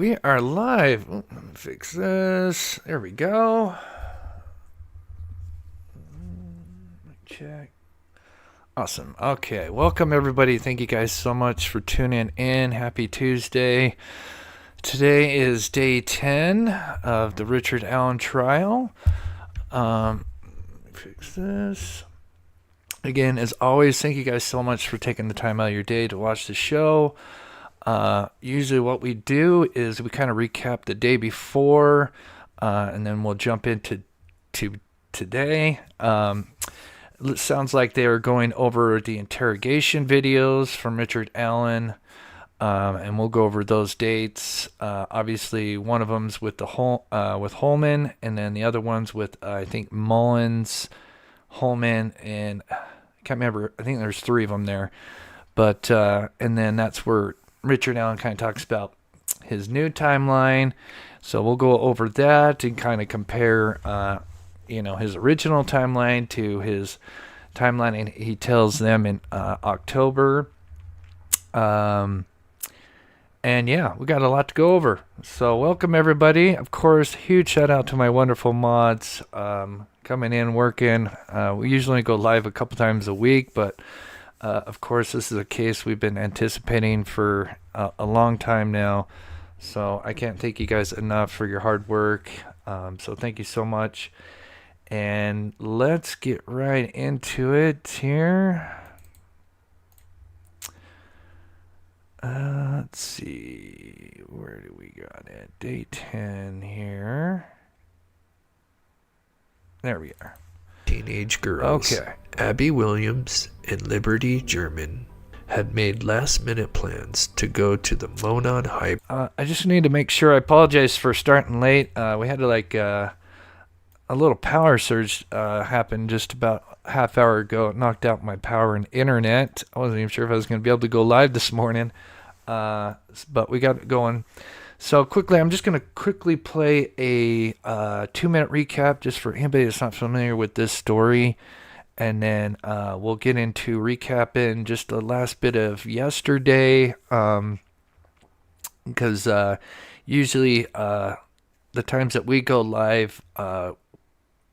we are live. Let me fix this. There we go. Check. Awesome. Okay, welcome everybody. Thank you guys so much for tuning in. Happy Tuesday. Today is day 10 of the Richard Allen trial. Let me fix this. Again, as always, thank you guys so much for taking the time out of your day to watch the show. Usually what we do is we kind of recap the day before, and then we'll jump into today. It sounds like they are going over the interrogation videos from Richard Allen, and we'll go over those dates. Obviously, one of them's with with Holeman, and then the other one's with I think Mullins, Holeman, and I can't remember. I think there's three of them there, but and then that's where Richard Allen kind of talks about his new timeline. So we'll go over that and kind of compare, his original timeline to his timeline, and he tells them in October. And yeah, we got a lot to go over. So welcome everybody. Of course, huge shout out to my wonderful mods coming in, working. We usually go live a couple times a week, but of course, this is a case we've been anticipating for a long time now. So I can't thank you guys enough for your hard work. So thank you so much. And let's get right into it here. Let's see. Where do we got it? Day 10 here. There we are. Teenage girls, Okay. Abby Williams and Liberty German, had made last-minute plans to go to the Monon High. I just need to make sure. I apologize for starting late. We had a little power surge happen just about a half hour ago. It knocked out my power and internet. I wasn't even sure if I was going to be able to go live this morning, but we got it going. So quickly, I'm just going to quickly play a 2-minute recap just for anybody that's not familiar with this story. And then we'll get into recapping just the last bit of yesterday. Because usually the times that we go live,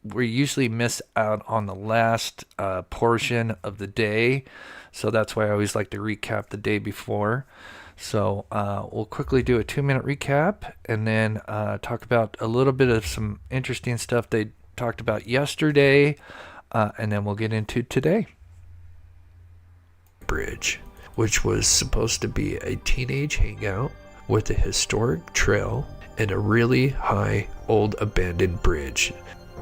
we usually miss out on the last portion of the day. So that's why I always like to recap the day before. So we'll quickly do a 2-minute recap and then talk about a little bit of some interesting stuff they talked about yesterday, and then we'll get into today. Bridge, which was supposed to be a teenage hangout with a historic trail and a really high old abandoned bridge.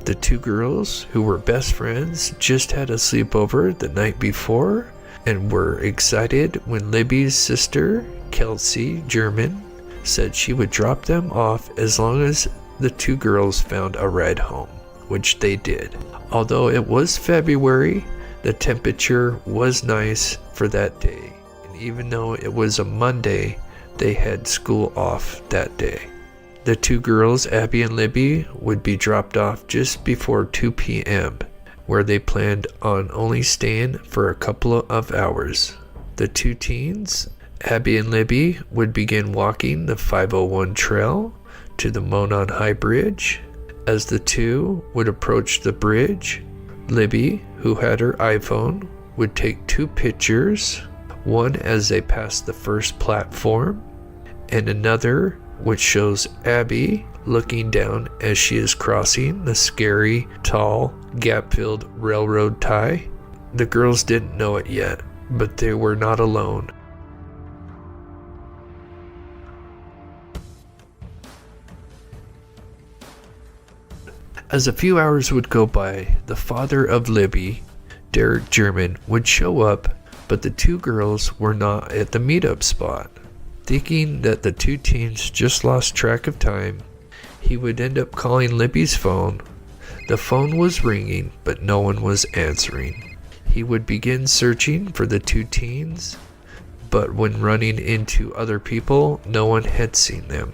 The two girls, who were best friends, just had a sleepover the night before and were excited when Libby's sister, Kelsey German, said she would drop them off as long as the two girls found a ride home, which they did. Although it was February, the temperature was nice for that day, and even though it was a Monday, they had school off that day. The two girls, Abby and Libby, would be dropped off just before 2 p.m., where they planned on only staying for a couple of hours. The two teens, Abby and Libby, would begin walking the 501 trail to the Monon High Bridge. As the two would approach the bridge, Libby, who had her iPhone, would take 2 pictures, one as they passed the first platform, and another which shows Abby looking down as she is crossing the scary, tall, gap-filled railroad tie. The girls didn't know it yet, but they were not alone. As a few hours would go by, the father of Libby, Derek German, would show up, but the two girls were not at the meetup spot. Thinking that the two teens just lost track of time, he would end up calling Libby's phone. The phone was ringing, but no one was answering. He would begin searching for the two teens, but when running into other people, no one had seen them.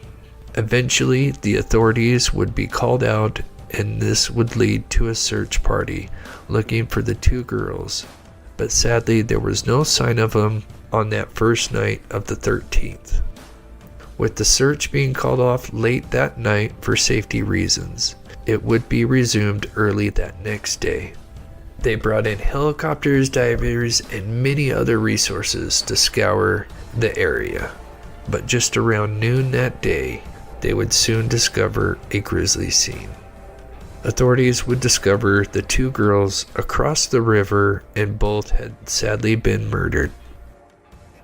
Eventually, the authorities would be called out, and this would lead to a search party looking for the two girls. But sadly, there was no sign of them on that first night of the 13th. With the search being called off late that night for safety reasons, it would be resumed early that next day. They brought in helicopters, divers, and many other resources to scour the area. But just around noon that day, they would soon discover a grisly scene. Authorities would discover the two girls across the river, and both had sadly been murdered.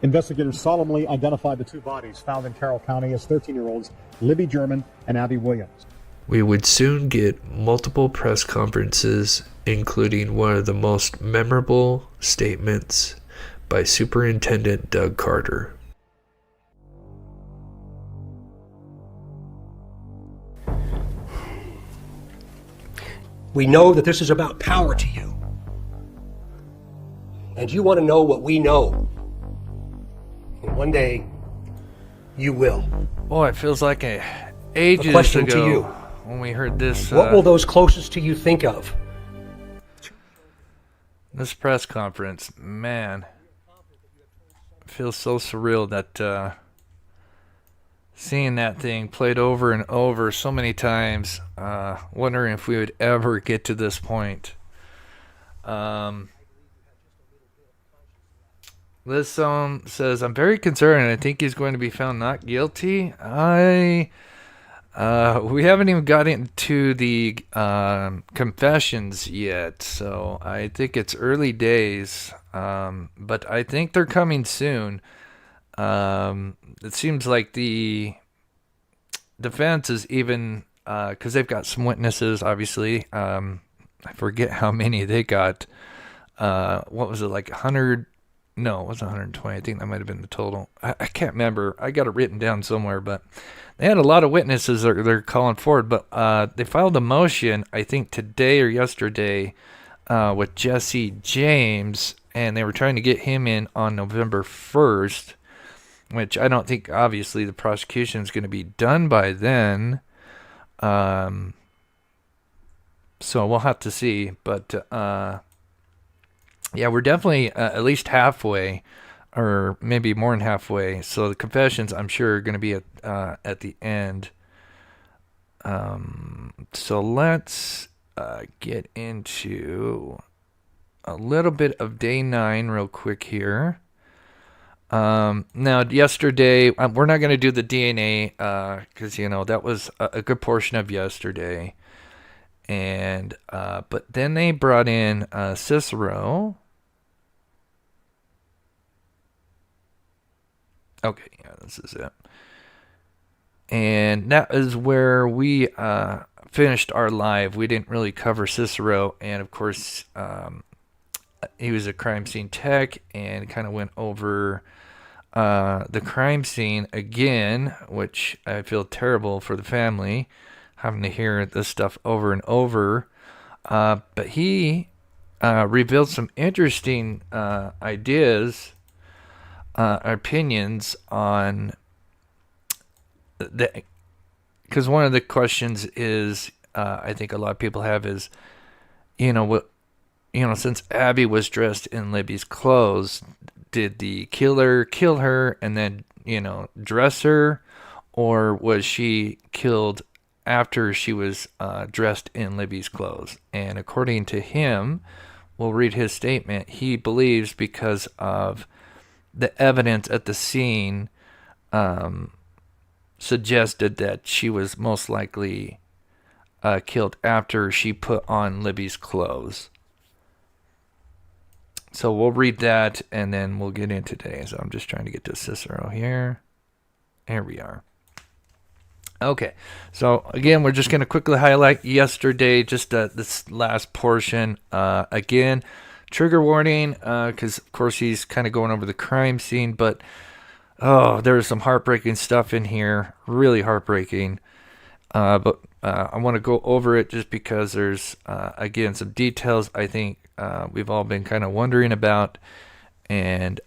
Investigators solemnly identified the two bodies found in Carroll County as 13-year-olds Libby German and Abby Williams. We would soon get multiple press conferences, including one of the most memorable statements by Superintendent Doug Carter. We know that this is about power to you. And you want to know what we know. And one day, you will. Boy, it feels like ages question ago to you. when we heard this. What will those closest to you think of? This press conference, man, it feels so surreal that seeing that thing played over and over so many times, wondering if we would ever get to this point. This says, I'm very concerned and I think he's going to be found not guilty. We haven't even got into the confessions yet, so I think it's early days, but I think they're coming soon. It seems like the defense is even, because they've got some witnesses, obviously. I forget how many they got. What was it, like 100? No, it wasn't 120. I think that might have been the total. I can't remember. I got it written down somewhere, but they had a lot of witnesses they're calling forward. But they filed a motion, I think today or yesterday, with Jesse James, and they were trying to get him in on November 1st, which I don't think, obviously, the prosecution is going to be done by then. So we'll have to see. But yeah, we're definitely at least halfway, or maybe more than halfway. So the confessions, I'm sure, are going to be at the end. So let's get into a little bit of day 9 real quick here. Now, yesterday, we're not going to do the DNA because, that was a good portion of yesterday. And but then they brought in Cicero. Okay, yeah, this is it. And that is where we finished our live. We didn't really cover Cicero, and of course, he was a crime scene tech, and kind of went over the crime scene again, which I feel terrible for the family, having to hear this stuff over and over. But he revealed some interesting ideas, opinions on the, because one of the questions is, I think a lot of people have is, since Abby was dressed in Libby's clothes, did the killer kill her and then, dress her, or was she killed after she was dressed in Libby's clothes? And according to him, we'll read his statement, he believes because of the evidence at the scene suggested that she was most likely killed after she put on Libby's clothes. So we'll read that and then we'll get into today. So I'm just trying to get to Cicero here. Here we are. Okay, so again, we're just going to quickly highlight yesterday, just this last portion. Again, trigger warning, because of course he's kind of going over the crime scene, but there's some heartbreaking stuff in here, really heartbreaking. But I want to go over it just because there's, again, some details I think we've all been kind of wondering about, and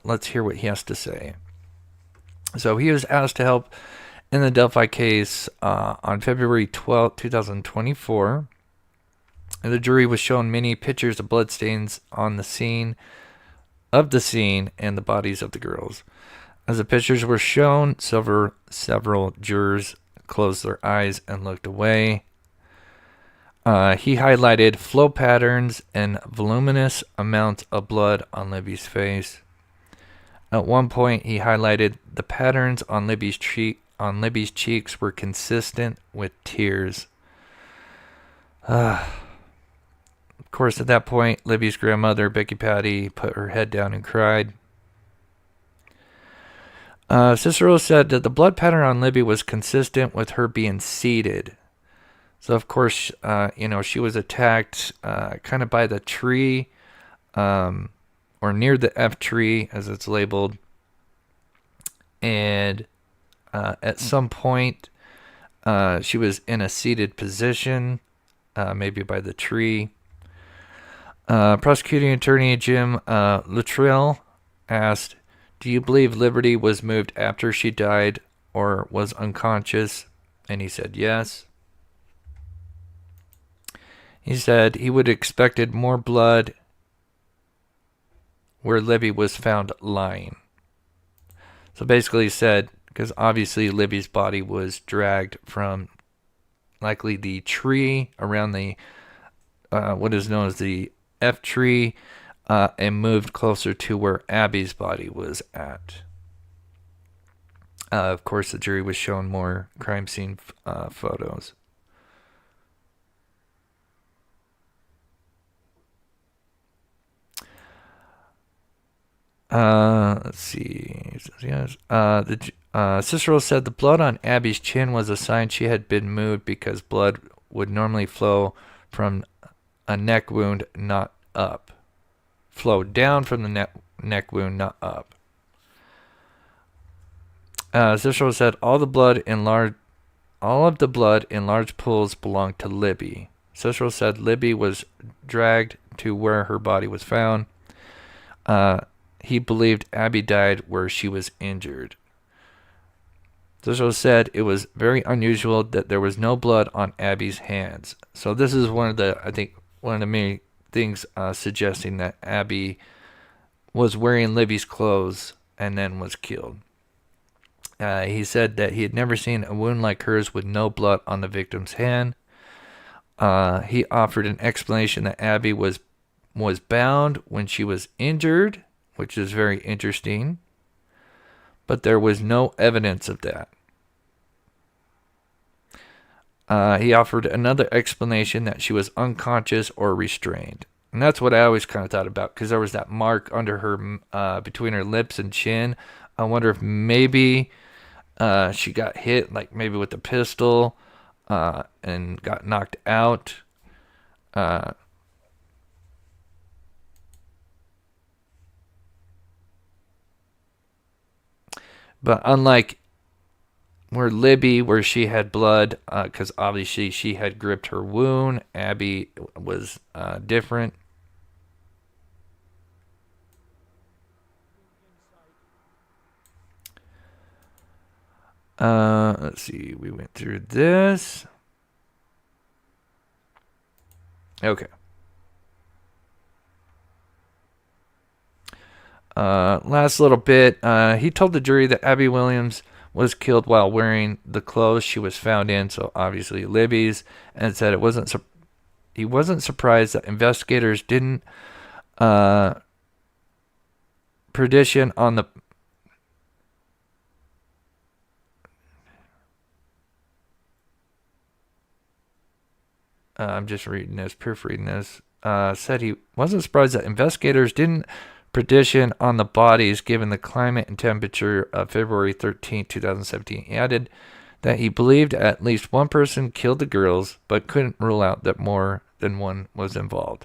let's hear what he has to say. So he was asked to help in the Delphi case on February 12, 2024. The jury was shown many pictures of bloodstains on the scene and the bodies of the girls. As the pictures were shown, several jurors closed their eyes and looked away. He highlighted flow patterns and voluminous amounts of blood on Libby's face. At one point, he highlighted the patterns on Libby's cheeks were consistent with tears. Of course, at that point, Libby's grandmother, Becky Patty, put her head down and cried. Cicero said that the blood pattern on Libby was consistent with her being seated. So, of course, she was attacked kind of by the tree, or near the F tree, as it's labeled. And at some point, she was in a seated position, maybe by the tree. Prosecuting attorney Jim Luttrell asked, "Do you believe Liberty was moved after she died or was unconscious?" And he said yes. He said he would have expected more blood where Libby was found lying. So basically he said, because obviously Libby's body was dragged from likely the tree around the, what is known as the F tree, and moved closer to where Abby's body was at. Of course, the jury was shown more crime scene photos. Let's see. Yes. Cicero said the blood on Abby's chin was a sign she had been moved because blood would normally flow from a neck wound, not up. Flow down from the neck wound, not up. Cicero said all of the blood in large pools belonged to Libby. Cicero said Libby was dragged to where her body was found. He believed Abby died where she was injured. Cicero said it was very unusual that there was no blood on Abby's hands. So this is one of the main things suggesting that Abby was wearing Libby's clothes and then was killed. He said that he had never seen a wound like hers with no blood on the victim's hand. He offered an explanation that Abby was bound when she was injured, which is very interesting, but there was no evidence of that. He offered another explanation that she was unconscious or restrained. And that's what I always kind of thought about, because there was that mark under her, between her lips and chin. I wonder if maybe she got hit, like maybe with a pistol, and got knocked out. But unlike where Libby, where she had blood, because obviously she had gripped her wound, Abby was different. Let's see, we went through this. Okay. Last little bit, he told the jury that Abby Williams was killed while wearing the clothes she was found in, so obviously Libby's, and said he wasn't surprised that investigators didn't prediction on the I'm just reading this, proofreading this. Said he wasn't surprised that investigators didn't prediction on the bodies given the climate and temperature of February 13, 2017. He added that he believed at least one person killed the girls, but couldn't rule out that more than one was involved.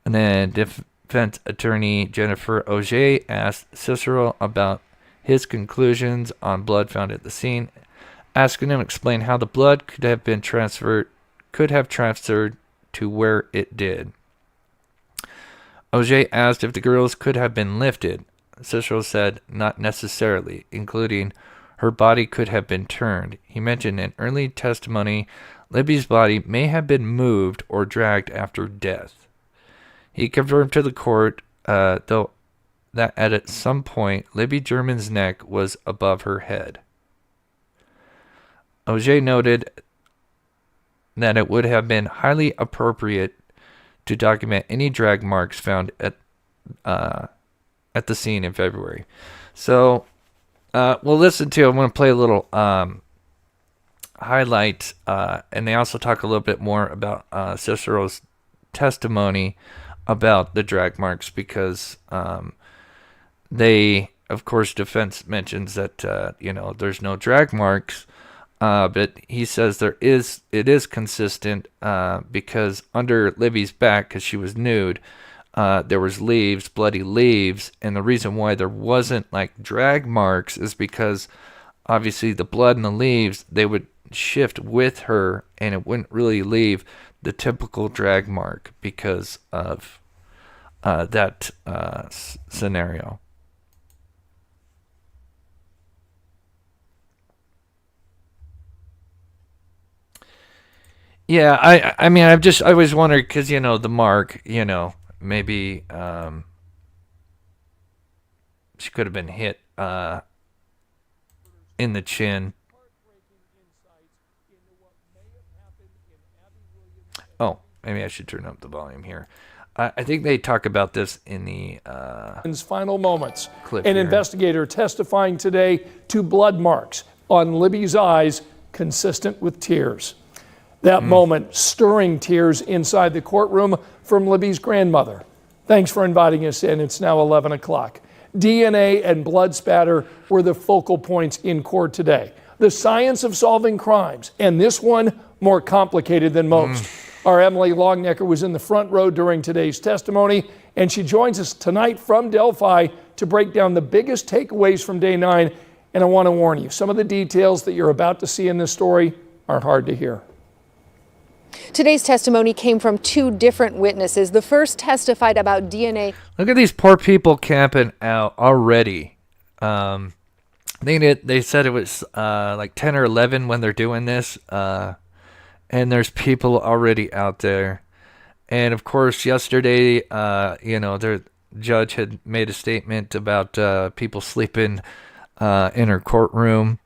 And then defense attorney Jennifer Auger asked Cicero about his conclusions on blood found at the scene, asking him to explain how the blood could have transferred to where it did. Auger asked if the girls could have been lifted. Cicero said not necessarily, including her body could have been turned. He mentioned in early testimony Libby's body may have been moved or dragged after death. He confirmed to the court, though that at some point Libby German's neck was above her head. OJ noted that it would have been highly appropriate to document any drag marks found at the scene in February. So we'll listen to. I'm going to play a little highlight, and they also talk a little bit more about Cicero's testimony about the drag marks, because they, of course, defense mentions that there's no drag marks, but he says it is consistent, because under Libby's back, because she was nude, there was leaves, bloody leaves, and the reason why there wasn't like drag marks is because obviously the blood and the leaves, they would shift with her, and it wouldn't really leave the typical drag mark because of that scenario. Yeah, I mean, I always wondered, because, the mark, maybe she could have been hit in the chin. Oh, maybe I should turn up the volume here. I think they talk about this in the final moments. Clip An here. investigator testifying today to blood marks on Libby's eyes consistent with tears. That moment, stirring tears inside the courtroom from Libby's grandmother. Thanks for inviting us in. It's now 11 o'clock. DNA and blood spatter were the focal points in court today. The science of solving crimes, and this one more complicated than most. Our Emily Longnecker was in the front row during today's testimony, and she joins us tonight from Delphi to break down the biggest takeaways from day 9. And I want to warn you, some of the details that you're about to see in this story are hard to hear. Today's testimony came from 2 different witnesses. The first testified about DNA. Look at these poor people camping out already. They said it was like 10 or 11 when they're doing this, and there's people already out there. And of course, yesterday, the judge had made a statement about people sleeping in her courtroom.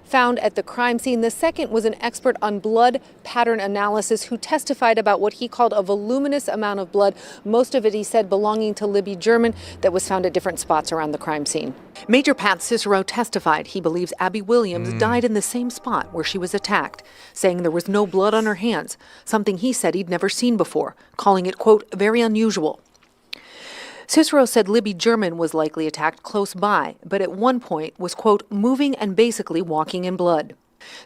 Found at the crime scene. The second was an expert on blood pattern analysis who testified about what he called a voluminous amount of blood, most of it, he said, belonging to Libby German, that was found at different spots around the crime scene. Major Pat Cicero testified he believes Abby Williams died in the same spot where she was attacked, saying there was no blood on her hands, something he said he'd never seen before, calling it, quote, very unusual. Cicero said Libby German was likely attacked close by, but at one point was, quote, moving and basically walking in blood.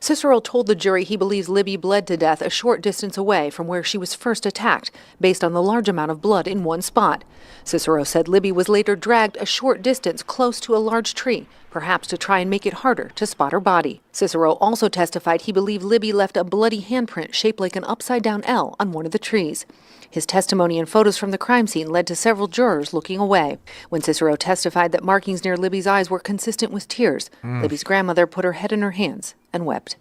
Cicero told the jury he believes Libby bled to death a short distance away from where she was first attacked, based on the large amount of blood in one spot. Cicero said Libby was later dragged a short distance close to a large tree, perhaps to try and make it harder to spot her body. Cicero also testified he believed Libby left a bloody handprint shaped like an upside-down L on one of the trees. His testimony and photos from the crime scene led to several jurors looking away. When Cicero testified that markings near Libby's eyes were consistent with tears, Libby's grandmother put her head in her hands and wept.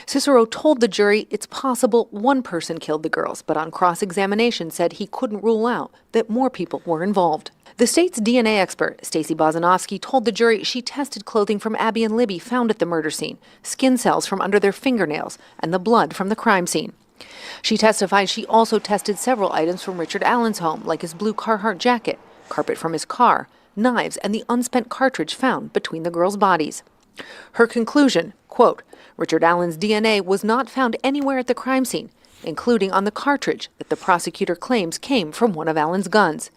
Cicero told the jury it's possible one person killed the girls, but on cross-examination said he couldn't rule out that more people were involved. The state's DNA expert, Stacey Bozanovsky, told the jury she tested clothing from Abby and Libby found at the murder scene, skin cells from under their fingernails, and the blood from the crime scene. She testified she also tested several items from Richard Allen's home, like his blue Carhartt jacket, carpet from his car, knives, and the unspent cartridge found between the girls' bodies. Her conclusion, quote, Richard Allen's DNA was not found anywhere at the crime scene, including on the cartridge that the prosecutor claims came from one of Allen's guns.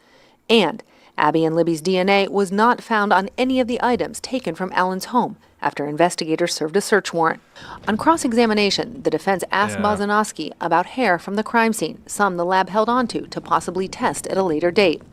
And Abby and Libby's DNA was not found on any of the items taken from Allen's home after investigators served a search warrant. On cross-examination, the defense asked Bozanovsky about hair from the crime scene, some the lab held onto to possibly test at a later date.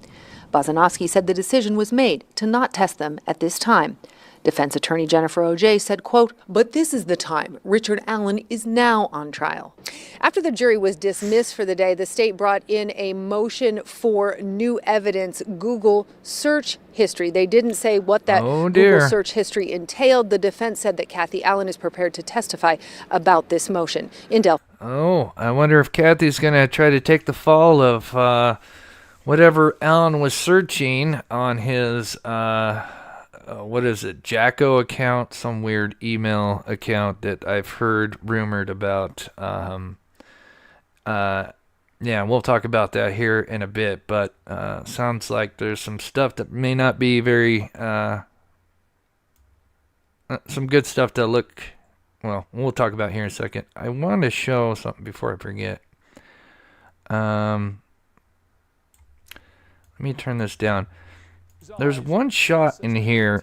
Bozanovsky said the decision was made to not test them at this time. Defense attorney Jennifer O.J. said, quote, but this is the time. Richard Allen is now on trial. After the jury was dismissed for the day, the state brought in a motion for new evidence, Google search history. They didn't say what that Google search history entailed. The defense said that Kathy Allen is prepared to testify about this motion. In Delphi. Oh, I wonder if Kathy's going to try to take the fall of whatever Alan was searching on his what is it, Jacko account, some weird email account that I've heard rumored about. Yeah, we'll talk about that here in a bit, but sounds like there's some stuff that may not be very some good stuff to look. Well, we'll talk about here in a second. I wanted to show something before I forget. Let me turn this down. There's one shot in here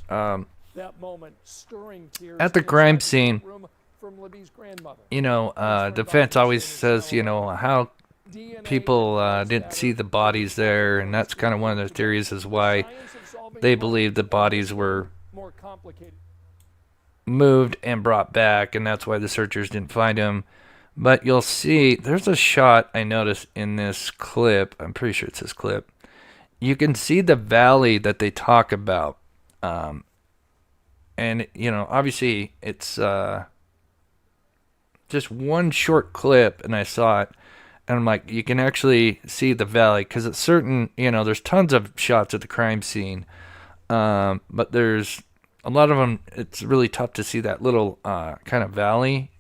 at the crime scene. You know, defense always says, you know, how people didn't see the bodies there, and that's kind of one of the theories is why they believe the bodies were moved and brought back, and that's why the searchers didn't find them. But you'll see, there's a shot I noticed in this clip. I'm pretty sure it's this clip. You can see the valley that they talk about. And, you know, obviously it's just one short clip, and I saw it. And I'm like, you can actually see the valley, because it's certain, you know, there's tons of shots at the crime scene. But there's a lot of them, it's really tough to see that little kind of valley.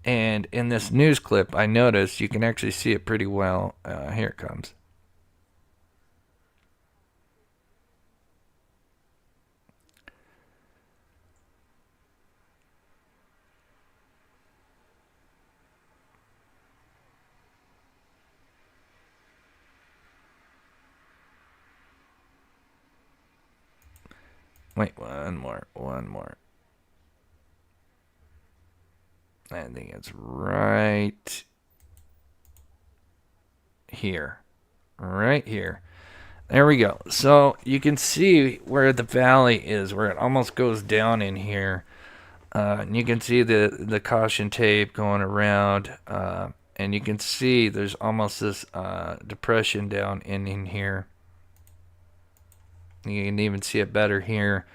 And in this news clip, I noticed you can actually see it pretty well. Here it comes. Wait, one more. I think it's right here. Right here. There we go. So you can see where the valley is, where it almost goes down in here. And you can see the caution tape going around. And you can see there's almost this depression down in here. You can even see it better here.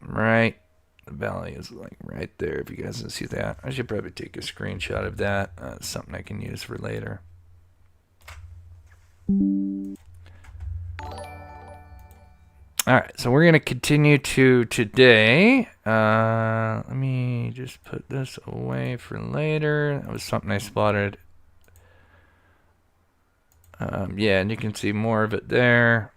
Right. The valley is like right there, if you guys can see that. I should probably take a screenshot of that. Something I can use for later. Alright, so we're going to continue to today. Let me just put this away for later. That was something I spotted. Yeah, and you can see more of it there.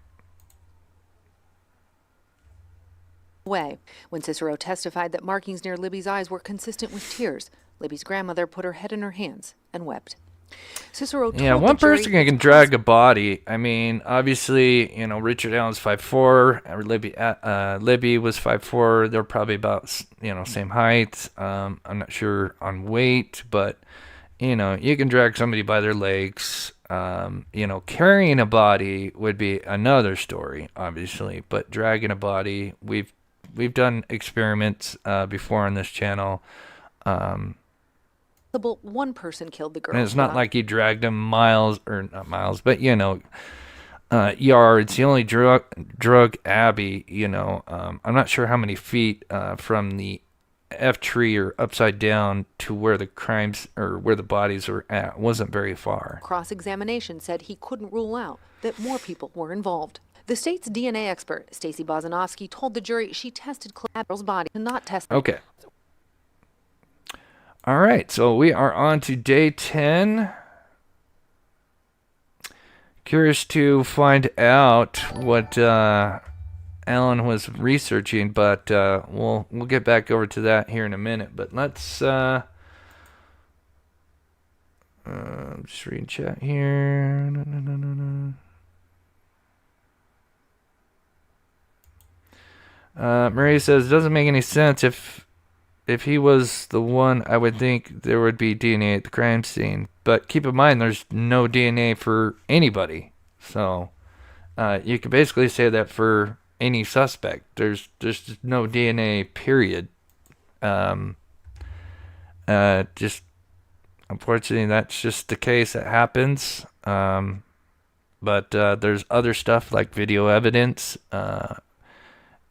Way. When Cicero testified that markings near Libby's eyes were consistent with tears, Libby's grandmother put her head in her hands and wept. Cicero told one the jury person can drag a body. I mean, obviously, you know, Richard Allen's 5'4", Libby was 5'4". They're probably about, you know, same height. I'm not sure on weight, but, you know, you can drag somebody by their legs. You know, carrying a body would be another story, obviously, but dragging a body, we've done experiments before on this channel. One person killed the girl. And it's not like he dragged him miles, or not miles, but, you know, yards. He only drug Abby, you know. I'm not sure how many feet from the F tree or upside down to where the crimes or where the bodies were at. It wasn't very far. Cross-examination said he couldn't rule out that more people were involved. The state's DNA expert, Stacey Bozanovsky, told the jury she tested Clapper's body to not test. Okay. All right, so we are on to day 10. Curious to find out what Alan was researching, but we'll get back over to that here in a minute. But let's just read chat here. Maria says, it doesn't make any sense. If he was the one, I would think there would be DNA at the crime scene. But keep in mind, there's no DNA for anybody. So you could basically say that for any suspect. There's just no DNA, period. Just unfortunately, that's just the case. It happens. But there's other stuff like video evidence,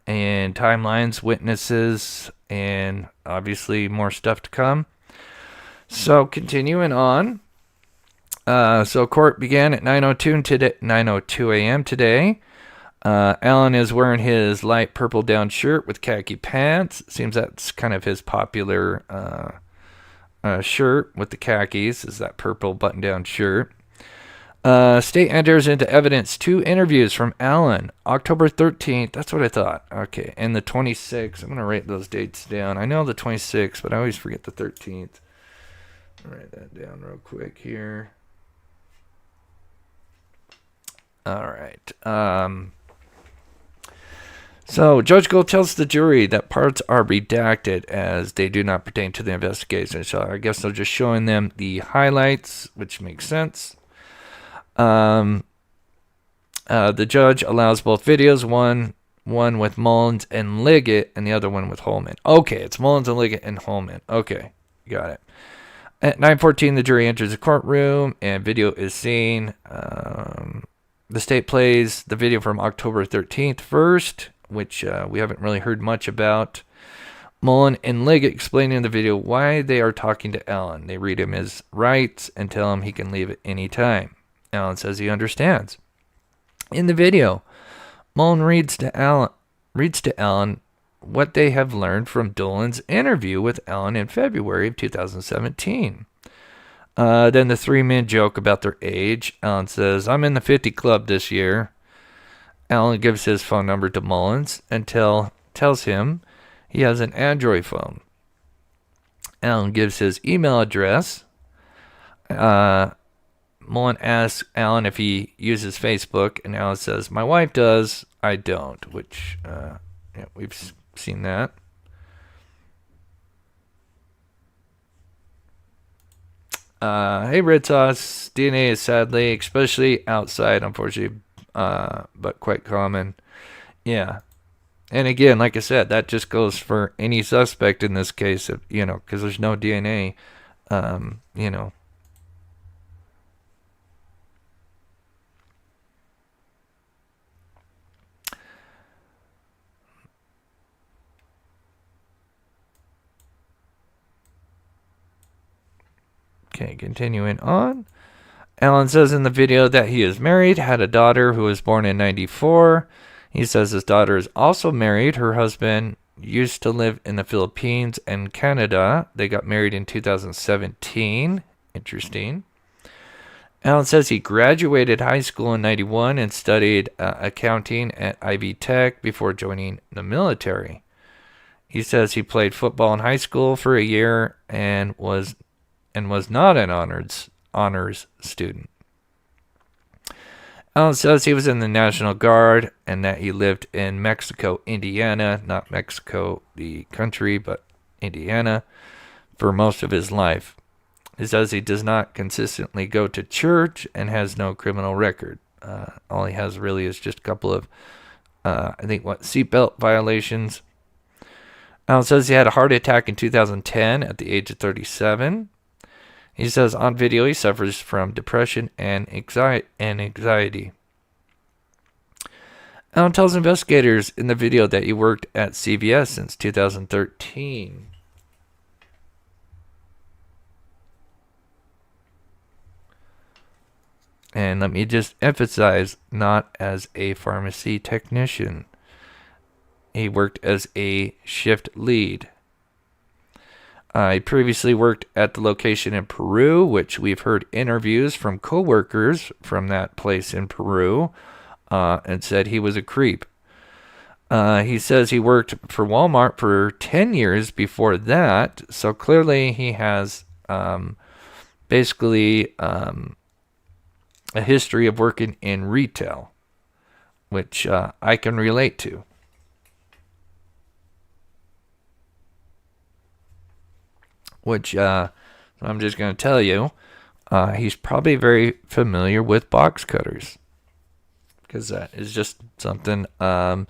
and timelines, witnesses, and obviously more stuff to come. So continuing on, So court began at 9:02 a.m. today. Alan is wearing his light purple down shirt with khaki pants. Seems that's kind of his popular shirt with the khakis, is that purple button-down shirt. State enters into evidence 2 interviews from Alan, October 13th. That's what I thought. Okay, and the 26th. I'm going to write those dates down. I know the 26th, but I always forget the 13th. I'll write that down real quick here. All right. So Judge Gold tells the jury that parts are redacted as they do not pertain to the investigation. So I guess they're just showing them the highlights, which makes sense. The judge allows both videos, one with Mullins and Liggett, and the other one with Holeman. Okay, it's Mullins and Liggett and Holeman. Okay, got it. At 9:14, the jury enters the courtroom, and video is seen. The state plays the video from October 13th first, which we haven't really heard much about. Mullen and Liggett explain in the video why they are talking to Alan. They read him his rights and tell him he can leave at any time. Alan says he understands. In the video, Mullen reads to Alan what they have learned from Dolan's interview with Alan in February of 2017. Then the 3 men joke about their age. Alan says, "I'm in the 50 club this year." Alan gives his phone number to Mullins and tells him he has an Android phone. Alan gives his email address. Mullen asks Alan if he uses Facebook, and Alan says, "My wife does, I don't," which we've seen that. Hey, Red Sauce. DNA is sadly, especially outside, unfortunately, but quite common. Yeah. And again, like I said, that just goes for any suspect in this case, because there's no DNA, Okay, continuing on. Alan says in the video that he is married, had a daughter who was born in 94. He says his daughter is also married. Her husband used to live in the Philippines and Canada. They got married in 2017. Interesting. Alan says he graduated high school in 91 and studied accounting at Ivy Tech before joining the military. He says he played football in high school for a year and was not an honors student. Alan says he was in the National Guard and that he lived in Mexico, Indiana, not Mexico, the country, but Indiana, for most of his life. He says he does not consistently go to church and has no criminal record. All he has really is just a couple of, seatbelt violations. Alan says he had a heart attack in 2010 at the age of 37. He says on video he suffers from depression and anxiety. Alan tells investigators in the video that he worked at CVS since 2013. And let me just emphasize, not as a pharmacy technician. He worked as a shift lead. I previously worked at the location in Peru, which we've heard interviews from co-workers from that place in Peru, and said he was a creep. He says he worked for Walmart for 10 years before that, so clearly he has basically a history of working in retail, which I can relate to. Which I'm just going to tell you, he's probably very familiar with box cutters, because that is just something that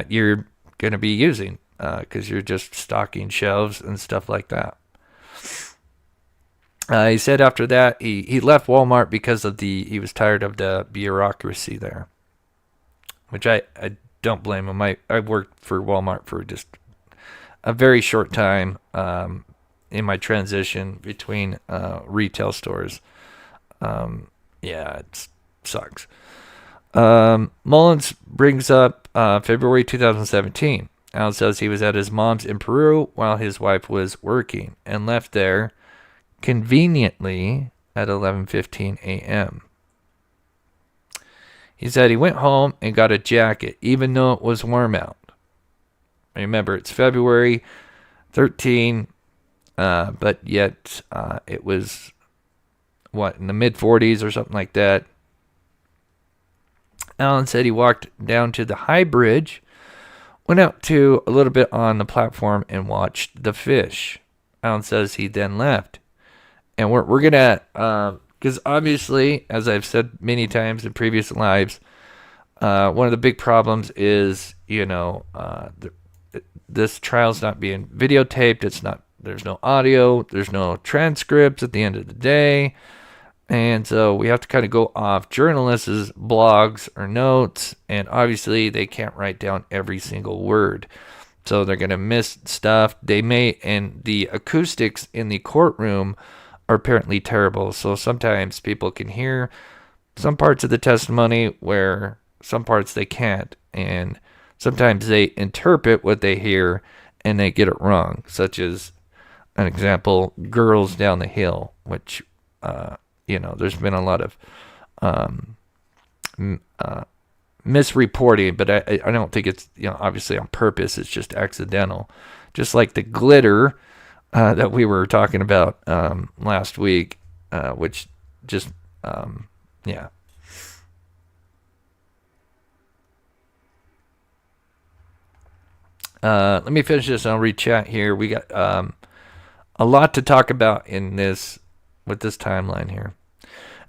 you're going to be using, because you're just stocking shelves and stuff like that. He said after that he left Walmart because of he was tired of the bureaucracy there, which I don't blame him. I worked for Walmart for just a very short time in my transition between retail stores. Yeah, it sucks. Mullins brings up February 2017. Alan says he was at his mom's in Peru while his wife was working and left there conveniently at 11:15 a.m. He said he went home and got a jacket even though it was warm out. Remember, it's February 13, but yet it was, in the mid-40s or something like that. Alan said he walked down to the high bridge, went out to a little bit on the platform, and watched the fish. Alan says he then left. And we're going to, because obviously, as I've said many times in previous lives, one of the big problems is, this trial's not being videotaped. There's no audio. There's no transcripts at the end of the day. And so we have to kind of go off journalists' blogs or notes. And obviously, they can't write down every single word. So they're going to miss stuff. And the acoustics in the courtroom are apparently terrible. So sometimes people can hear some parts of the testimony where some parts they can't. And sometimes they interpret what they hear and they get it wrong. Such as an example, girls down the hill, which, there's been a lot of misreporting, but I don't think it's, obviously on purpose. It's just accidental. Just like the glitter that we were talking about last week, which just, yeah. Let me finish this and I'll read chat here. We got a lot to talk about with this timeline here.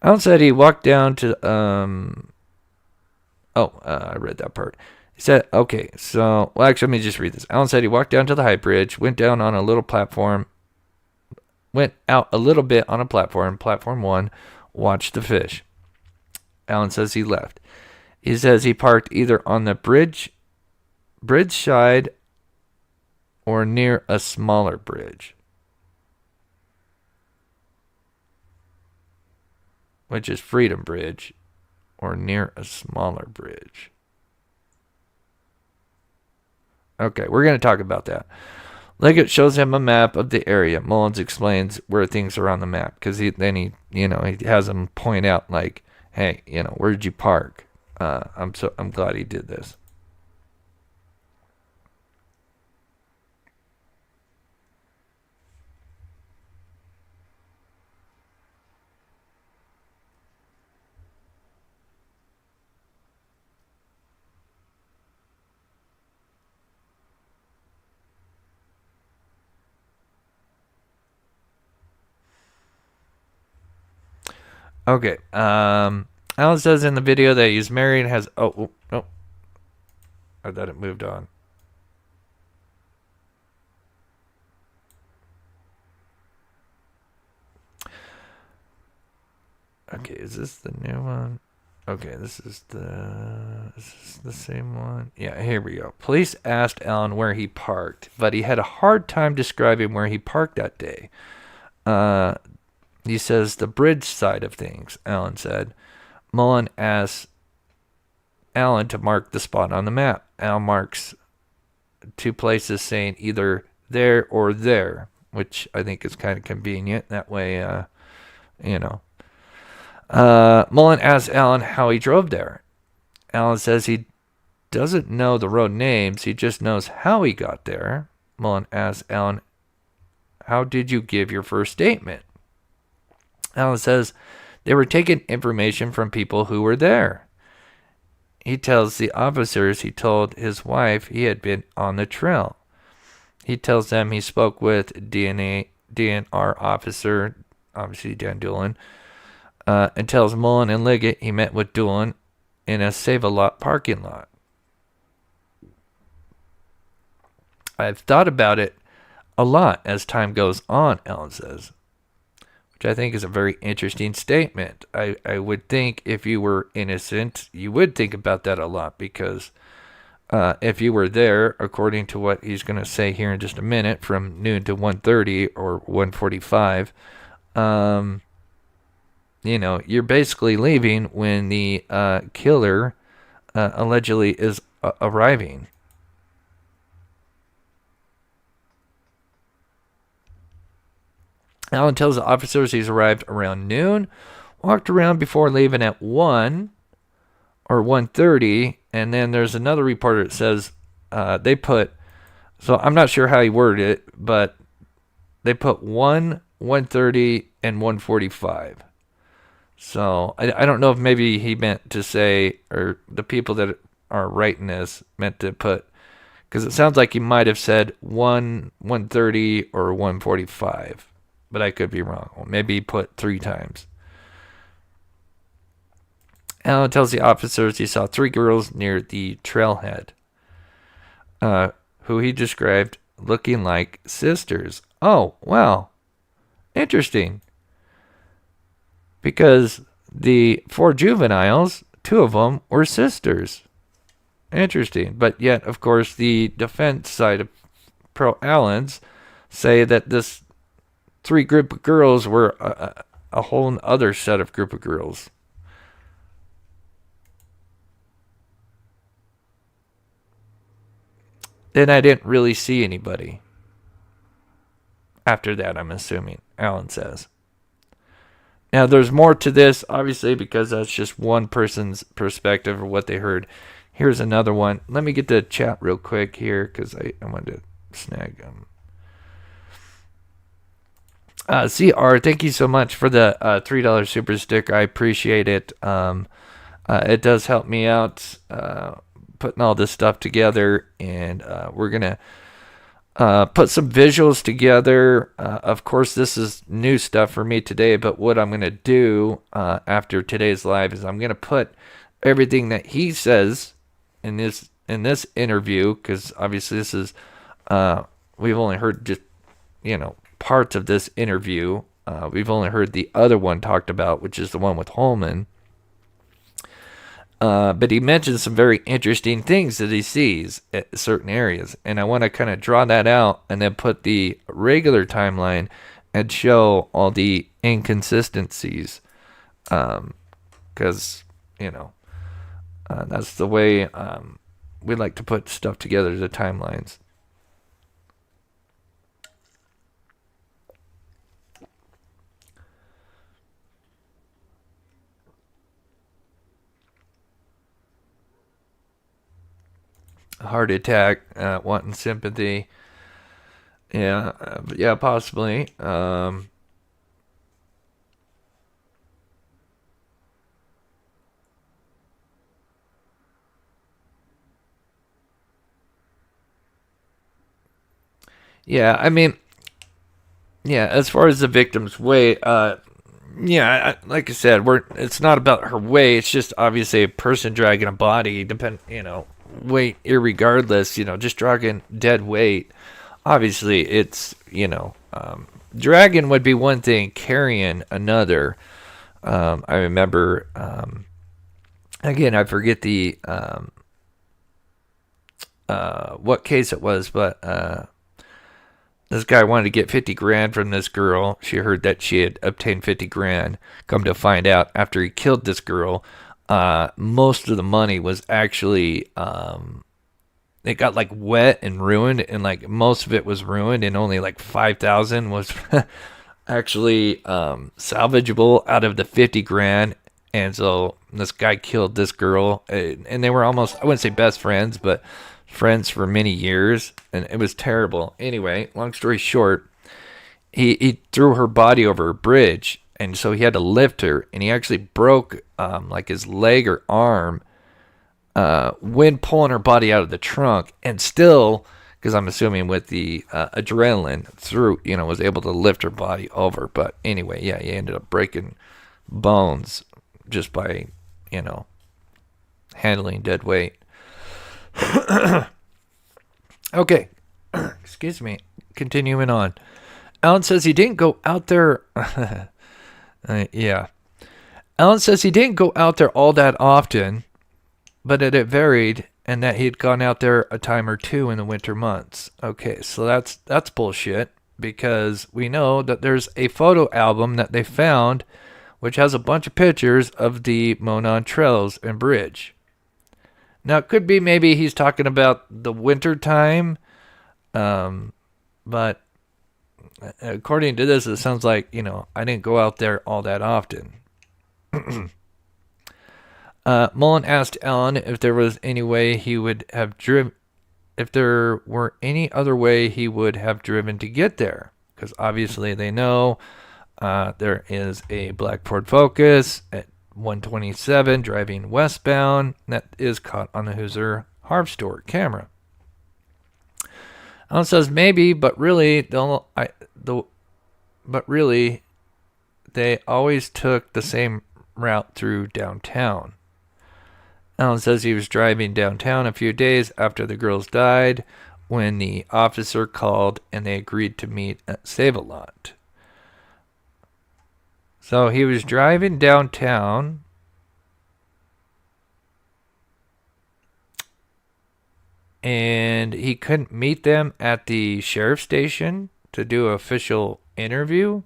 Alan said he walked down to, I read that part. He said, okay, so, actually, let me just read this. Alan said he walked down to the high bridge, went down on a little platform, went out a little bit on a platform 1, watched the fish. Alan says he left. He says he parked either on the bridge side or near a smaller bridge, which is Freedom Bridge, or near a smaller bridge. Okay, we're going to talk about that. Leggett shows him a map of the area. Mullins explains where things are on the map, because he has him point out, like, hey, where did you park? I'm glad he did this. Okay. Alan says in the video that he's married and has... Oh, I thought it moved on. Okay, is this the new one? Okay, this is the same one. Yeah, here we go. Police asked Alan where he parked, but he had a hard time describing where he parked that day. He says the bridge side of things, Alan said. Mullen asks Alan to mark the spot on the map. Alan marks 2 places saying either there or there, which I think is kind of convenient. That way, Mullen asks Alan how he drove there. Alan says he doesn't know the road names. He just knows how he got there. Mullen asks Alan, how did you give your first statement? Alan says they were taking information from people who were there. He tells the officers he told his wife he had been on the trail. He tells them he spoke with DNR officer, obviously Dan Doolin, and tells Mullen and Liggett he met with Doolin in a Save-A-Lot parking lot. I've thought about it a lot as time goes on, Alan says, which I think is a very interesting statement. I would think if you were innocent, you would think about that a lot, because if you were there, according to what he's going to say here in just a minute, from noon to 1:30 or 1:45, you're basically leaving when the killer allegedly is arriving. Alan tells the officers he's arrived around noon, walked around before leaving at 1 or 1:30, and then there's another reporter that says they put, so I'm not sure how he worded it, but they put 1, 1:30, and 1:45. So I don't know if maybe he meant to say, or the people that are writing this meant to put, because it sounds like he might have said 1, 1:30, or 1:45. But I could be wrong. Maybe he put 3 times. Alan tells the officers he saw 3 girls near the trailhead, who he described looking like sisters. Oh, wow. Interesting. Because the 4 juveniles, 2 of them were sisters. Interesting. But yet, of course, the defense side of Pro Allen's say that this 3 group of girls were a whole other set of group of girls. Then I didn't really see anybody. After that, I'm assuming, Alan says. Now, there's more to this, obviously, because that's just one person's perspective of what they heard. Here's another one. Let me get the chat real quick here, because I wanted to snag them. CR, thank you so much for the $3 super sticker. I appreciate it. It does help me out putting all this stuff together, and we're going to put some visuals together. Of course, this is new stuff for me today, but what I'm going to do after today's live is I'm going to put everything that he says in this interview, because obviously this is we've only heard just parts of this interview. We've only heard the other one talked about, which is the one with Holeman. But he mentions some very interesting things that he sees at certain areas. And I want to kind of draw that out and then put the regular timeline and show all the inconsistencies. Because, that's the way we like to put stuff together, the timelines. Heart attack, wanting sympathy. Yeah, possibly. Yeah, I mean, as far as the victim's weight, like I said, it's not about her weight. It's just obviously a person dragging a body, weight irregardless, just dragging dead weight. Obviously, it's, dragging would be one thing, carrying another. I remember, again, I forget the, what case it was, but, this guy wanted to get 50 grand from this girl. She heard that she had obtained 50 grand. Come to find out, after he killed this girl, most of the money was actually, it got like wet and ruined, and like most of it was ruined, and only like 5,000 was actually salvageable out of the 50 grand. And so this guy killed this girl, and they were almost, I wouldn't say best friends, but friends for many years, and it was terrible. Anyway, long story short, he threw her body over a bridge, and so he had to lift her, and he actually broke like his leg or arm when pulling her body out of the trunk, and still, because I'm assuming with the adrenaline, was able to lift her body over. But anyway, he ended up breaking bones just by handling dead weight. Okay, excuse me. Continuing on. Alan says he didn't go out there. Alan says he didn't go out there all that often, but that it varied, and that he'd gone out there a time or two in the winter months. Okay, so that's bullshit, because we know that there's a photo album that they found which has a bunch of pictures of the Monon Trails and Bridge. Now, it could be maybe he's talking about the winter time, but according to this, it sounds like, I didn't go out there all that often. Mullen asked Alan if there was any way he would have driven, if there were any other way he would have driven to get there, because obviously they know there is a black Ford Focus at 127 driving westbound that is caught on the Hoosier Harvester camera. Alan says maybe, but really they always took the same route through downtown. Alan says he was driving downtown a few days after the girls died when the officer called and they agreed to meet at Save-A-Lot. So he was driving downtown and he couldn't meet them at the sheriff's station to do an official interview,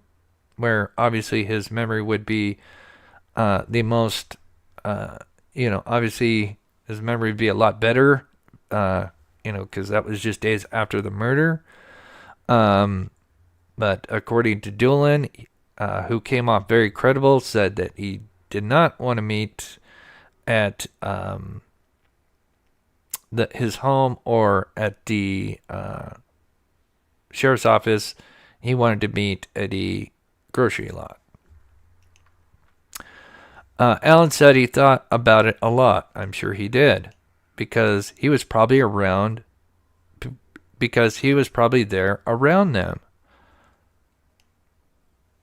where obviously his memory would be the most, obviously his memory would be a lot better, because that was just days after the murder. But according to Doolin, who came off very credible, said that he did not want to meet at his home or at the sheriff's office. He wanted to meet at a grocery lot. Alan said he thought about it a lot. I'm sure he did, because he was probably there around them.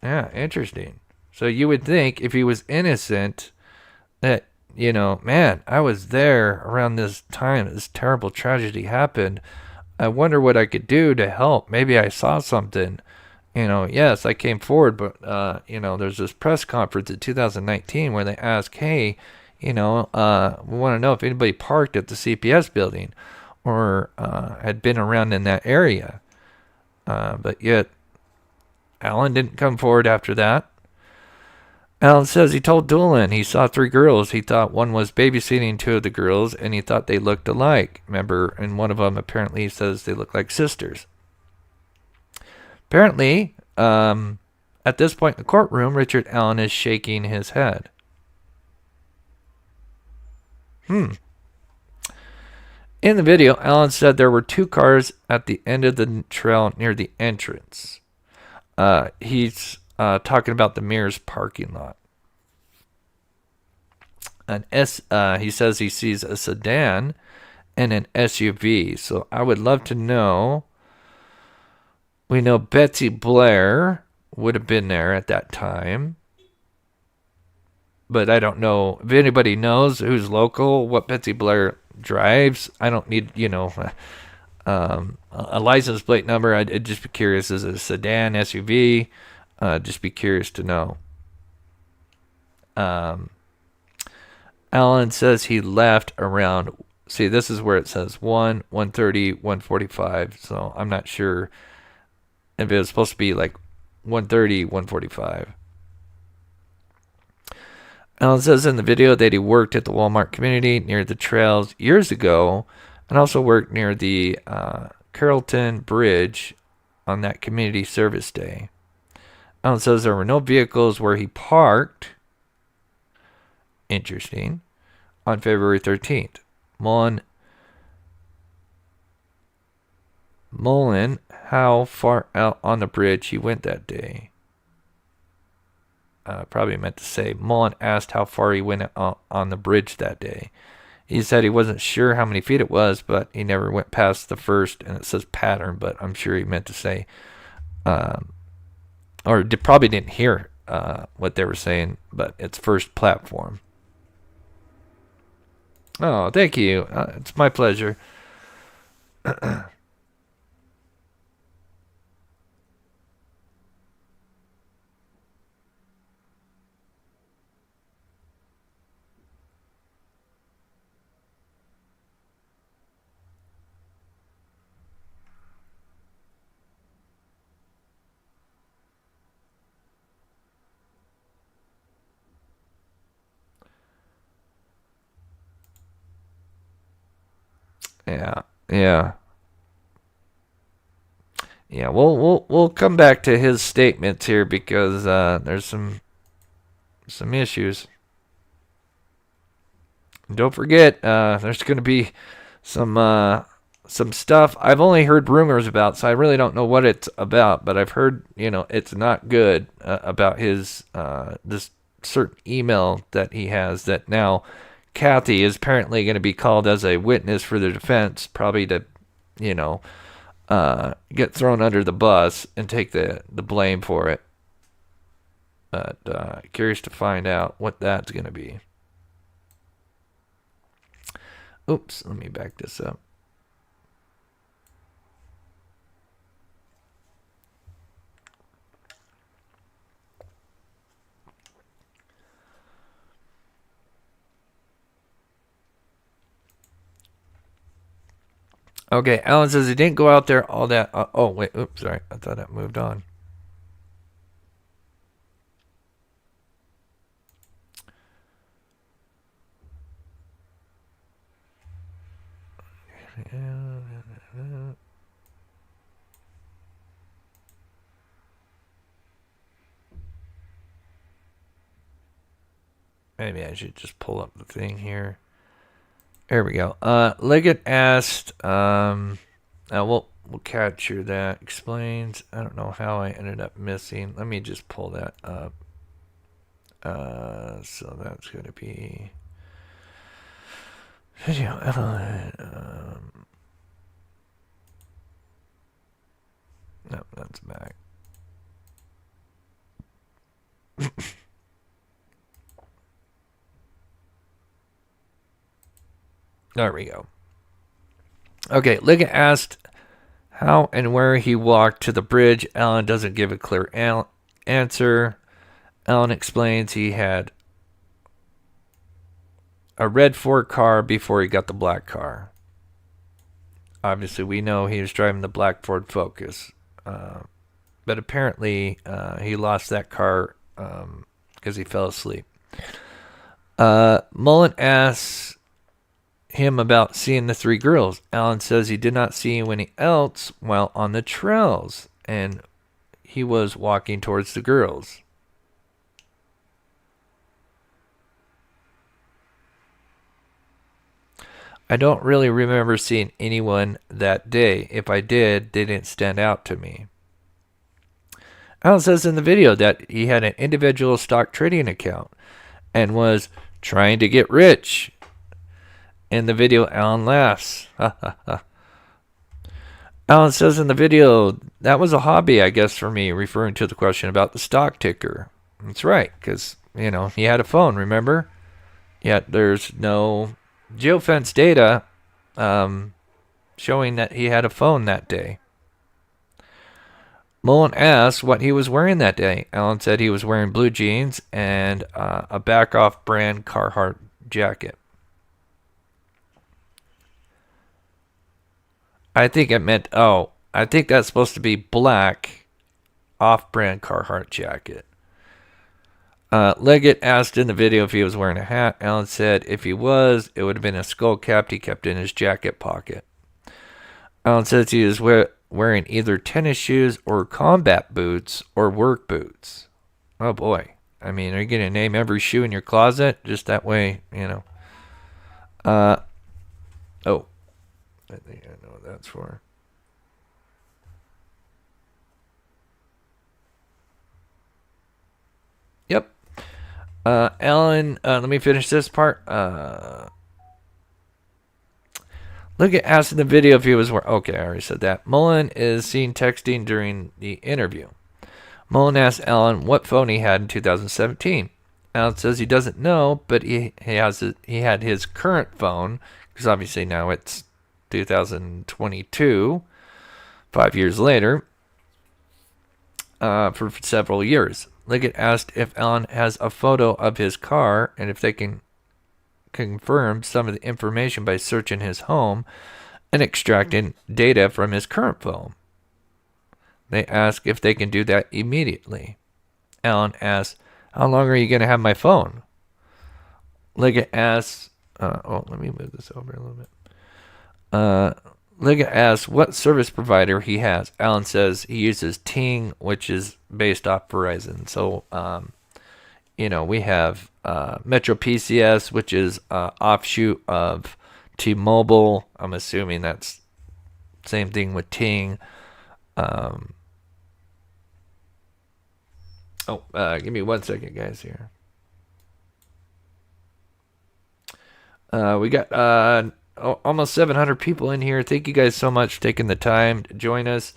Yeah, interesting. So you would think if he was innocent that, man, I was there around this time this terrible tragedy happened. I wonder what I could do to help. Maybe I saw something. Yes, I came forward, but, there's this press conference in 2019 where they ask, hey, we want to know if anybody parked at the CPS building or had been around in that area. But yet, Alan didn't come forward after that. Alan says he told Doolin he saw 3 girls. He thought one was babysitting 2 of the girls, and he thought they looked alike. Remember, and one of them apparently says they look like sisters. Apparently, at this point in the courtroom, Richard Allen is shaking his head. In the video, Allen said there were 2 cars at the end of the trail near the entrance. He's talking about the Mears parking lot. He says he sees a sedan and an SUV. So I would love to know. We know Betsy Blair would have been there at that time. But I don't know if anybody knows who's local, what Betsy Blair drives. I don't need, a license plate number. I'd just be curious. Is it a sedan, SUV? Just be curious to know. Alan says he left around, see, this is where it says 1:30, 1:45. So I'm not sure if it was supposed to be like 1:30, 1:45. Alan says in the video that he worked at the Walmart community near the trails years ago and also worked near the Carrollton Bridge on that community service day. Alan says there were no vehicles where he parked. Interesting. On February 13th. Mullen, how far out on the bridge he went that day? Probably meant to say Mullen asked how far he went on the bridge that day. He said he wasn't sure how many feet it was, but he never went past the first, and it says pattern, but I'm sure he meant to say, probably didn't hear what they were saying, but it's first platform. Oh, thank you. It's my pleasure. Yeah. Yeah. Yeah, we'll come back to his statements here because there's some issues. Don't forget, there's going to be some stuff I've only heard rumors about, so I really don't know what it's about. But I've heard, it's not good about his this certain email that he has that now Kathy is apparently going to be called as a witness for the defense, probably to, get thrown under the bus and take the blame for it. But curious to find out what that's going to be. Oops, let me back this up. Okay, Alan says he didn't go out there all that. Oh, wait. Oops, sorry. I thought that moved on. Maybe I should just pull up the thing here. There we go. Liggett asked, we'll capture that. Explains, I don't know how I ended up missing. Let me just pull that up. So that's going to be video. No, that's back. There we go. Okay, Liggett asked how and where he walked to the bridge. Alan doesn't give a clear answer. Alan explains he had a red Ford car before he got the black car. Obviously, we know he was driving the black Ford Focus. But apparently, he lost that car because he fell asleep. Mullen asks him about seeing the three girls. Alan says he did not see anyone else while on the trails, and he was walking towards the girls. I don't really remember seeing anyone that day. If I did, they didn't stand out to me. Alan says in the video that he had an individual stock trading account and was trying to get rich. In the video, Alan laughs. Alan says in the video, that was a hobby, I guess, for me, referring to the question about the stock ticker. That's right, because, he had a phone, remember? Yet there's no geofence data showing that he had a phone that day. Mullen asked what he was wearing that day. Alan said he was wearing blue jeans and a back-off brand Carhartt jacket. I think it meant, I think that's supposed to be black off-brand Carhartt jacket. Liggett asked in the video if he was wearing a hat. Alan said if he was, it would have been a skull cap he kept in his jacket pocket. Alan says he was wearing either tennis shoes or combat boots or work boots. Oh boy. I mean, are you going to name every shoe in your closet? Just that way, I think I know what that's for. Yep. Alan, let me finish this part. Liggett asked in the video if he was wearing... Okay, I already said that. Mullen is seen texting during the interview. Mullen asked Alan what phone he had in 2017. Alan says he doesn't know, but he had his current phone, because obviously now it's 2022, 5 years later, for several years. Liggett asked if Alan has a photo of his car and if they can confirm some of the information by searching his home and extracting data from his current phone. They ask if they can do that immediately. Alan asks, how long are you going to have my phone? Liggett asks, let me move this over a little bit. Liga asks what service provider he has. Alan says he uses Ting, which is based off Verizon. So, we have Metro PCS, which is offshoot of T-Mobile. I'm assuming that's same thing with Ting. Give me 1 second, guys, here. We got almost 700 people in here. Thank you guys so much for taking the time to join us.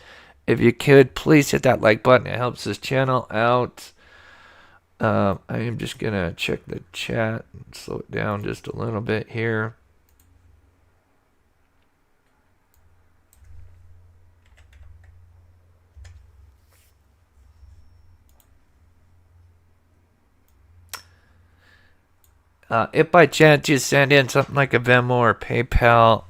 If you could, please hit that like button. It helps this channel out. I am just going to check the chat and slow it down just a little bit here. If by chance you send in something like a Venmo or PayPal,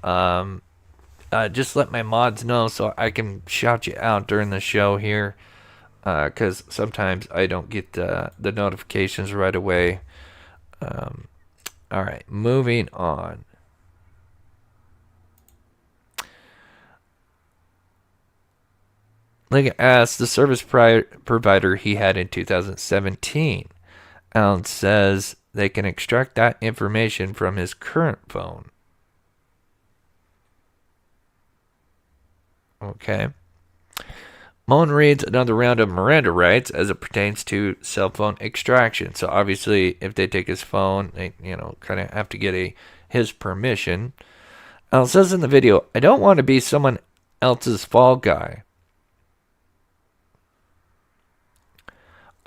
just let my mods know so I can shout you out during the show here. Because sometimes I don't get the notifications right away. All right, moving on. Liga asks the service provider he had in 2017. Alan says they can extract that information from his current phone. Okay. Moan reads another round of Miranda rights as it pertains to cell phone extraction. So obviously, if they take his phone, they kind of have to get his permission. It says in the video, I don't want to be someone else's fall guy.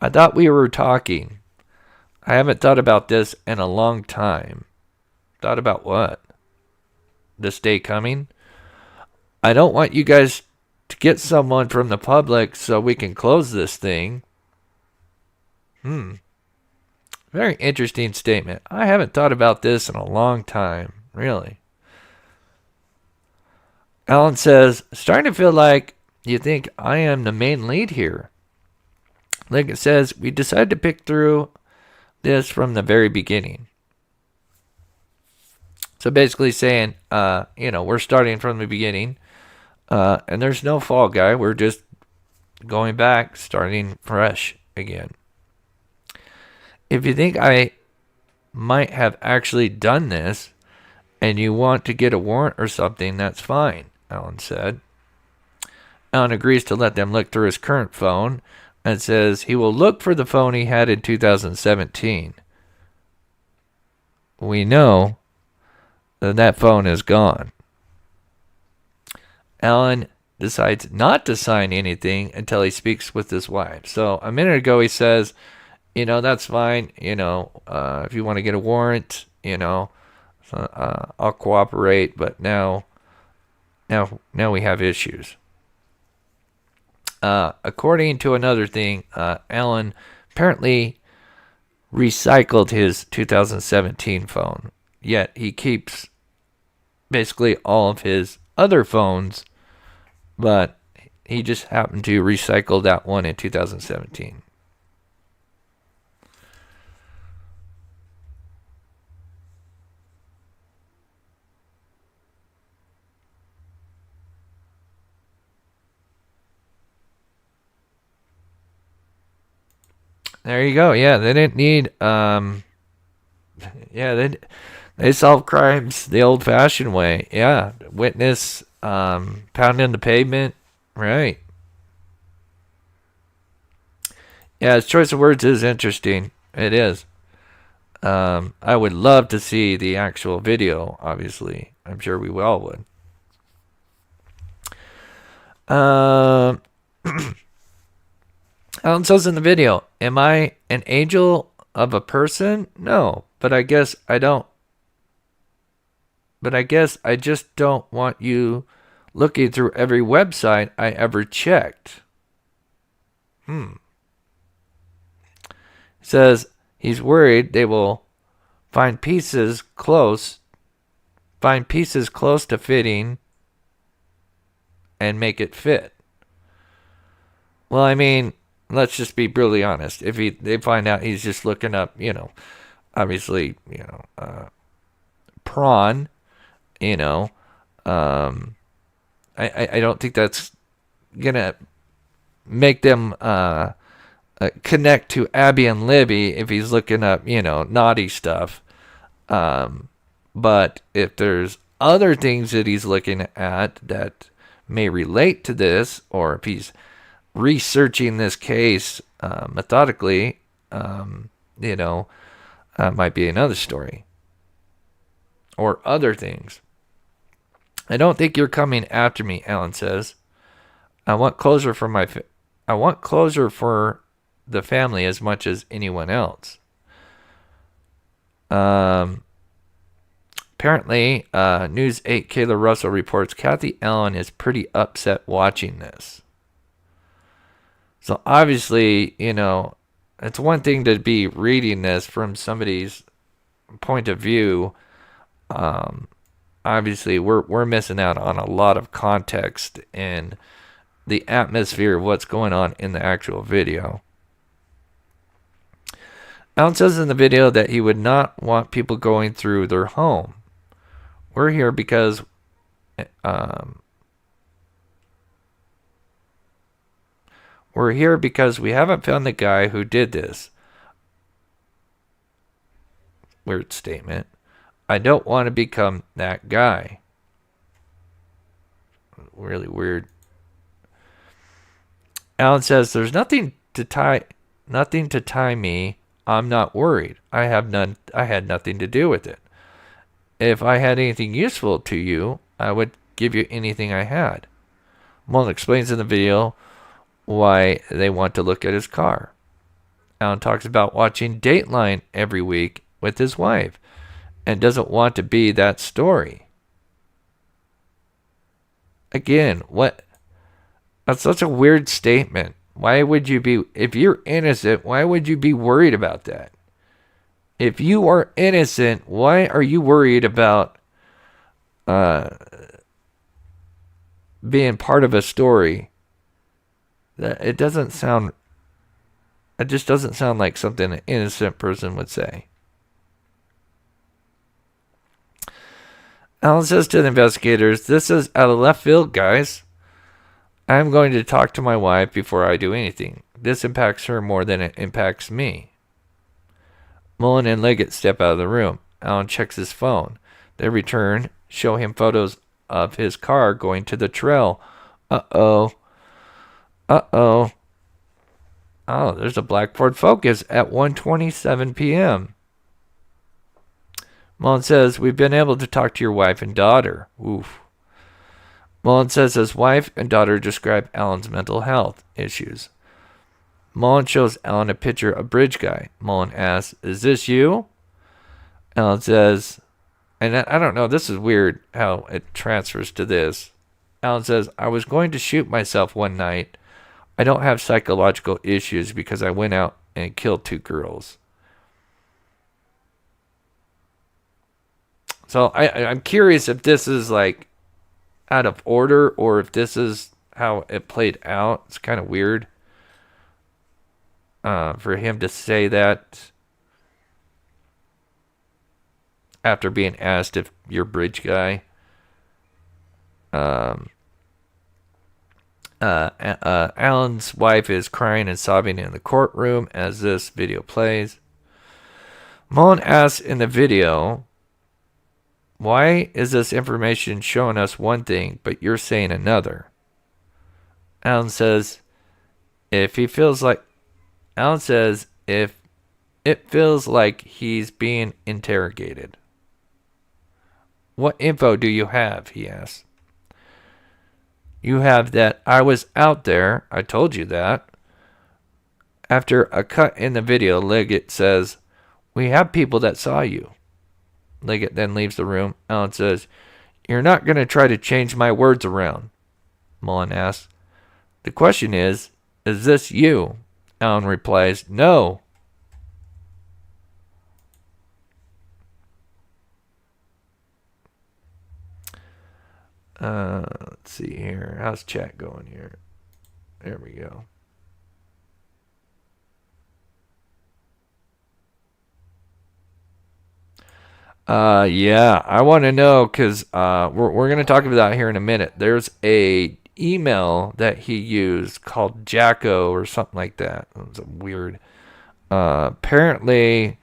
I thought we were talking. I haven't thought about this in a long time. Thought about what? This day coming? I don't want you guys to get someone from the public so we can close this thing. Very interesting statement. I haven't thought about this in a long time. Really. Alan says, starting to feel like you think I am the main lead here. Like it says, we decided to pick through this from the very beginning. So basically saying, we're starting from the beginning. And there's no fall guy. We're just going back, starting fresh again. If you think I might have actually done this and you want to get a warrant or something, that's fine, Alan said. Alan agrees to let them look through his current phone and says he will look for the phone he had in 2017. We know that phone is gone. Alan decides not to sign anything until he speaks with his wife. So a minute ago he says, that's fine. If you want to get a warrant, I'll cooperate. But now we have issues. According to another thing, Alan apparently recycled his 2017 phone. Yet he keeps basically all of his other phones, but he just happened to recycle that one in 2017. There you go. Yeah, they didn't need they solve crimes the old-fashioned way. Yeah, witness pounding the pavement. Right. Yeah, his choice of words is interesting. It is. I would love to see the actual video, obviously. I'm sure we all would. Alan says in the video, am I an angel of a person? No, but I guess I don't. But I guess I just don't want you looking through every website I ever checked. He says he's worried they will find pieces close to fitting and make it fit. Well, I mean, let's just be brutally honest. If they find out he's just looking up, obviously, prawn, I don't think that's gonna make them connect to Abby and Libby if he's looking up, naughty stuff. But if there's other things that he's looking at that may relate to this, or if he's researching this case methodically, might be another story. Or other things. I don't think you're coming after me, Alan says. I want closure for the family as much as anyone else. Apparently, News 8 Kayla Russell reports Kathy Allen is pretty upset watching this. So obviously, it's one thing to be reading this from somebody's point of view. Obviously, we're missing out on a lot of context and the atmosphere of what's going on in the actual video. Alan says in the video that he would not want people going through their home. We're here because we haven't found the guy who did this. Weird statement. I don't want to become that guy. Really weird. Alan says there's nothing to tie me. I'm not worried. I had nothing to do with it. If I had anything useful to you, I would give you anything I had. Mullen explains in the video why they want to look at his car. Alan talks about watching Dateline every week with his wife and doesn't want to be that story. Again, that's such a weird statement. Why would you be, if you're innocent, why would you be worried about that? If you are innocent, why are you worried about being part of a story? It just doesn't sound like something an innocent person would say. Alan says to the investigators, this is out of left field, guys. I'm going to talk to my wife before I do anything. This impacts her more than it impacts me. Mullen and Leggett step out of the room. Alan checks his phone. They return, show him photos of his car going to the trail. Uh-oh. Oh, there's a black Ford Focus at 1:27 p.m. Mullen says, we've been able to talk to your wife and daughter. Oof. Mullen says his wife and daughter describe Alan's mental health issues. Mullen shows Alan a picture of Bridge Guy. Mullen asks, is this you? Alan says, and I don't know, this is weird how it transfers to this. Alan says, I was going to shoot myself one night. I don't have psychological issues because I went out and killed 2 girls. So I'm curious if this is like out of order or if this is how it played out. It's kind of weird for him to say that after being asked if you're Bridge Guy. Alan's wife is crying and sobbing in the courtroom as this video plays. Mullen asks in the video, why is this information showing us one thing, but you're saying another? Alan says, if it feels like he's being interrogated. What info do you have? He asks. You have that I was out there. I told you that. After a cut in the video, Leggett says, we have people that saw you. Leggett then leaves the room. Alan says, you're not going to try to change my words around. Mullen asks, the question is this you? Alan replies, no. Let's see here. How's chat going here? There we go. Yeah, I want to know because we're going to talk about that here in a minute. There's a email that he used called Jacko or something like that. It was weird. Apparently,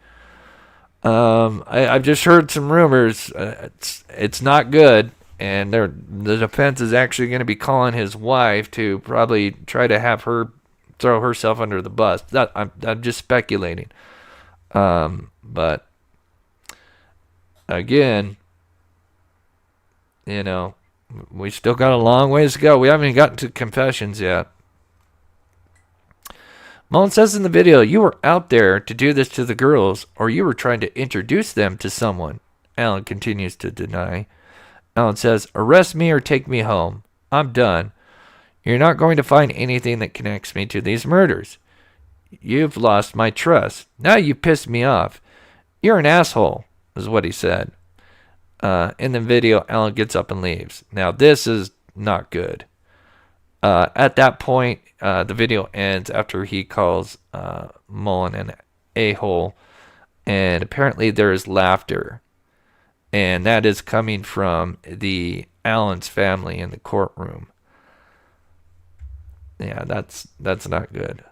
I've just heard some rumors. It's not good, and the defense is actually going to be calling his wife to probably try to have her throw herself under the bus. That I'm just speculating. But again, we still got a long ways to go. We haven't even gotten to confessions yet. Mullen says in the video, you were out there to do this to the girls, or you were trying to introduce them to someone. Alan continues to deny. Alan says, arrest me or take me home. I'm done. You're not going to find anything that connects me to these murders. You've lost my trust. Now you pissed me off. You're an asshole, is what he said. In the video, Alan gets up and leaves. Now, this is not good. At that point, the video ends after he calls Mullen an a-hole. And apparently there is laughter. And that is coming from the Allen's family in the courtroom. Yeah, that's not good.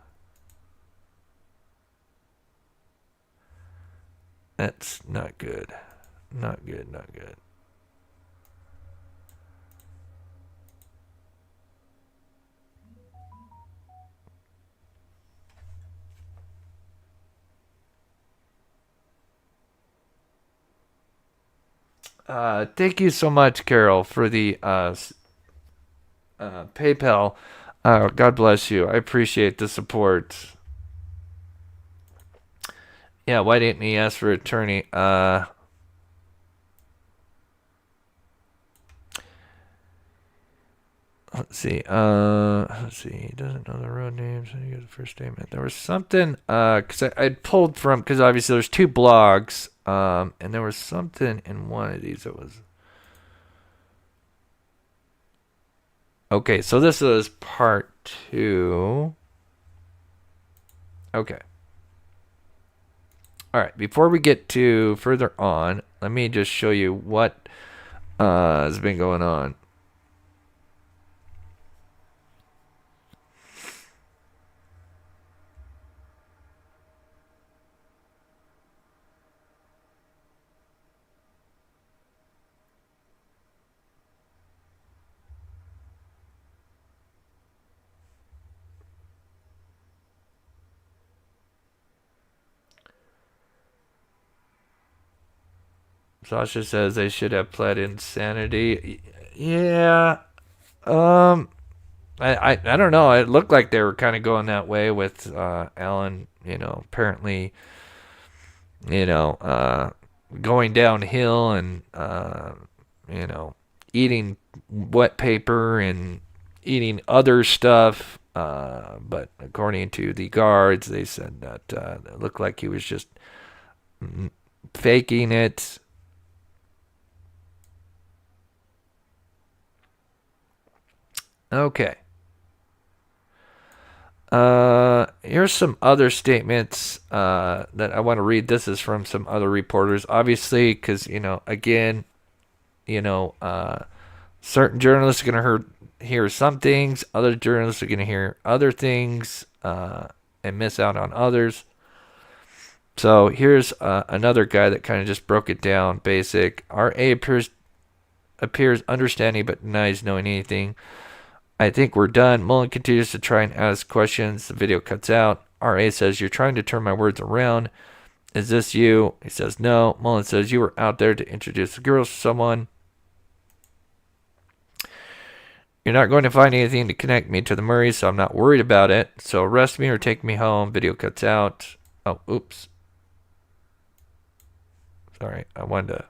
That's not good. Not good, not good. Thank you so much, Carol, for the PayPal. God bless you. I appreciate the support. Yeah, why didn't he ask for attorney? Let's see. He doesn't know the road names. He gets the first statement. There was something. Because I'd pulled from. Because obviously there's two blogs. And there was something in one of these that was. Okay, so this is part 2. Okay. All right. Before we get to further on, let me just show you what has been going on. Sasha says they should have pled insanity. Yeah. I don't know. It looked like they were kind of going that way with Alan, apparently, going downhill and, eating wet paper and eating other stuff. But according to the guards, they said that it looked like he was just faking it. Okay. Here's some other statements that I want to read. This is from some other reporters, obviously, because again, certain journalists are going to hear some things, other journalists are going to hear other things, and miss out on others. So here's another guy that kind of just broke it down. Basic. R.A. appears understanding but denies knowing anything. I think we're done. Mullen continues to try and ask questions. The video cuts out. R.A. says, you're trying to turn my words around. Is this you? He says, no. Mullen says, you were out there to introduce the girls to someone. You're not going to find anything to connect me to the Murrays, so I'm not worried about it. So arrest me or take me home. Video cuts out. Oh, oops. Sorry, I wanted to...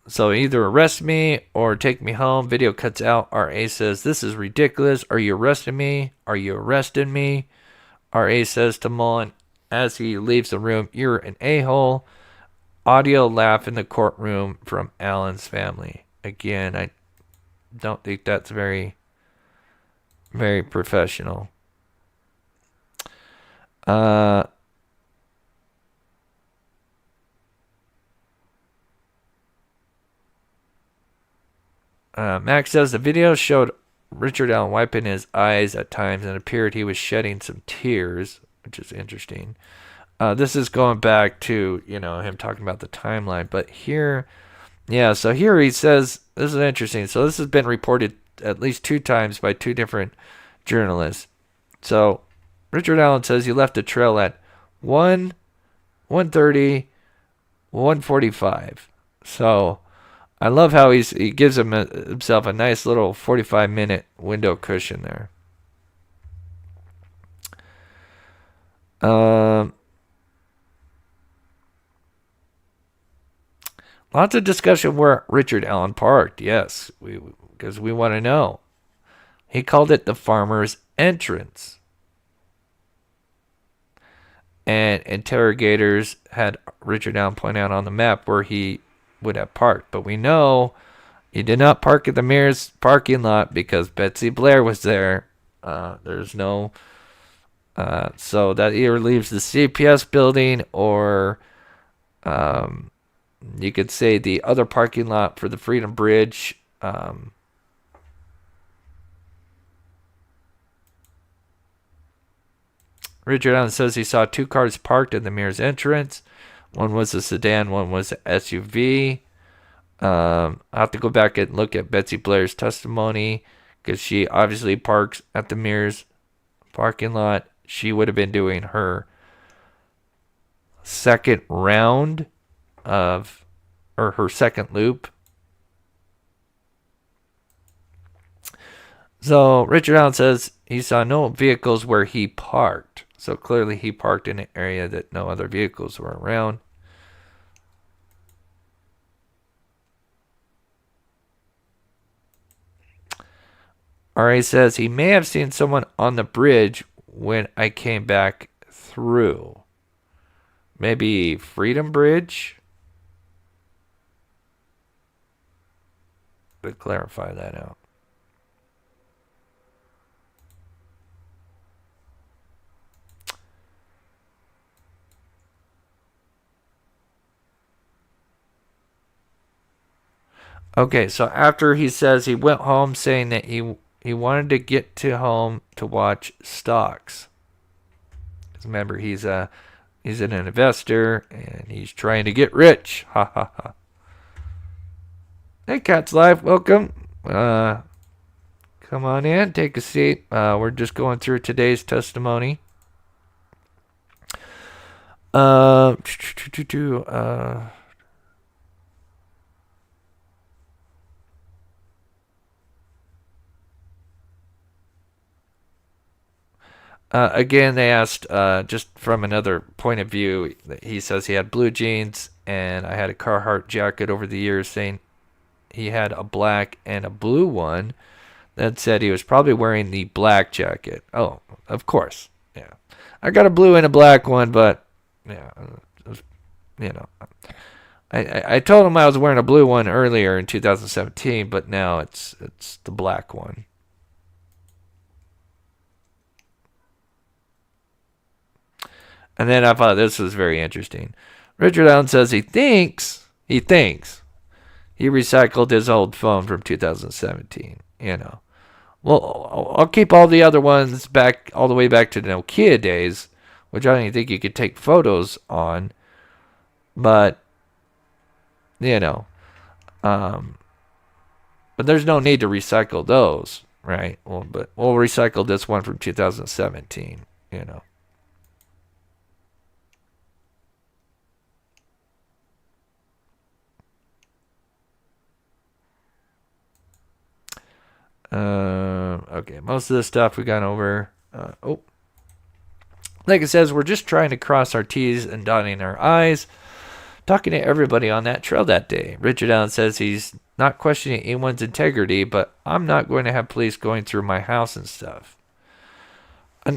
So either arrest me or take me home. Video cuts out. R.A. says, this is ridiculous. Are you arresting me? Are you arresting me? RA says to Mullen as he leaves the room, "You're an a-hole." Audio laugh in the courtroom from Alan's family. Again, I don't think that's very, very professional. Max says the video showed Richard Allen wiping his eyes at times and appeared he was shedding some tears, which is interesting. This is going back to, him talking about the timeline. But here, so here he says, this is interesting. So this has been reported at least 2 times by 2 different journalists. So Richard Allen says he left the trail at 1:30, 1:45. So I love how he gives himself a nice little 45-minute window cushion there. Lots of discussion where Richard Allen parked. Yes, because we want to know. He called it the farmer's entrance. And interrogators had Richard Allen point out on the map where he would have parked. But we know he did not park at the Mears parking lot because Betsy Blair was there. There's no... so that either leaves the CPS building or... you could say the other parking lot for the Freedom Bridge. Richard Allen says he saw 2 cars parked at the Mears entrance. One was a sedan, one was an SUV. I'll have to go back and look at Betsy Blair's testimony because she obviously parks at the Mears parking lot. She would have been doing her second round or her second loop. So Richard Allen says he saw no vehicles where he parked. So clearly he parked in an area that no other vehicles were around. RA says he may have seen someone on the bridge when I came back through. Maybe Freedom Bridge? To clarify that out. Okay, so after he says he went home saying that he wanted to get to home to watch stocks. Because remember, he's an investor and he's trying to get rich. Ha ha ha. Hey, Cat's Life, welcome. Come on in, take a seat. We're just going through today's testimony. Again, they asked, just from another point of view, he says he had blue jeans and I had a Carhartt jacket over the years, saying he had a black and a blue one. That said he was probably wearing the black jacket. Oh, of course. Yeah. I got a blue and a black one, but, yeah, I told him I was wearing a blue one earlier in 2017, but now it's the black one. And then I thought this was very interesting. Richard Allen says he thinks he recycled his old phone from 2017. Well, I'll keep all the other ones back all the way back to the Nokia days, which I don't even think you could take photos on. But but there's no need to recycle those, right? Well, but we'll recycle this one from 2017. Okay, most of the stuff we got over. Like it says, we're just trying to cross our T's and dotting our I's. Talking to everybody on that trail that day. Richard Allen says he's not questioning anyone's integrity, but I'm not going to have police going through my house and stuff.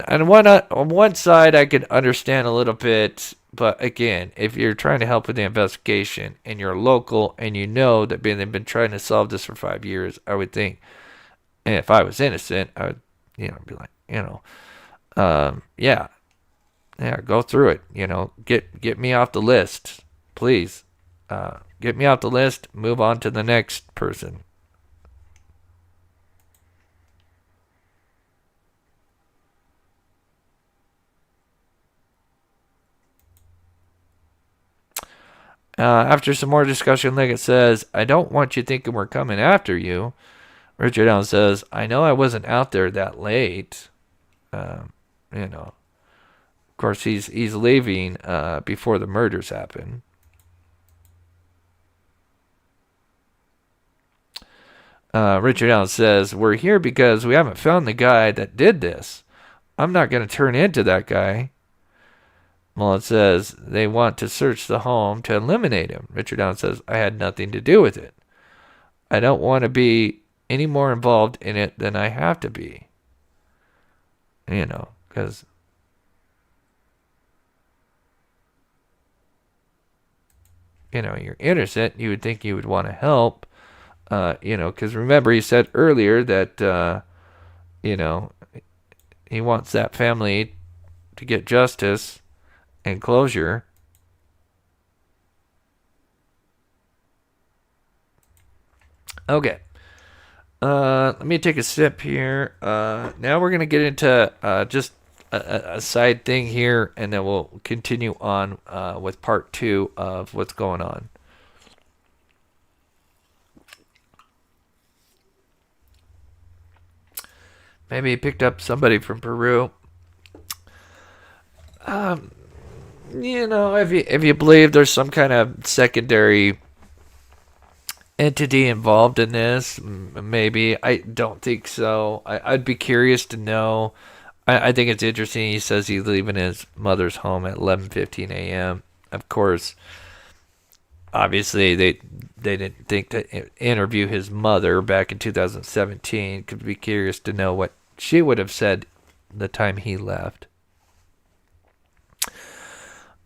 And on one side, I could understand a little bit, but again, if you're trying to help with the investigation and you're local and you know that they've been trying to solve this for 5 years, I would think, and if I was innocent, I would, be like, yeah, go through it. Get me off the list, please. Get me off the list. Move on to the next person. After some more discussion, Liggett says, I don't want you thinking we're coming after you. Richard Allen says, I know I wasn't out there that late. Of course, he's leaving before the murders happen. Richard Allen says, we're here because we haven't found the guy that did this. I'm not going to turn into that guy. Mullen says they want to search the home to eliminate him. Richard Allen says, I had nothing to do with it. I don't want to be any more involved in it than I have to be. Because you're innocent. You would think you would want to help. Because remember he said earlier that, he wants that family to get justice and closure. Okay. Let me take a sip here. Now we're going to get into just a side thing here, and then we'll continue on with part 2 of what's going on. Maybe he picked up somebody from Peru. If you believe there's some kind of secondary entity involved in this, maybe. I don't think so. I'd be curious to know. I think it's interesting. He says he's leaving his mother's home at 11:15 a.m. Of course, obviously they didn't think to interview his mother back in 2017. Could be curious to know what she would have said the time he left.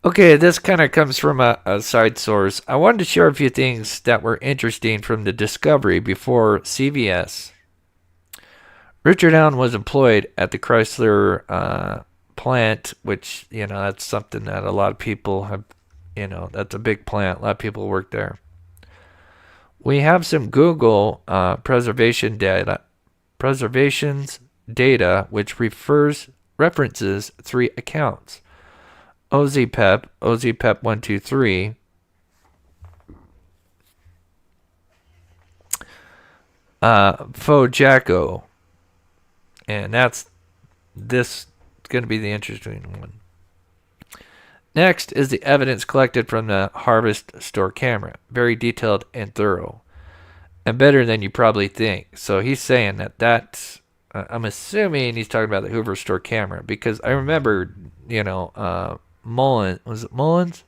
Okay, this kind of comes from a side source. I wanted to share a few things that were interesting from the discovery before CVS. Richard Allen was employed at the Chrysler plant, which, that's something that a lot of people have, that's a big plant. A lot of people work there. We have some Google preservations data, which references 3 accounts. OZPEP 123, Fojako, and that's this going to be the interesting one. Next is the evidence collected from the Harvest store camera, very detailed and thorough, and better than you probably think. So he's saying that's I'm assuming he's talking about the Hoover store camera, because I remember, Mullins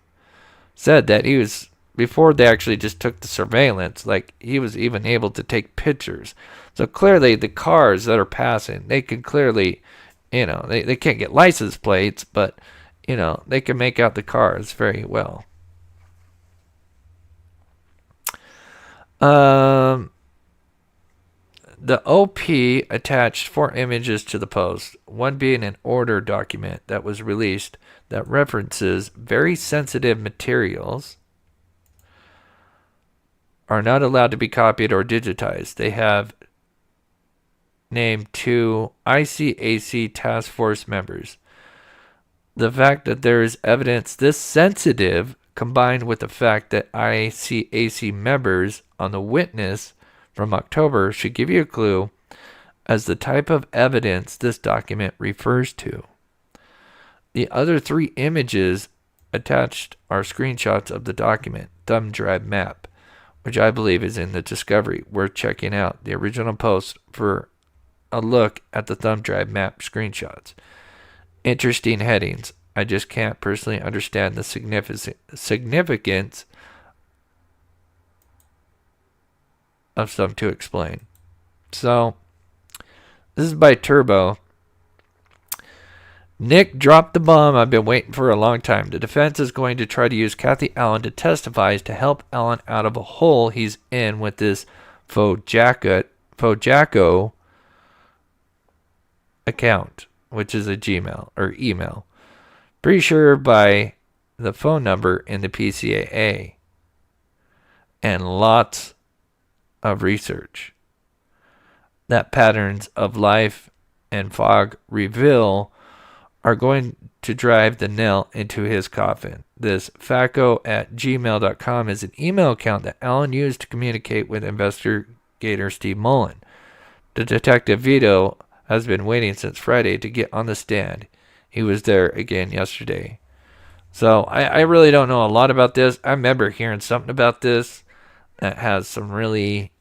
said that he was, before they actually just took the surveillance, like he was even able to take pictures. So clearly the cars that are passing, they can clearly, they can't get license plates, but, they can make out the cars very well. The OP attached 4 images to the post, one being an order document that was released that references very sensitive materials are not allowed to be copied or digitized. They have named 2 ICAC task force members. The fact that there is evidence this sensitive, combined with the fact that ICAC members on the witness from October, should give you a clue as the type of evidence this document refers to. The other 3 images attached are screenshots of the document, thumb drive map, which I believe is in the discovery. We're checking out the original post for a look at the thumb drive map screenshots. Interesting headings. I just can't personally understand the significance of some to explain. So, this is by Turbo. Nick dropped the bomb I've been waiting for a long time. The defense is going to try to use Kathy Allen to testify to help Allen out of a hole he's in with this Fojacko account, which is a Gmail or email. Pretty sure by the phone number in the PCAA. And lots of research that patterns of life and fog reveal are going to drive the nail into his coffin. This faco@gmail.com is an email account that Allen used to communicate with investigator Steve Mullen. The detective Vito has been waiting since Friday to get on the stand. He was there again yesterday. So I really don't know a lot about this. I remember hearing something about this that has some really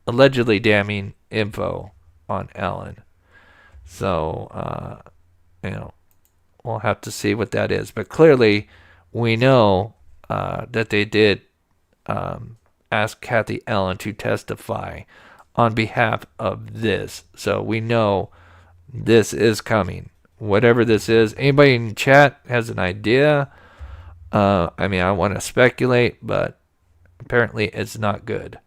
allegedly damning info on Allen. So, we'll have to see what that is. But clearly, we know that they did ask Kathy Allen to testify on behalf of this. So we know this is coming. Whatever this is. Anybody in chat has an idea? I want to speculate, but apparently it's not good.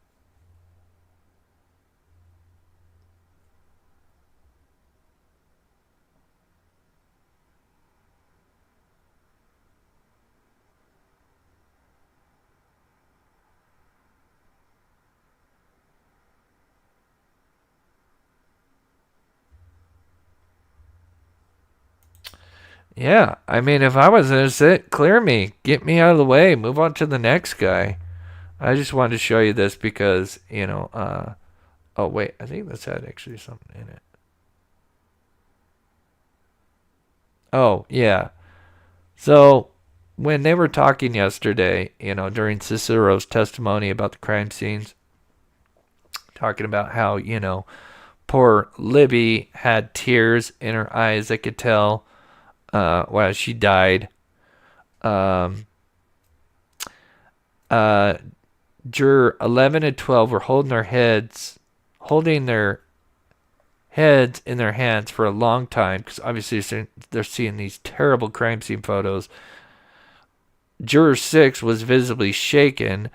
Yeah, if I was innocent, clear me. Get me out of the way. Move on to the next guy. I just wanted to show you this because, oh, wait. I think this had actually something in it. Oh, yeah. So, when they were talking yesterday, during Cicero's testimony about the crime scenes, talking about how, poor Libby had tears in her eyes, I could tell. While she died. Juror 11 and 12 were holding their heads in their hands for a long time because obviously they're seeing these terrible crime scene photos. Juror 6 was visibly shaken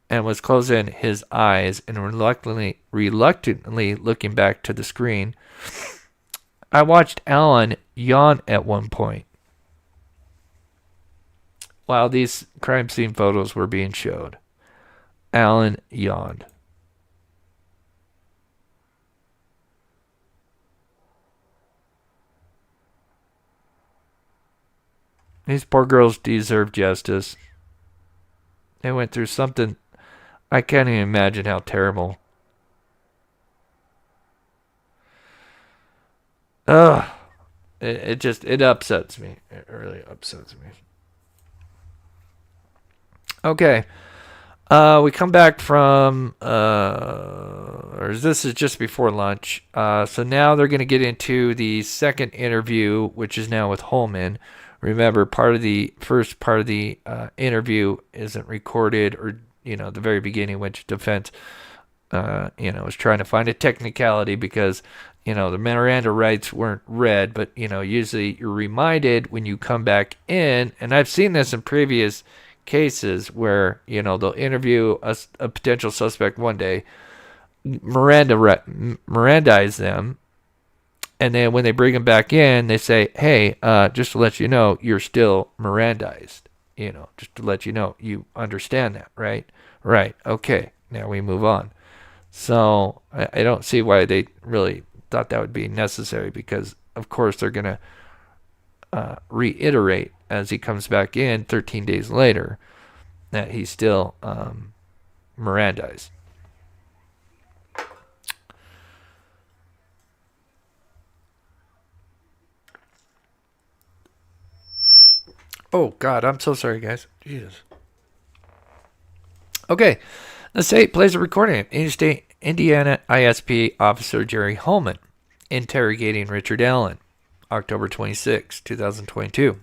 and was closing his eyes and reluctantly looking back to the screen. I watched Allen yawn at one point while these crime scene photos were being showed. Allen yawned. These poor girls deserve justice. They went through something I can't even imagine how terrible. Ugh. It upsets me. It really upsets me. Okay. We come back from, or this is just before lunch. So now they're going to get into the second interview, which is now with Holeman. Remember, first part of the interview isn't recorded, or, the very beginning, which defense, was trying to find a technicality because, the Miranda rights weren't read, but, usually you're reminded when you come back in, and I've seen this in previous cases where, they'll interview a potential suspect one day, Mirandize them, and then when they bring them back in, they say, hey, just to let you know, you're still Mirandized, just to let you know, you understand that, right? Right, okay, now we move on. So I don't see why they really thought that would be necessary because, of course, they're going to reiterate as he comes back in 13 days later that he's still Mirandized. Oh, God, I'm so sorry, guys. Jesus. Okay, the state plays a recording of Indiana ISP Officer Jerry Holeman interrogating Richard Allen, October 26, 2022.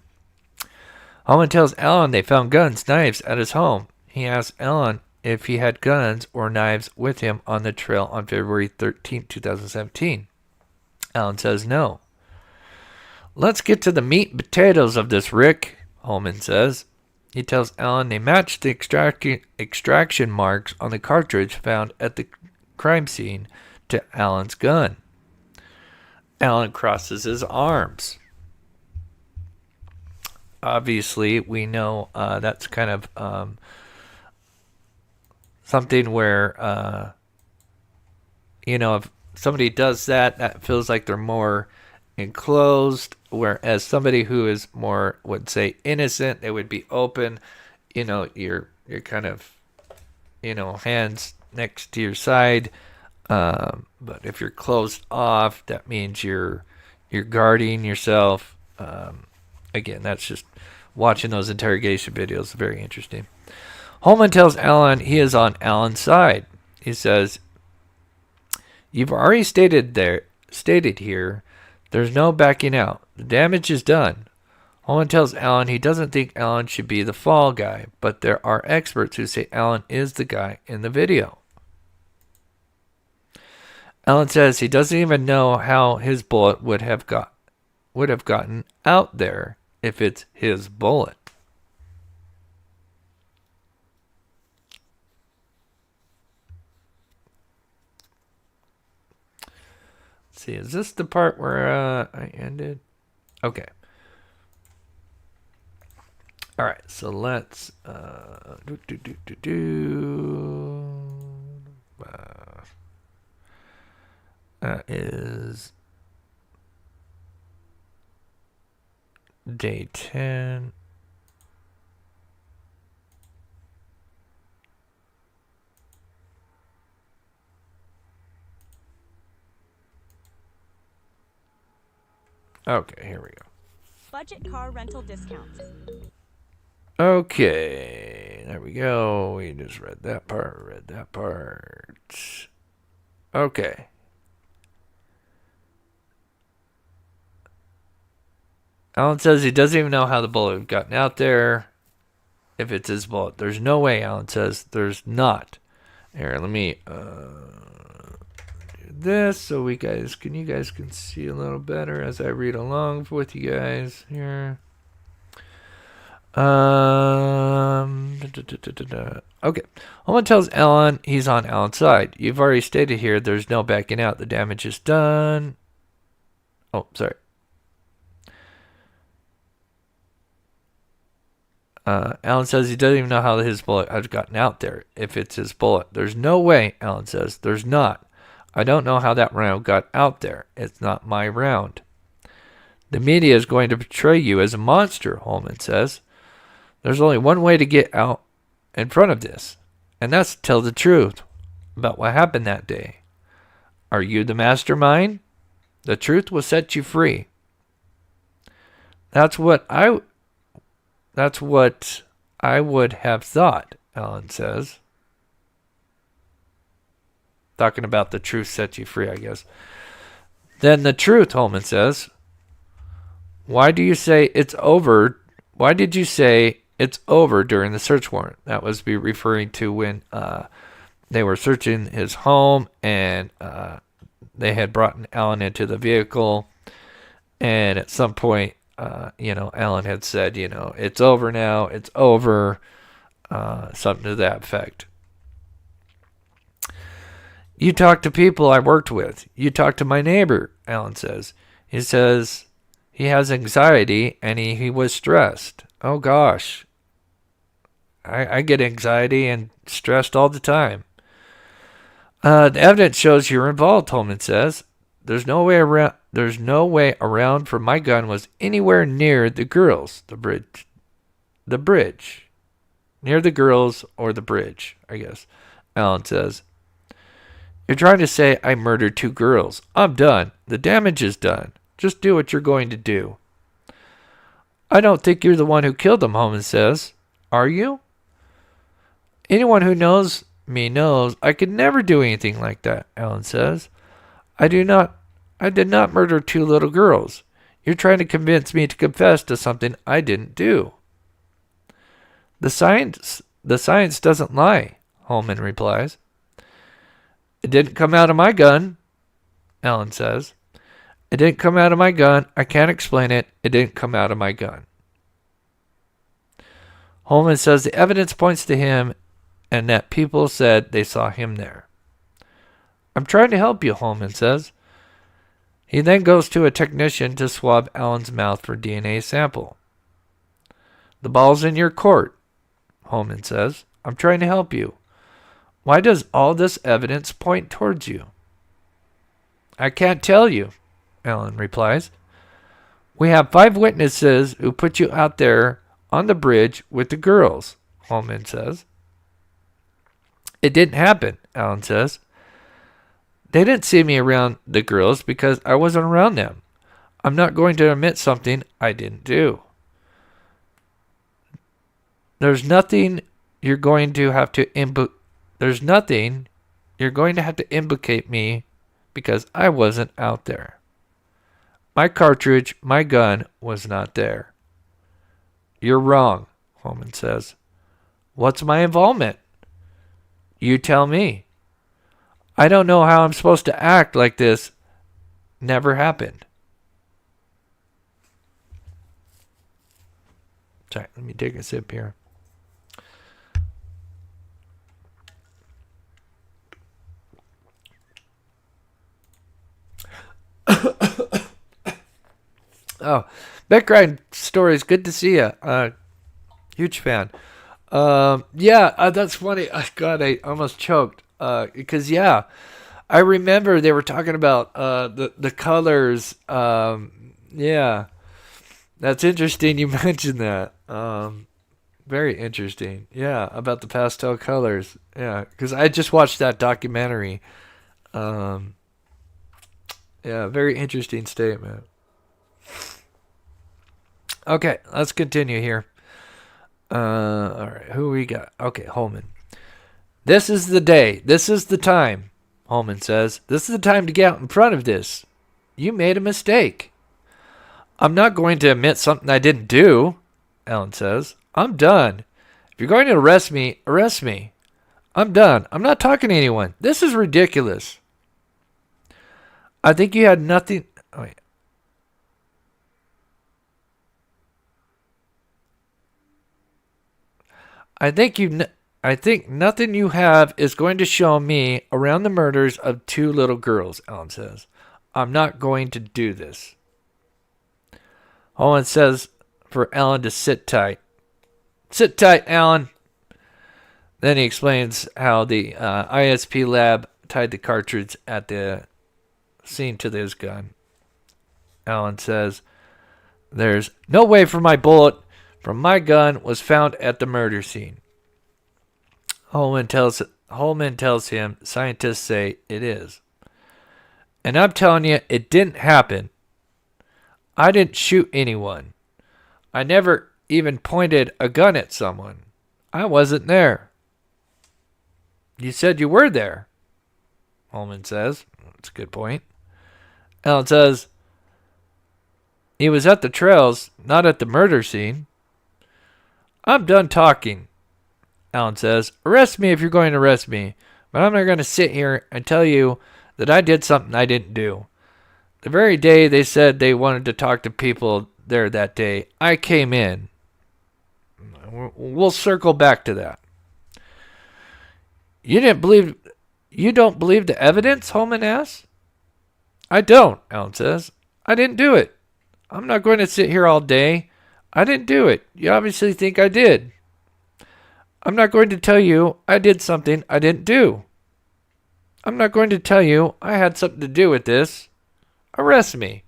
Holeman tells Allen they found guns, knives at his home. He asks Allen if he had guns or knives with him on the trail on February 13, 2017. Alan says no. Let's get to the meat and potatoes of this, Rick, Holeman says. He tells Alan they match the extraction marks on the cartridge found at the crime scene to Alan's gun. Alan crosses his arms. Obviously, we know that's kind of something where, if somebody does that, that feels like they're more enclosed, whereas somebody who is more, would say, innocent, they would be open. You're kind of, hands next to your side. But if you're closed off, that means you're guarding yourself. Again, that's just watching those interrogation videos. Very interesting. Holeman tells Alan he is on Alan's side. He says, "You've already stated here, there's no backing out. The damage is done." Holeman tells Alan he doesn't think Alan should be the fall guy, but there are experts who say Alan is the guy in the video. Alan says he doesn't even know how his bullet would have gotten out there if it's his bullet. Let's see, is this the part where I ended? Okay. All right, so let's that is day 10. Okay, here we go. Budget car rental discounts. Okay, there we go. We just read that part, Okay. Alan says he doesn't even know how the bullet had gotten out there if it's his bullet. There's no way, Alan says. There's not. Here, let me do this so you guys can see a little better as I read along with you guys here. Okay. Holeman tells Alan he's on Alan's side. You've already stated here there's no backing out. The damage is done. Oh, sorry. Alan says he doesn't even know how his bullet has gotten out there, if it's his bullet. There's no way, Alan says. There's not. I don't know how that round got out there. It's not my round. The media is going to portray you as a monster, Holeman says. There's only one way to get out in front of this, and that's to tell the truth about what happened that day. Are you the mastermind? The truth will set you free. That's what I would have thought, Alan says. Talking about the truth sets you free, I guess. Then the truth, Holeman says. Why do you say it's over? Why did you say it's over during the search warrant? That was referring to when they were searching his home and they had brought Alan into the vehicle. And at some point, Alan had said, it's over now, it's over, something to that effect. You talk to people I worked with. You talk to my neighbor, Alan says. He says he has anxiety and he was stressed. Oh, gosh. I get anxiety and stressed all the time. The evidence shows you're involved, Holeman says. There's no way around for my gun was anywhere near the girls, the bridge. Near the girls or the bridge, I guess, Alan says. You're trying to say I murdered 2 girls. I'm done. The damage is done. Just do what you're going to do. I don't think you're the one who killed them, Holeman says. Are you? Anyone who knows me knows I could never do anything like that, Alan says. I did not murder 2 little girls. You're trying to convince me to confess to something I didn't do. The science doesn't lie, Holeman replies. It didn't come out of my gun, Alan says. It didn't come out of my gun. I can't explain it. It didn't come out of my gun. Holeman says the evidence points to him and that people said they saw him there. I'm trying to help you, Holeman says. He then goes to a technician to swab Alan's mouth for DNA sample. The ball's in your court, Holeman says. I'm trying to help you. Why does all this evidence point towards you? I can't tell you, Alan replies. We have 5 witnesses who put you out there on the bridge with the girls, Holeman says. It didn't happen, Alan says. They didn't see me around the girls because I wasn't around them. I'm not going to admit something I didn't do. There's nothing you're going to have to implicate me because I wasn't out there. My cartridge, my gun was not there. You're wrong, Holeman says. What's my involvement? You tell me. I don't know how I'm supposed to act like this never happened. Sorry, let me take a sip here. Oh, background stories. Good to see you. Huge fan. That's funny. God, I almost choked. Because I remember they were talking about the colors. Yeah, that's interesting. You mentioned that. Very interesting. Yeah, about the pastel colors. Yeah, because I just watched that documentary. Yeah, very interesting statement. Okay, let's continue here. All right, who we got? Okay, Holeman. This is the day. This is the time, Holeman says. This is the time to get out in front of this. You made a mistake. I'm not going to admit something I didn't do, Alan says. I'm done. If you're going to arrest me, arrest me. I'm done. I'm not talking to anyone. This is ridiculous. I think you had nothing... Oh, wait. I think nothing you have is going to show me around the murders of 2 little girls, Alan says. I'm not going to do this. Holeman says for Alan to sit tight. Sit tight, Alan. Then he explains how the ISP lab tied the cartridge at the scene to his gun. Alan says, there's no way for my bullet from my gun was found at the murder scene. Holeman tells him scientists say it is. And I'm telling you, it didn't happen. I didn't shoot anyone. I never even pointed a gun at someone. I wasn't there. You said you were there, Holeman says. That's a good point. Alan says, he was at the trails, not at the murder scene. I'm done talking, Alan says. Arrest me if you're going to arrest me, but I'm not going to sit here and tell you that I did something I didn't do. The very day they said they wanted to talk to people there that day, I came in. We'll circle back to that. You don't believe the evidence? Holeman asks. I don't, Alan says. I didn't do it. I'm not going to sit here all day. I didn't do it. You obviously think I did. I'm not going to tell you I did something I didn't do. I'm not going to tell you I had something to do with this. Arrest me.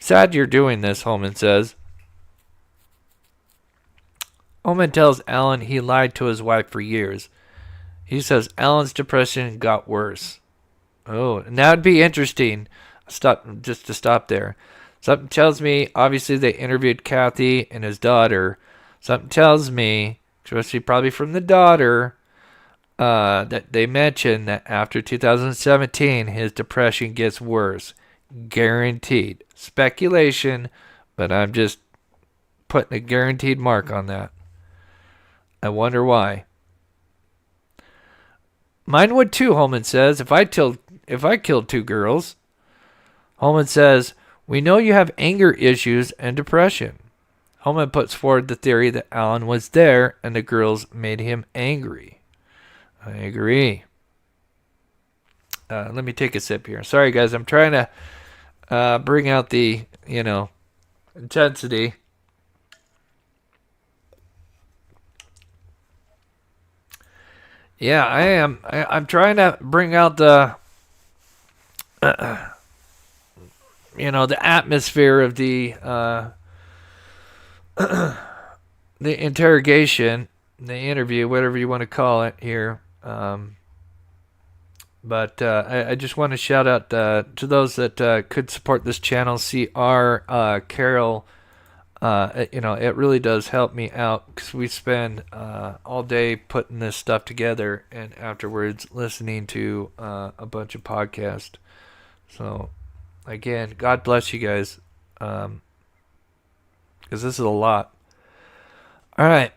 Sad you're doing this, Holeman says. Holeman tells Alan he lied to his wife for years. He says Alan's depression got worse. Oh, and that would be interesting. Stop there. Something tells me, obviously they interviewed Kathy and his daughter. Something tells me, especially probably from the daughter, that they mentioned that after 2017, his depression gets worse. Guaranteed. Speculation, but I'm just putting a guaranteed mark on that. I wonder why. Mine would too, Holeman says, if I killed 2 girls. Holeman says, "We know you have anger issues and depression." Holeman puts forward the theory that Alan was there and the girls made him angry. I agree. Let me take a sip here. Sorry, guys. I'm trying to bring out the, intensity. Yeah, I am. I'm trying to bring out the, the atmosphere of the interrogation, the interview, whatever you want to call it here. But I just want to shout out to those that could support this channel. Carol, it really does help me out because we spend all day putting this stuff together and afterwards listening to a bunch of podcasts. So, again, God bless you guys because this is a lot. All right.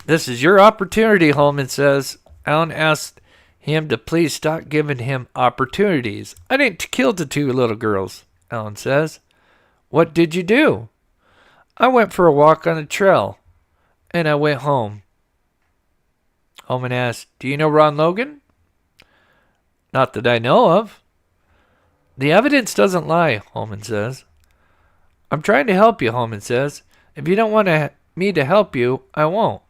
This is your opportunity, Holeman says. Alan asked him to please stop giving him opportunities. I didn't kill the two little girls, Alan says. What did you do? I went for a walk on the trail, and I went home. Holeman asked, do you know Ron Logan? Not that I know of. The evidence doesn't lie, Holeman says. I'm trying to help you, Holeman says. If you don't want me to help you, I won't.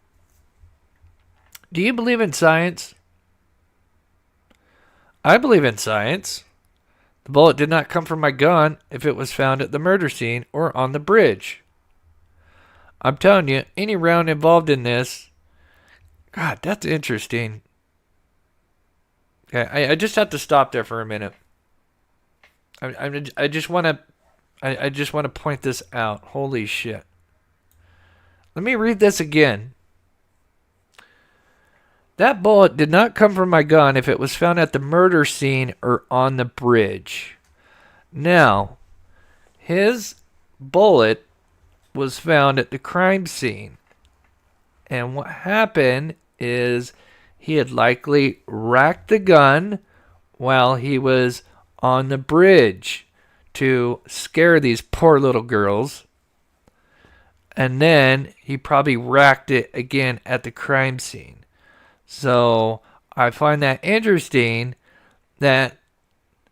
Do you believe in science? I believe in science. The bullet did not come from my gun if it was found at the murder scene or on the bridge. I'm telling you, any round involved in this... God, that's interesting. Okay, I just have to stop there for a minute. I just want to point this out. Holy shit. Let me read this again. That bullet did not come from my gun if it was found at the murder scene or on the bridge. Now, his bullet was found at the crime scene. And what happened is he had likely racked the gun while he was on the bridge to scare these poor little girls. And then he probably racked it again at the crime scene. So I find that interesting that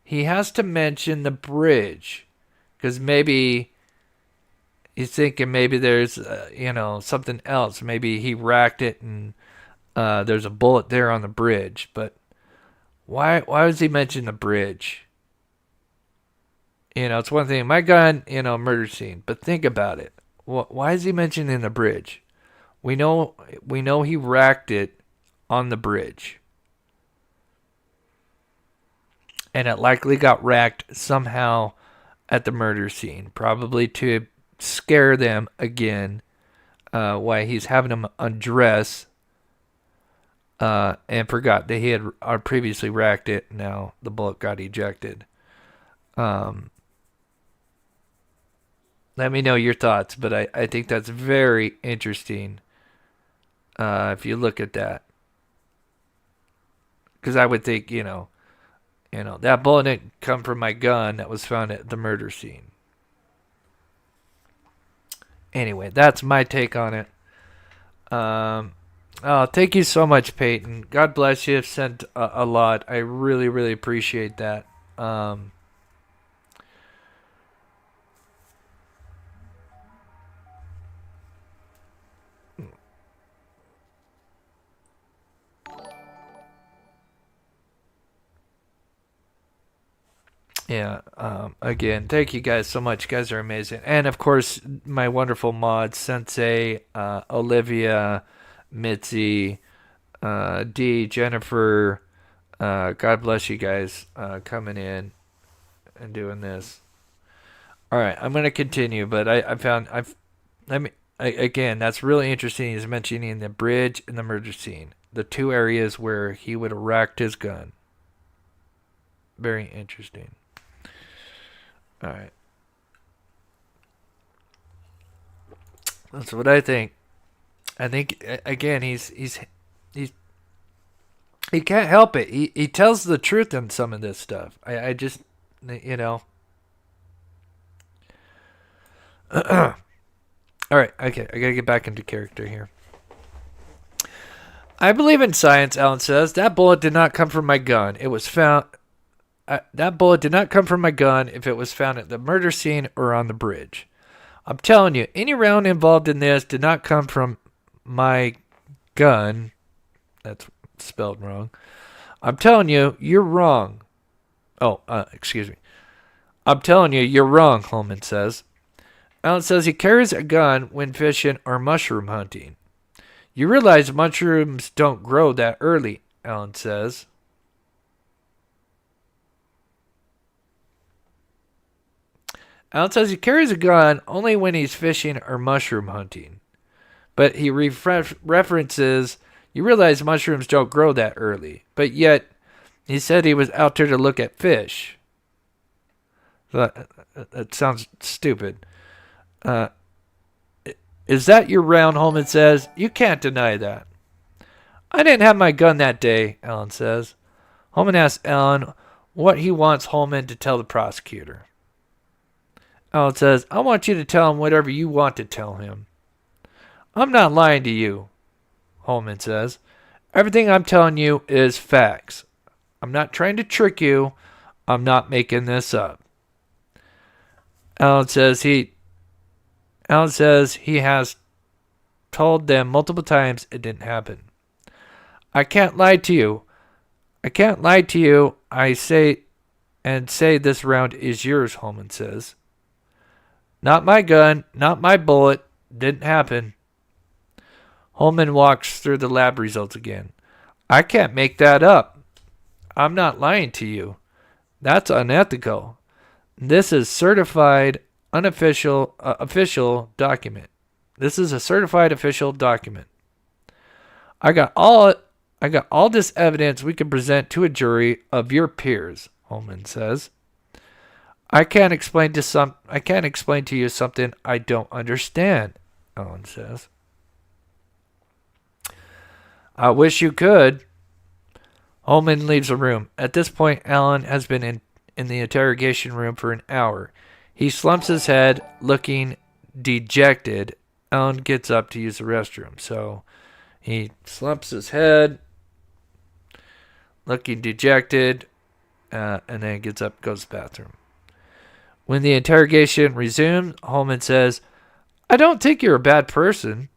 he has to mention the bridge because maybe he's thinking maybe there's something else. Maybe he racked it and there's a bullet there on the bridge. But why does he mention the bridge? It's one thing. My gun, murder scene. But think about it. Why is he mentioning the bridge? We know he racked it on the bridge. And it likely got racked somehow at the murder scene. Probably to scare them again. Why he's having them undress. And forgot that he had previously racked it. Now the bullet got ejected. Let me know your thoughts. But I think that's very interesting. If you look at that. Because I would think, that bullet didn't come from my gun that was found at the murder scene. Anyway, that's my take on it. Thank you so much, Peyton. God bless you. You've sent a lot. I really, really appreciate that. Yeah, again, thank you guys so much. You guys are amazing. And, of course, my wonderful mods, Sensei, Olivia, Mitzi, Dee, Jennifer. God bless you guys coming in and doing this. All right, I'm going to continue, but again, that's really interesting. He's mentioning the bridge and the murder scene, the two areas where he would have racked his gun. Very interesting. All right. That's what I think. I think again, he can't help it. He tells the truth in some of this stuff. I just you know. All right, okay, I gotta get back into character here. I believe in science, Alan says. That bullet did not come from my gun. It was found. That bullet did not come from my gun if it was found at the murder scene or on the bridge. I'm telling you, any round involved in this did not come from my gun. That's spelled wrong. I'm telling you, you're wrong. Oh, excuse me. I'm telling you, you're wrong, Holeman says. Alan says he carries a gun when fishing or mushroom hunting. You realize mushrooms don't grow that early, Alan says. Alan says he carries a gun only when he's fishing or mushroom hunting. But he references, you realize mushrooms don't grow that early. But yet, he said he was out there to look at fish. That sounds stupid. Is that your round, Holeman says? You can't deny that. I didn't have my gun that day, Alan says. Holeman asks Alan what he wants Holeman to tell the prosecutor. Alan says, I want you to tell him whatever you want to tell him. I'm not lying to you, Holeman says. Everything I'm telling you is facts. I'm not trying to trick you. I'm not making this up. Alan says he has told them multiple times it didn't happen. I can't lie to you. I say this round is yours, Holeman says. Not my gun, not my bullet. Didn't happen. Holeman walks through the lab results again. I can't make that up. I'm not lying to you. That's unethical. This is official document. This is a certified official document. I got all this evidence we can present to a jury of your peers, Holeman says. I can't explain to you something I don't understand, Alan says. I wish you could. Holeman leaves the room. At this point, Alan has been in the interrogation room for an hour. He slumps his head, looking dejected. Alan gets up to use the restroom. So he slumps his head, looking dejected, and then gets up, goes to the bathroom. When the interrogation resumes, Holeman says, I don't think you're a bad person.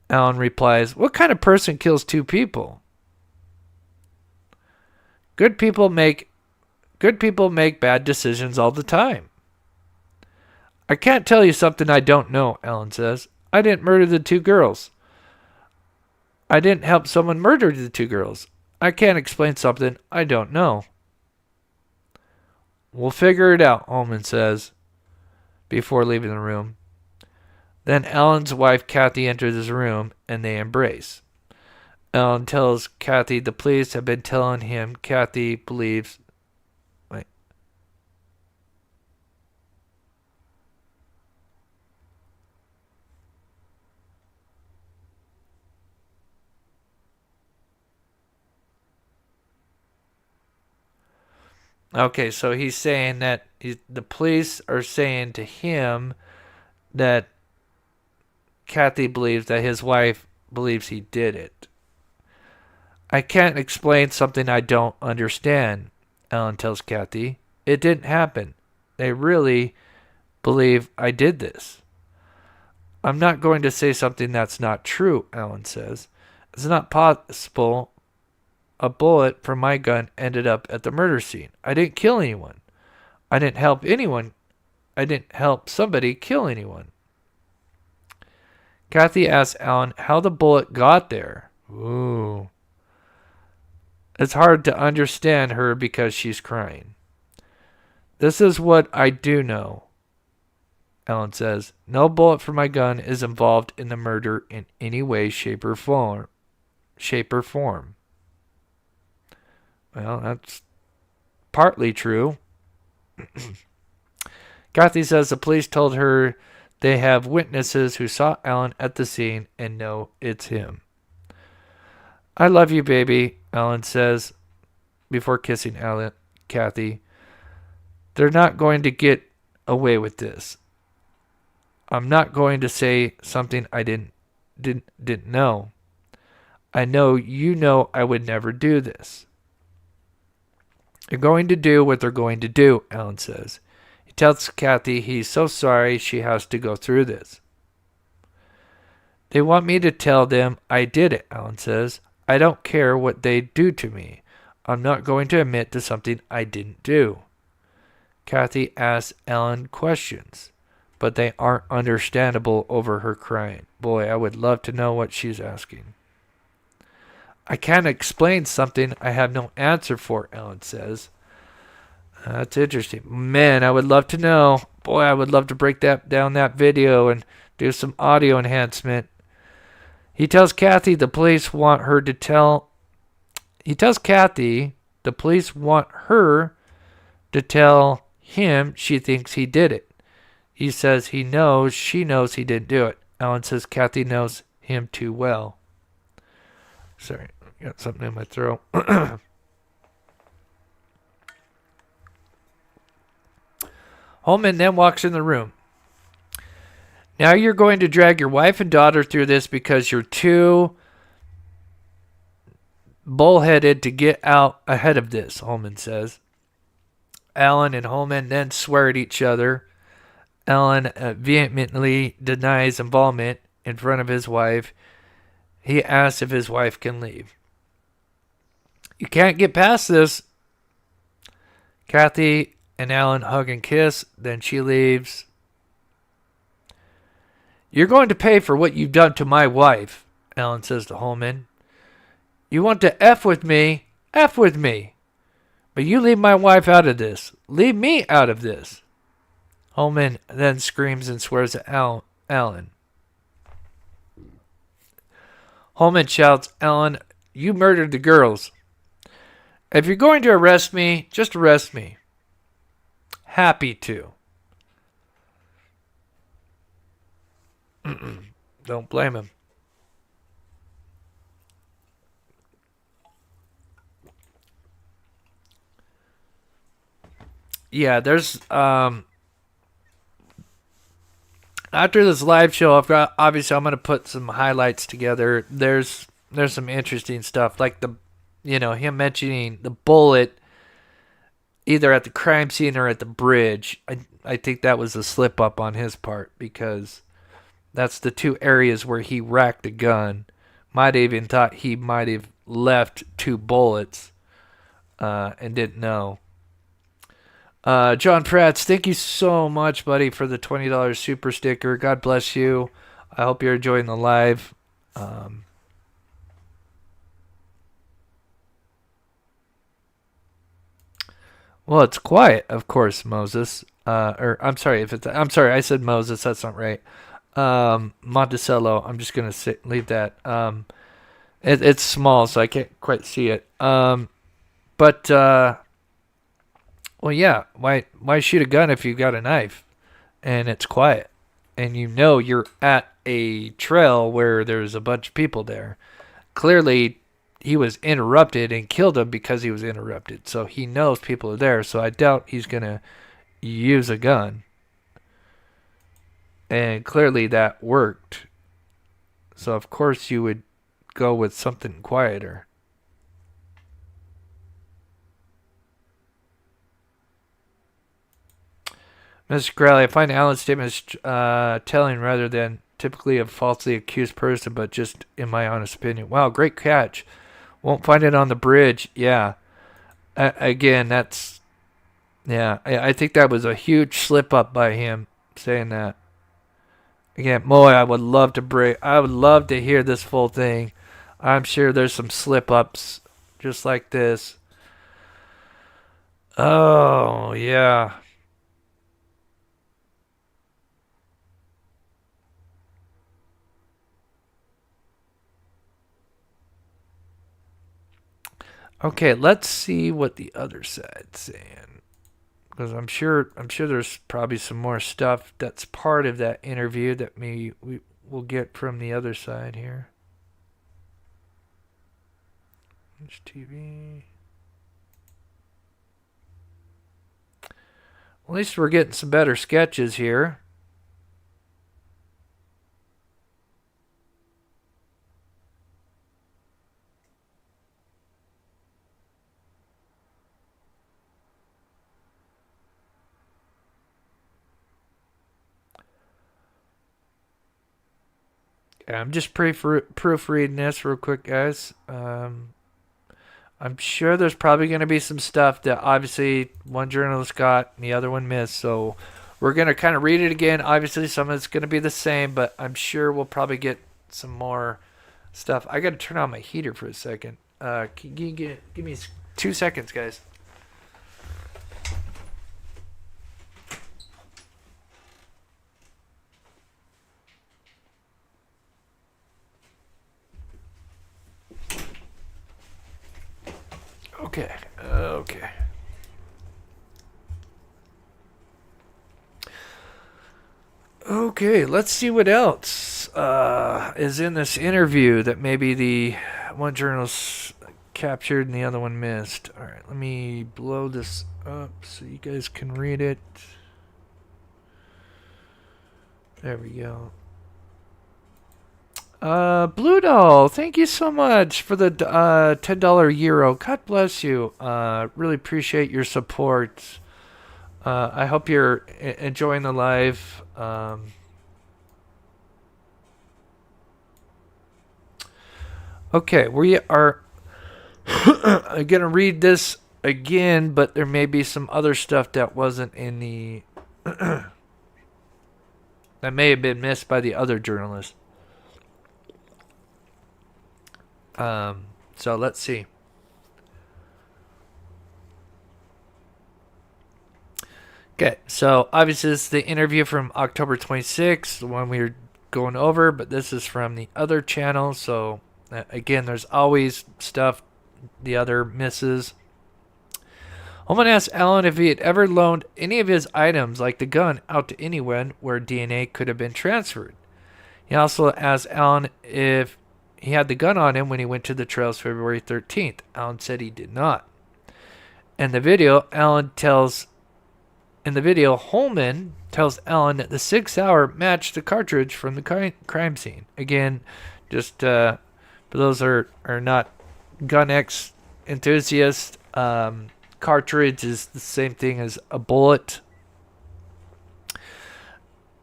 Alan replies, what kind of person kills two people? Good people make bad decisions all the time. I can't tell you something I don't know, Alan says. I didn't murder the two girls. I didn't help someone murder the two girls. I can't explain something I don't know. We'll figure it out, Holeman says, before leaving the room. Then Alan's wife, Kathy, enters his room, and they embrace. Alan tells Kathy the police have been telling him Kathy believes... Wait. Okay, so he's saying that the police are saying to him that Kathy believes that his wife believes he did it. I can't explain something I don't understand, Alan tells Kathy. It didn't happen. They really believe I did this. I'm not going to say something that's not true, Alan says. It's not possible a bullet from my gun ended up at the murder scene. I didn't kill anyone. I didn't help anyone. I didn't help somebody kill anyone. Kathy asks Alan how the bullet got there. Ooh. It's hard to understand her because she's crying. This is what I do know, Alan says. No bullet from my gun is involved in the murder in any way, shape, or form. Well, that's partly true. Kathy says the police told her they have witnesses who saw Alan at the scene and know it's him. I love you, baby, Alan says before kissing Kathy. They're not going to get away with this. I'm not going to say something I didn't know. I know you know I would never do this. They're going to do what they're going to do, Alan says. He tells Kathy he's so sorry she has to go through this. They want me to tell them I did it, Alan says. I don't care what they do to me. I'm not going to admit to something I didn't do. Kathy asks Alan questions, but they aren't understandable over her crying. Boy, I would love to know what she's asking. I can't explain something I have no answer for, Alan says. That's interesting. Man, I would love to know. Boy, I would love to break down that video and do some audio enhancement. He tells Kathy the police want her to tell him she thinks he did it. He says she knows he didn't do it. Alan says Kathy knows him too well. Sorry, I got something in my throat. Holeman then walks in the room. Now you're going to drag your wife and daughter through this because you're too bullheaded to get out ahead of this, Holeman says. Alan and Holeman then swear at each other. Alan vehemently denies involvement in front of his wife. He asks if his wife can leave. You can't get past this. Kathy and Alan hug and kiss. Then she leaves. You're going to pay for what you've done to my wife, Alan says to Holeman. You want to F with me? F with me. But you leave my wife out of this. Leave me out of this. Holeman then screams and swears at Alan. Holeman shouts, Alan, you murdered the girls. If you're going to arrest me, just arrest me. Happy to. Don't blame him. Yeah, there's after this live show, I'm going to put some highlights together. There's some interesting stuff, like him mentioning the bullet either at the crime scene or at the bridge. I think that was a slip up on his part, because that's the two areas where he racked a gun. Might have even thought he might have left 2 bullets and didn't know. John Prats, thank you so much, buddy, for the $20 super sticker. God bless you. I hope you're enjoying the live. Well, it's quiet, of course, Moses. I'm sorry, I said Moses. That's not right. Monticello. I'm just gonna leave that. It's small, so I can't quite see it. Well, yeah. Why shoot a gun if you've got a knife and it's quiet and you're at a trail where there's a bunch of people there? Clearly, he was interrupted and killed him because he was interrupted. So he knows people are there. So I doubt he's gonna use a gun. And clearly that worked. So of course you would go with something quieter. Mr. Crowley, I find Alan's statement telling rather than typically a falsely accused person, but just in my honest opinion. Wow, great catch. Won't find it on the bridge. Yeah. Again, that's... Yeah, I think that was a huge slip up by him saying that. Again, boy, I would love to hear this full thing. I'm sure there's some slip ups just like this. Oh, yeah. Okay, let's see what the other side's saying, because I'm sure there's probably some more stuff that's part of that interview that we will get from the other side here. TV. At least we're getting some better sketches here. I'm just proofreading this real quick, guys. I'm sure there's probably going to be some stuff that obviously one journalist got and the other one missed. So we're going to kind of read it again. Obviously, some of it's going to be the same, but I'm sure we'll probably get some more stuff. I got to turn on my heater for a second. Can you give me 2 seconds, guys? Okay. Okay, let's see what else is in this interview that maybe the one journalist captured and the other one missed. All right, let me blow this up so you guys can read it. There we go. Blue Doll, thank you so much for the $10 euro. God bless you. Really appreciate your support. I hope you're enjoying the live. Okay, we are going to read this again, but there may be some other stuff that wasn't in the... that may have been missed by the other journalist. So let's see. Okay, so obviously this is the interview from October 26th, the one we were going over, but this is from the other channel. So again, there's always stuff the other misses. Holeman asked Alan if he had ever loaned any of his items, like the gun, out to anyone where DNA could have been transferred. He also asked Alan if he had the gun on him when he went to the trails February 13th. Alan said he did not. In the video, Holeman tells Alan that the 6 hour matched the cartridge from the crime scene. Again, just for those who are not gun X enthusiasts, cartridge is the same thing as a bullet.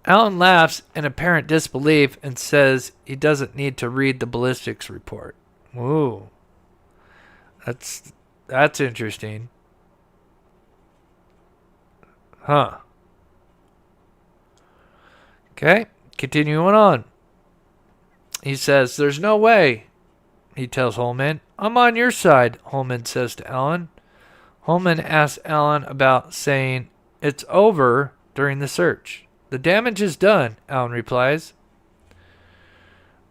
Alan laughs in apparent disbelief and says he doesn't need to read the ballistics report. Ooh. That's interesting. Huh. Okay, continuing on. He says, "There's no way," he tells Holeman. "I'm on your side," Holeman says to Alan. Holeman asks Alan about saying it's over during the search. "The damage is done," Alan replies.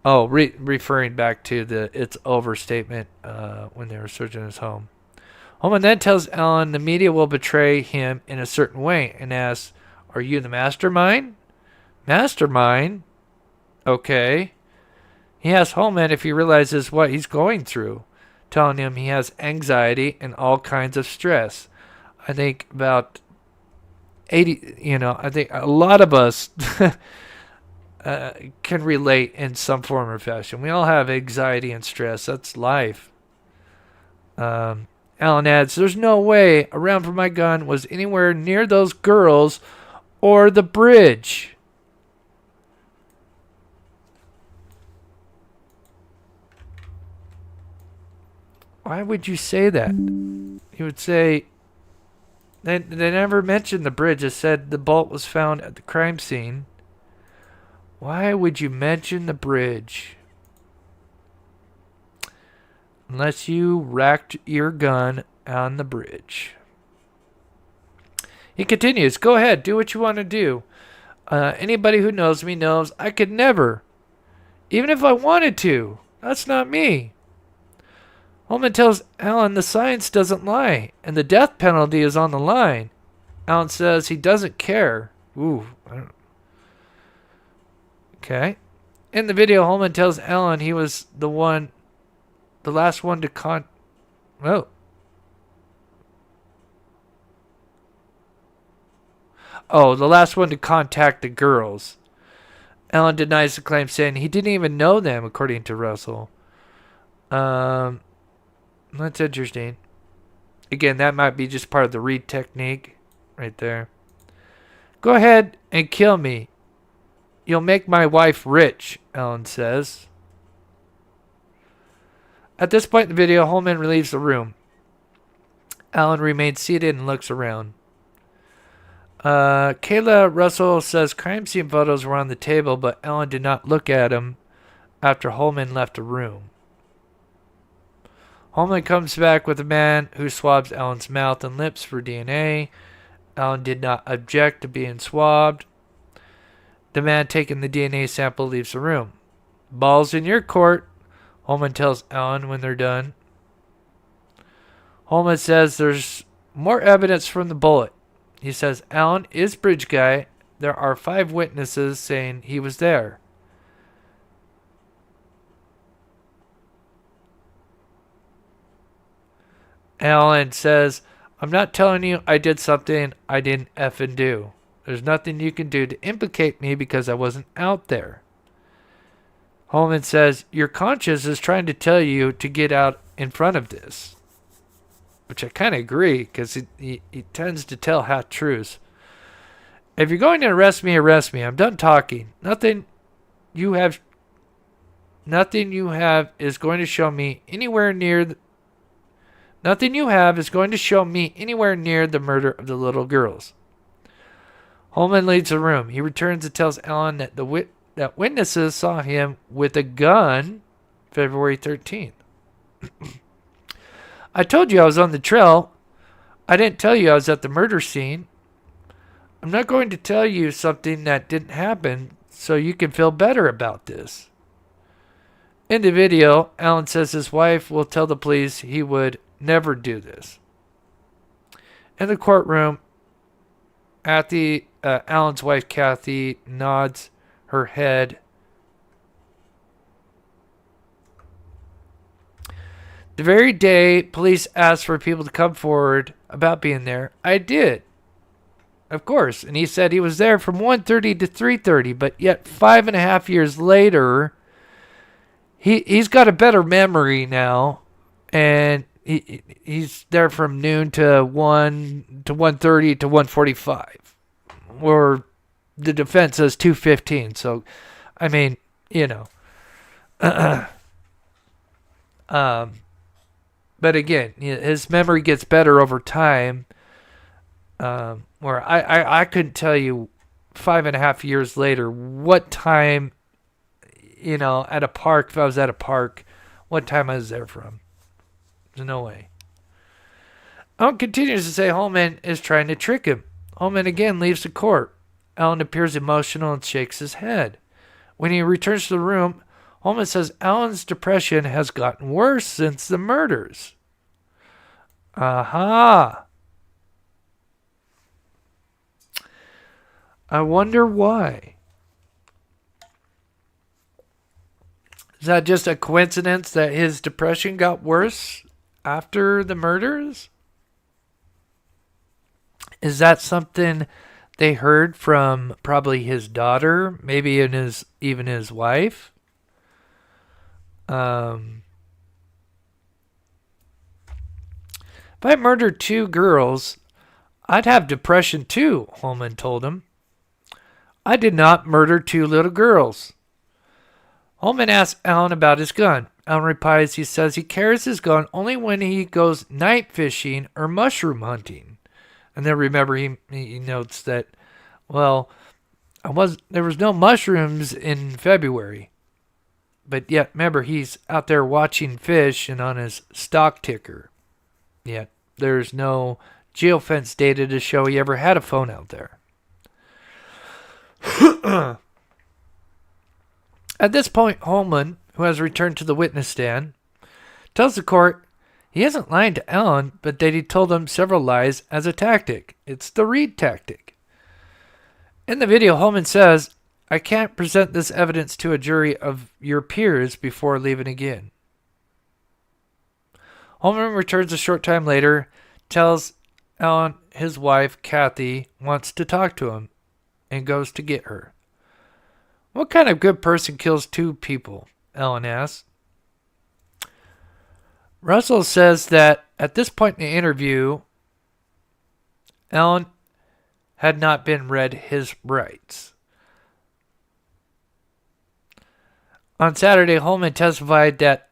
Oh, referring back to the "it's over" statement when they were searching his home. Holeman then tells Alan the media will betray him in a certain way and asks, "Are you the mastermind?" "Mastermind?" Okay. He asks Holeman if he realizes what he's going through, telling him he has anxiety and all kinds of stress. I think about 80, I think a lot of us can relate in some form or fashion. We all have anxiety and stress. That's life. Alan adds, "There's no way a round from my gun was anywhere near those girls or the bridge." Why would you say that? You would say, they never mentioned the bridge. It said the bolt was found at the crime scene. Why would you mention the bridge? Unless you racked your gun on the bridge. He continues, "Go ahead, do what you want to do. Anybody who knows me knows I could never, even if I wanted to. That's not me." Holeman tells Alan the science doesn't lie, and the death penalty is on the line. Alan says he doesn't care. Ooh. Okay. In the video, Holeman tells Alan he was the last one to Oh, the last one to contact the girls. Alan denies the claim, saying he didn't even know them, according to Russell. That's interesting. Again, that might be just part of the read technique right there. Go ahead and kill me. You'll make my wife rich, Alan says. At this point in the video, Holeman leaves the room. Alan remains seated and looks around. Kayla Russell says crime scene photos were on the table, but Alan did not look at them after Holeman left the room. Holeman comes back with a man who swabs Alan's mouth and lips for DNA. Alan did not object to being swabbed. The man taking the DNA sample leaves the room. Ball's in your court, Holeman tells Alan when they're done. Holeman says there's more evidence from the bullet. He says Alan is bridge guy. There are 5 witnesses saying he was there. Alan says, I'm not telling you I did something I didn't effing do. There's nothing you can do to implicate me because I wasn't out there. Holeman says, your conscience is trying to tell you to get out in front of this. Which I kind of agree, because he tends to tell half-truths. If you're going to arrest me, arrest me. I'm done talking. Nothing you have is going to show me anywhere near nothing you have is going to show me anywhere near the murder of the little girls. Holeman leaves the room. He returns and tells Alan that that witnesses saw him with a gun February 13th. I told you I was on the trail. I didn't tell you I was at the murder scene. I'm not going to tell you something that didn't happen so you can feel better about this. In the video, Alan says his wife will tell the police he would never do this. In the courtroom, Alan's wife Kathy nods her head. The very day police asked for people to come forward about being there, I did. Of course. And he said he was there from 1:30 to 3:30, but yet 5.5 years later, he's got a better memory now, and he's there from noon to 1 to 1:30 to 1:45. Or the defense says 2:15. So, I mean, you know. But again, his memory gets better over time. Where I couldn't tell you 5.5 years later what time, at a park, if I was at a park, what time I was there from. There's no way. Alan continues to say Holeman is trying to trick him. Holeman again leaves the court. Alan appears emotional and shakes his head. When he returns to the room, Holeman says Alan's depression has gotten worse since the murders. Aha. I wonder why. Is that just a coincidence that his depression got worse after the murders? Is that something they heard from probably his daughter, maybe even his wife? If I murdered 2 girls, I'd have depression too, Holeman told him. I did not murder 2 little girls. Holeman asks Alan about his gun. Alan replies he says he carries his gun only when he goes night fishing or mushroom hunting. And then remember he notes that, well, there was no mushrooms in February. But yet, remember, he's out there watching fish and on his stock ticker. Yet, there's no geofence data to show he ever had a phone out there. At this point, Holeman, who has returned to the witness stand, tells the court he isn't lying to Alan, but that he told him several lies as a tactic. It's the read tactic. In the video, Holeman says, I can't present this evidence to a jury of your peers before leaving again. Holeman returns a short time later, tells Alan his wife, Kathy, wants to talk to him and goes to get her. What kind of good person kills two people? Ellen asks. Russell says that at this point in the interview, Ellen had not been read his rights. On Saturday, Holeman testified that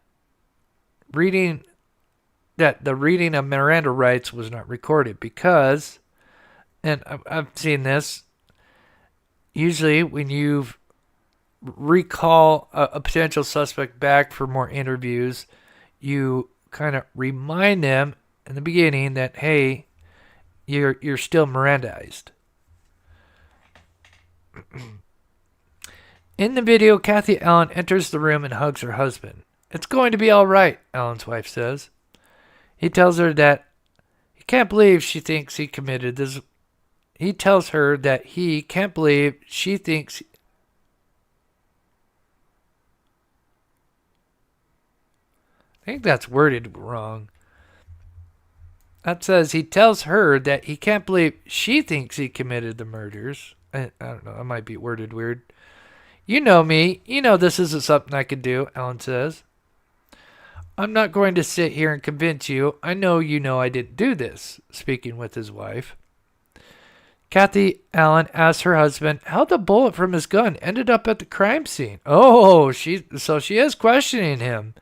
the reading of Miranda rights was not recorded because, and I've seen this, usually when you recall a potential suspect back for more interviews, you kind of remind them in the beginning that, hey, you're still Mirandized. In the video, Kathy Allen enters the room and hugs her husband. It's going to be all right, Allen's wife says. He tells her that he can't believe she thinks he committed this. He tells her that he can't believe she thinks. I think that's worded wrong. That says he tells her that he can't believe she thinks he committed the murders. I don't know. It might be worded weird. You know me. You know this isn't something I could do, Allen says. I'm not going to sit here and convince you. I know you know I didn't do this, speaking with his wife. Kathy Allen asks her husband how the bullet from his gun ended up at the crime scene. Oh, she is questioning him.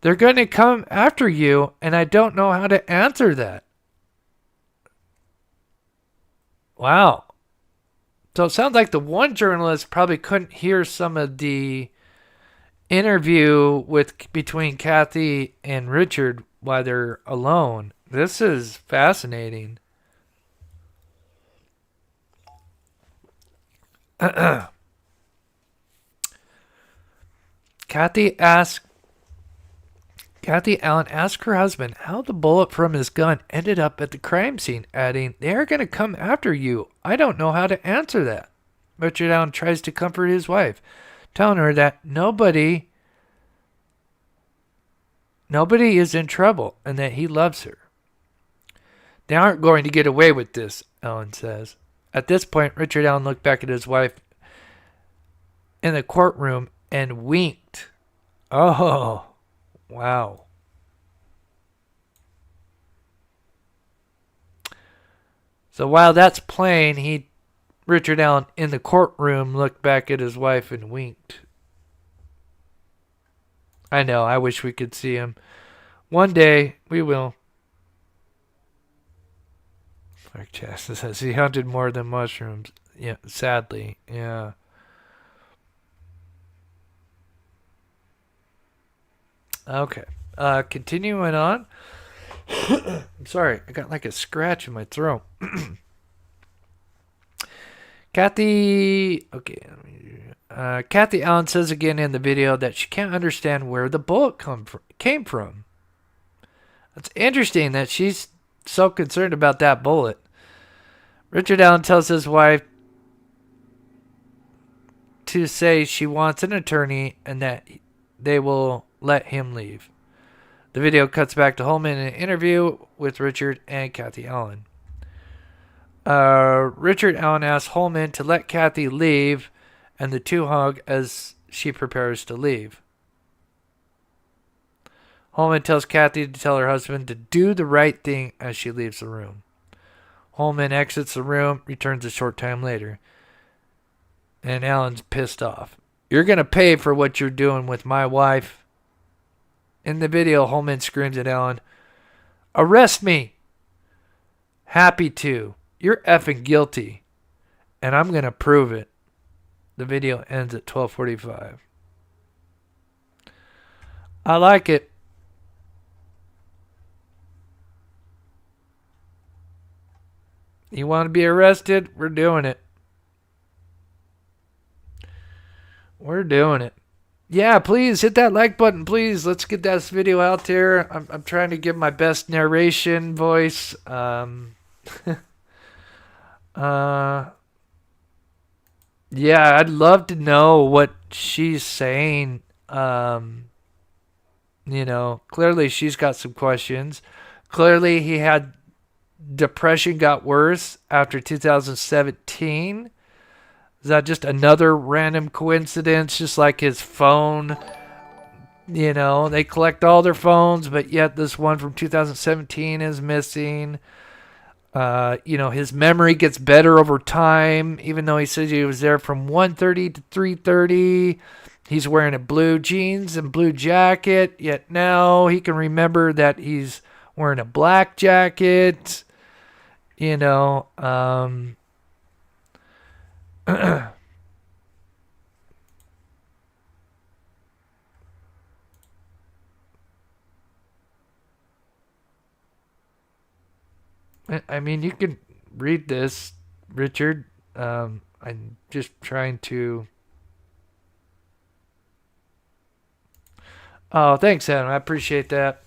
They're going to come after you, and I don't know how to answer that. Wow. So it sounds like the one journalist probably couldn't hear some of the interview between Kathy and Richard while they're alone. This is fascinating. Kathy Allen asked her husband how the bullet from his gun ended up at the crime scene, adding, "They are going to come after you. I don't know how to answer that." Richard Allen tries to comfort his wife, telling her that nobody is in trouble and that he loves her. They aren't going to get away with this, Allen says. At this point, Richard Allen looked back at his wife in the courtroom and winked. Oh. Wow. So while that's playing, Richard Allen in the courtroom looked back at his wife and winked. I know, I wish we could see him. One day, we will. Mark Chaston says he hunted more than mushrooms. Yeah, sadly, yeah. Okay. Continuing on. I'm sorry. I got like a scratch in my throat. Kathy Allen says again in the video that she can't understand where the bullet came from. It's interesting that she's so concerned about that bullet. Richard Allen tells his wife to say she wants an attorney and that they will let him leave. The video cuts back to Holeman in an interview with Richard and Kathy Allen. Richard Allen asks Holeman to let Kathy leave, and the two hug as she prepares to leave. Holeman tells Kathy to tell her husband to do the right thing as she leaves the room. Holeman exits the room, returns a short time later, and Allen's pissed off. "You're going to pay for what you're doing with my wife." In the video, Holeman screams at Allen, "Arrest me." "Happy to. You're effing guilty. And I'm going to prove it." The video ends at 12:45. I like it. You want to be arrested? We're doing it. We're doing it. Yeah, please hit that like button, please. Let's get this video out there. I'm trying to give my best narration voice. Yeah, I'd love to know what she's saying. Clearly she's got some questions. Clearly he had depression got worse after 2017? Is that just another random coincidence? Just like his phone, you know, they collect all their phones, but yet this one from 2017 is missing. You know, his memory gets better over time, even though he says he was there from 1:30 to 3:30. He's wearing a blue jeans and blue jacket, yet now he can remember that he's wearing a black jacket. You know, I mean, you can read this, Richard. I'm just trying to. Oh, thanks, Adam. I appreciate that.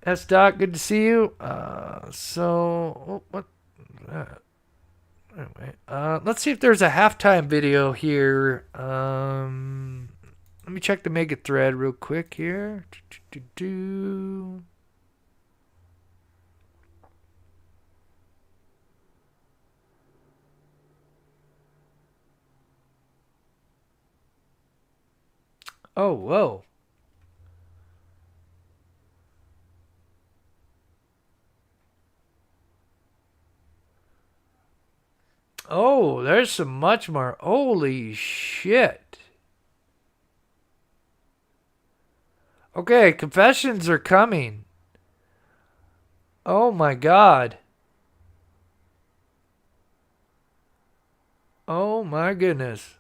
S. Doc, good to see you. What? Anyway, let's see if there's a halftime video here. Let me check the mega thread real quick here. Oh, whoa. Oh, there's some much more. Holy shit. Okay, confessions are coming. Oh my god. Oh my goodness.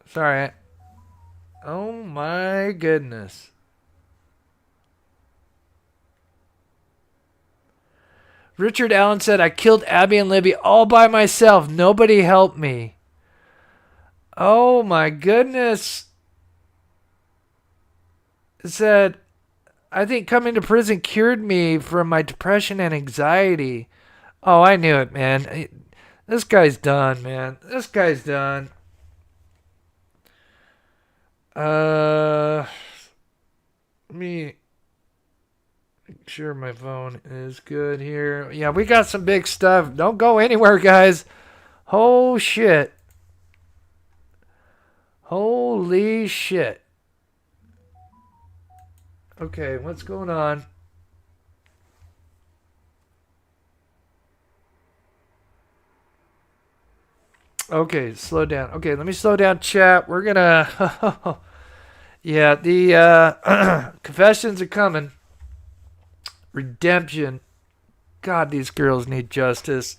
Sorry. Oh my goodness. Richard Allen said, I killed Abby and Libby all by myself. Nobody helped me. Oh my goodness. It said, I think coming to prison cured me from my depression and anxiety. Oh, I knew it, man. This guy's done, man. This guy's done. Let me make sure my phone is good here. Yeah, we got some big stuff. Don't go anywhere, guys. Oh, shit. Holy shit. Okay, what's going on? Okay, slow down. Okay, let me slow down, chat. We're gonna... yeah, the confessions are coming. Redemption. God, these girls need justice.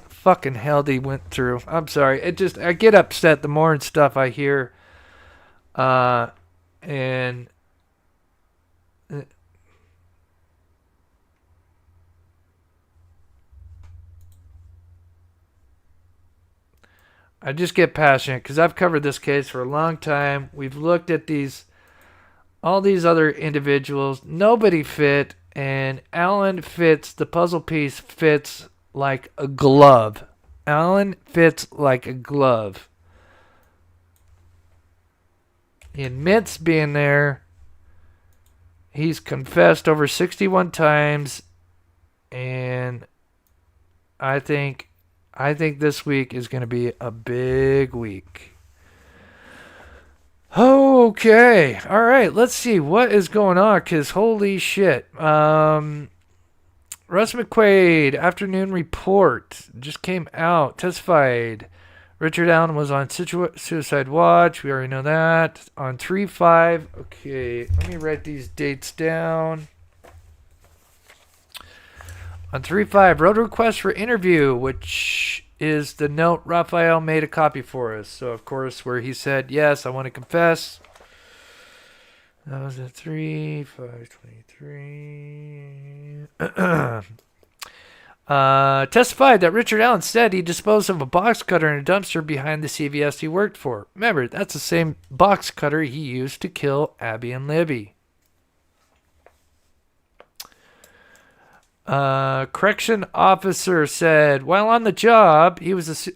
Fucking hell they went through. I'm sorry. I get upset the more and stuff I hear. And... I just get passionate because I've covered this case for a long time. We've looked at all these other individuals. Nobody fit, and Alan fits. The puzzle piece fits like a glove. Alan fits like a glove. He admits being there. He's confessed over 61 times, and I think this week is going to be a big week. Okay. All right. Let's see what is going on, because holy shit. Russ McQuaid, afternoon report, just came out, testified. Richard Allen was on suicide watch. We already know that. On 3/5. Okay. Let me write these dates down. On 3/5, wrote a request for interview, which is the note Raphael made a copy for us. So, of course, where he said, yes, I want to confess. That was at 3/5/23. Testified that Richard Allen said he disposed of a box cutter in a dumpster behind the CVS he worked for. Remember, that's the same box cutter he used to kill Abby and Libby. Correction officer said while on the job, he was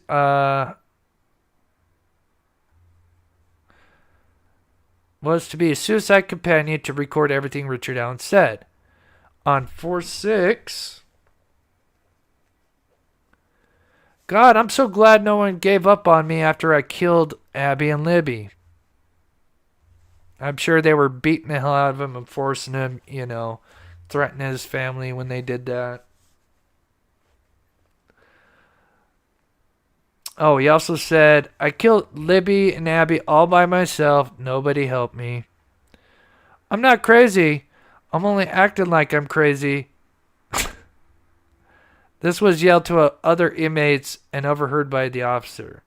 was to be a suicide companion to record everything Richard Allen said. On 4/6. God, I'm so glad no one gave up on me after I killed Abby and Libby. I'm sure they were beating the hell out of him and forcing him, threatening his family when they did that. Oh, he also said, I killed Libby and Abby all by myself. Nobody helped me. I'm not crazy. I'm only acting like I'm crazy. This was yelled to other inmates and overheard by the officer.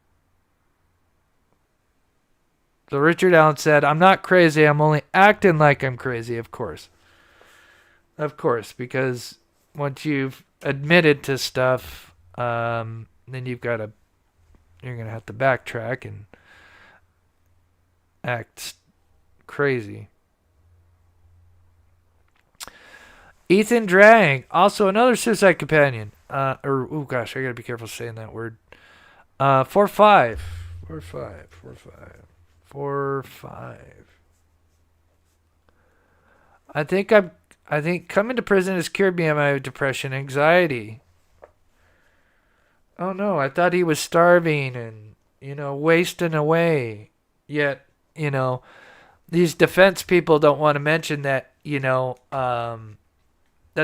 So Richard Allen said, I'm not crazy. I'm only acting like I'm crazy, of course. Of course, because once you've admitted to stuff, then you're going to have to backtrack and act crazy. Ethan Drang, also another suicide companion. I gotta be careful saying that word. 4/5. 4/5. 4/5. 4/5. I think coming to prison has cured me of my depression and anxiety. Oh no, I thought he was starving and, wasting away. Yet, these defense people don't want to mention that, that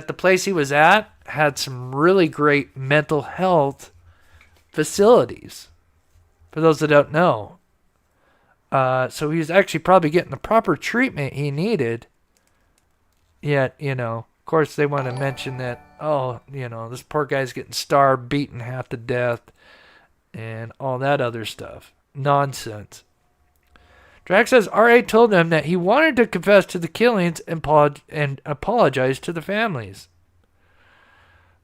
the place he was at had some really great mental health facilities. For those that don't know. So he was actually probably getting the proper treatment he needed. Yet, of course they want to mention that, this poor guy's getting starved, beaten half to death, and all that other stuff. Nonsense. Drax says R.A. told him that he wanted to confess to the killings and apologize to the families.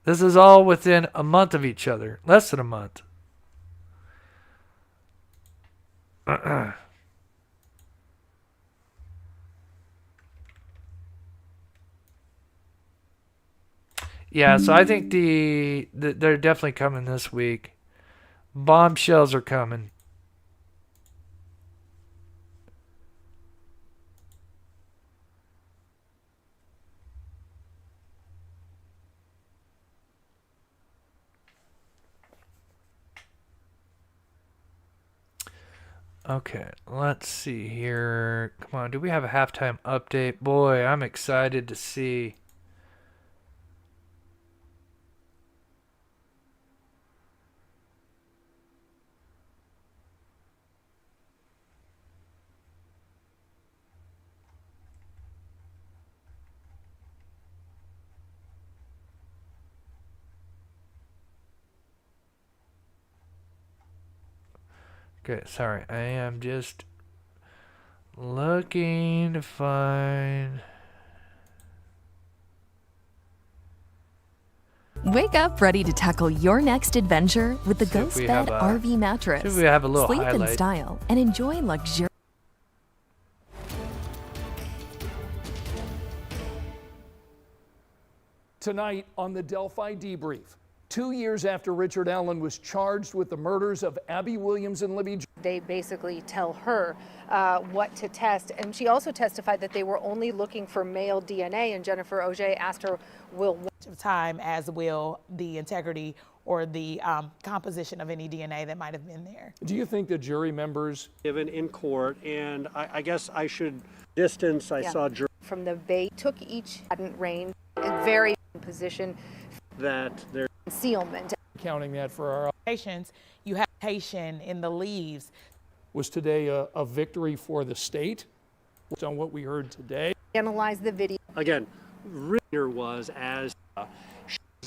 This is all within a month of each other. Less than a month. Yeah, so I think they're definitely coming this week. Bombshells are coming. Okay, let's see here. Come on, do we have a halftime update? Boy, I'm excited to see. Okay, sorry. I am just looking to find... Wake up ready to tackle your next adventure with the See if Ghost we Bed have RV mattress. see if we have a little Sleep in highlight. style and enjoy luxury. Tonight on the Delphi Debrief, 2 years after Richard Allen was charged with the murders of Abby Williams and Libby. They basically tell her what to test. And she also testified that they were only looking for male DNA. And Jennifer Auger asked her, will of time, as will the integrity or the composition of any DNA that might have been there. Do you think the jury members given in court, and I guess I should distance, I saw from the bait took each hadn't range in very position that there concealment. counting that for our Patients, you have patient in the leaves. was today a victory for the state based on what we heard today? Analyze the video. again, Ritter was as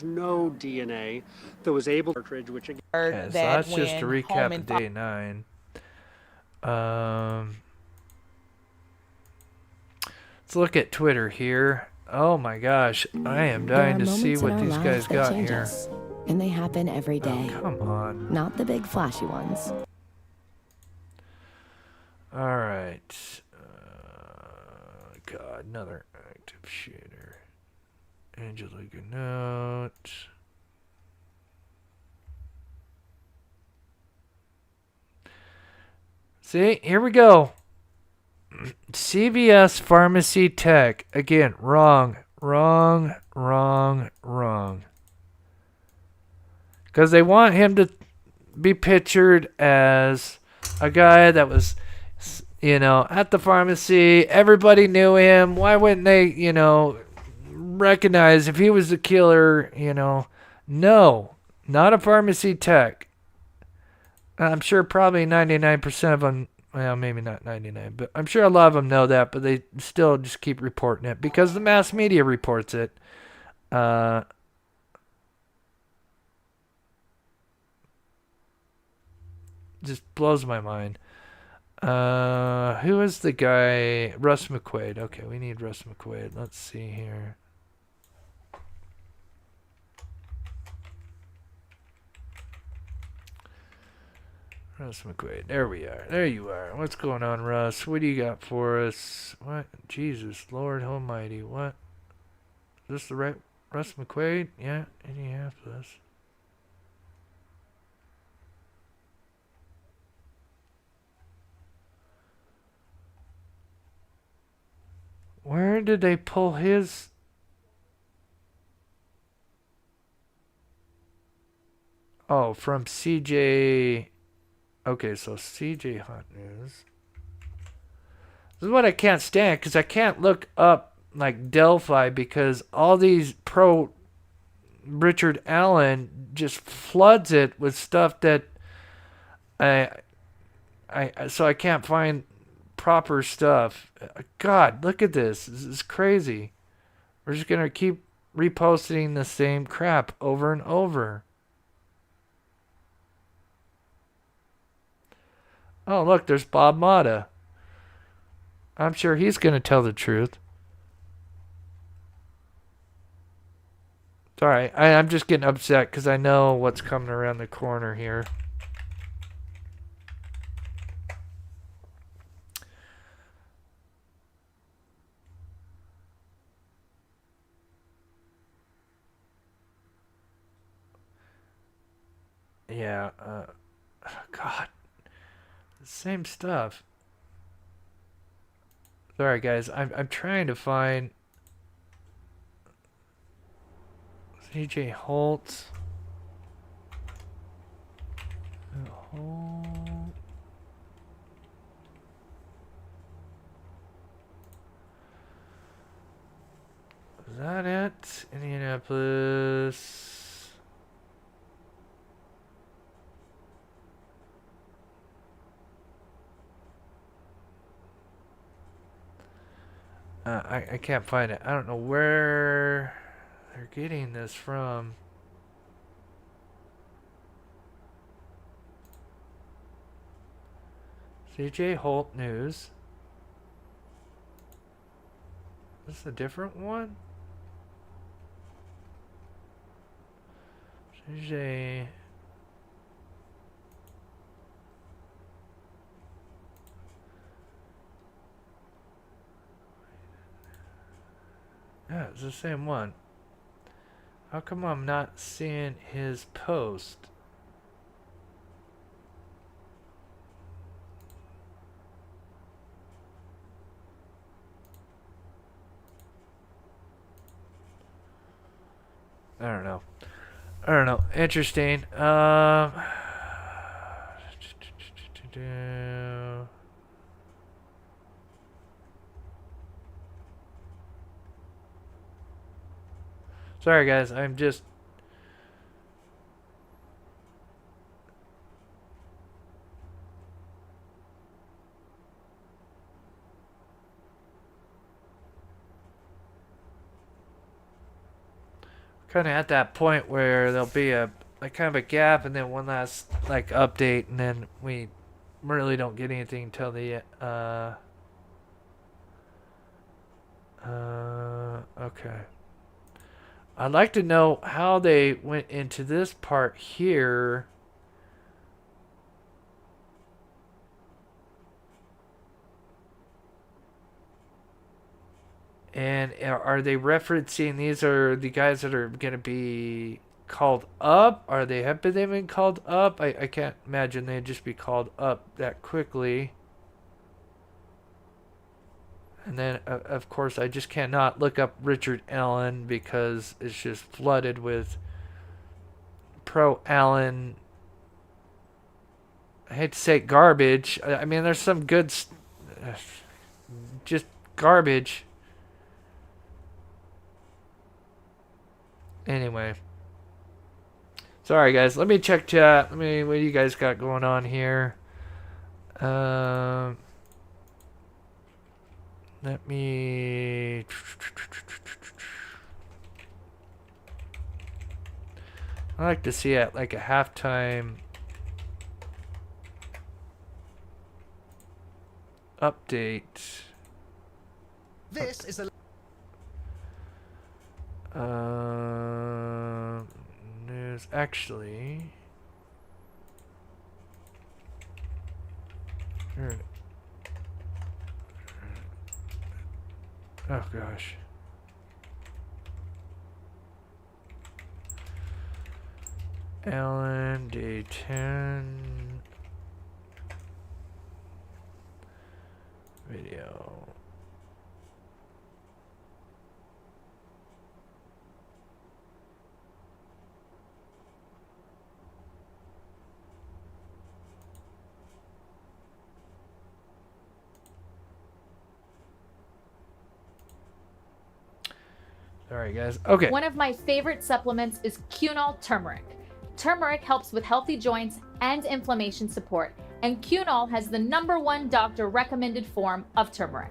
no DNA that was able to cartridge, which again, Okay, so that's just to recap of day 9. Let's look at Twitter here. Oh my gosh, I am dying to see what these guys got here. And they happen every day. Oh, come on. Not the big flashy ones. All right. God, another active shooter. Angela, good note. See, here we go. CVS Pharmacy Tech. Again, wrong. Because they want him to be pictured as a guy that was, at the pharmacy. Everybody knew him. Why wouldn't they, recognize if he was the killer, No, not a pharmacy tech. I'm sure probably 99% of them, well, maybe not 99, but I'm sure a lot of them know that, but they still just keep reporting it because the mass media reports it. Just blows my mind. Who is the guy? Russ McQuaid. Okay, we need Russ McQuaid. Let's see here. Russ McQuaid. There we are. There you are. What's going on, Russ? What do you got for us? What? Jesus, Lord Almighty. What? Is this the right Russ McQuaid? Yeah, any half of this. Where did they pull his? Oh, from CJ. Okay, so CJ Hot News. This is what I can't stand because I can't look up like Delphi because all these pro Richard Allen just floods it with stuff that so I can't find proper stuff. God, look at this. This is crazy. We're just going to keep reposting the same crap over and over. Oh, look, there's Bob Motta. I'm sure he's going to tell the truth. It's all right. I'm just getting upset because I know what's coming around the corner here. Yeah. God. Same stuff. Sorry, guys. I'm trying to find CJ Holt. Is that it? Indianapolis. I can't find it. I don't know where they're getting this from. CJ Holt News. Is this a different one? CJ. Yeah, it's the same one. How come I'm not seeing his post? I don't know. Interesting. Sorry, guys. I'm just... kind of at that point where there'll be a kind of a gap and then one last like update and then we really don't get anything until the okay. I'd like to know how they went into this part here. And are they referencing these are the guys that are going to be called up? Have they been called up? I can't imagine they'd just be called up that quickly. And then, of course, I just cannot look up Richard Allen because it's just flooded with pro-Allen. I hate to say garbage. I mean, there's some good, just garbage. Anyway. Sorry, guys. Let me check chat. What do you guys got going on here? Let me... I like to see it like a halftime update. This is a... News actually. Here. Oh gosh. Allen, day 10. Video. Sorry, guys. Okay. One of my favorite supplements is Cunol Turmeric. Turmeric helps with healthy joints and inflammation support, and Cunol has the #1 doctor recommended form of turmeric.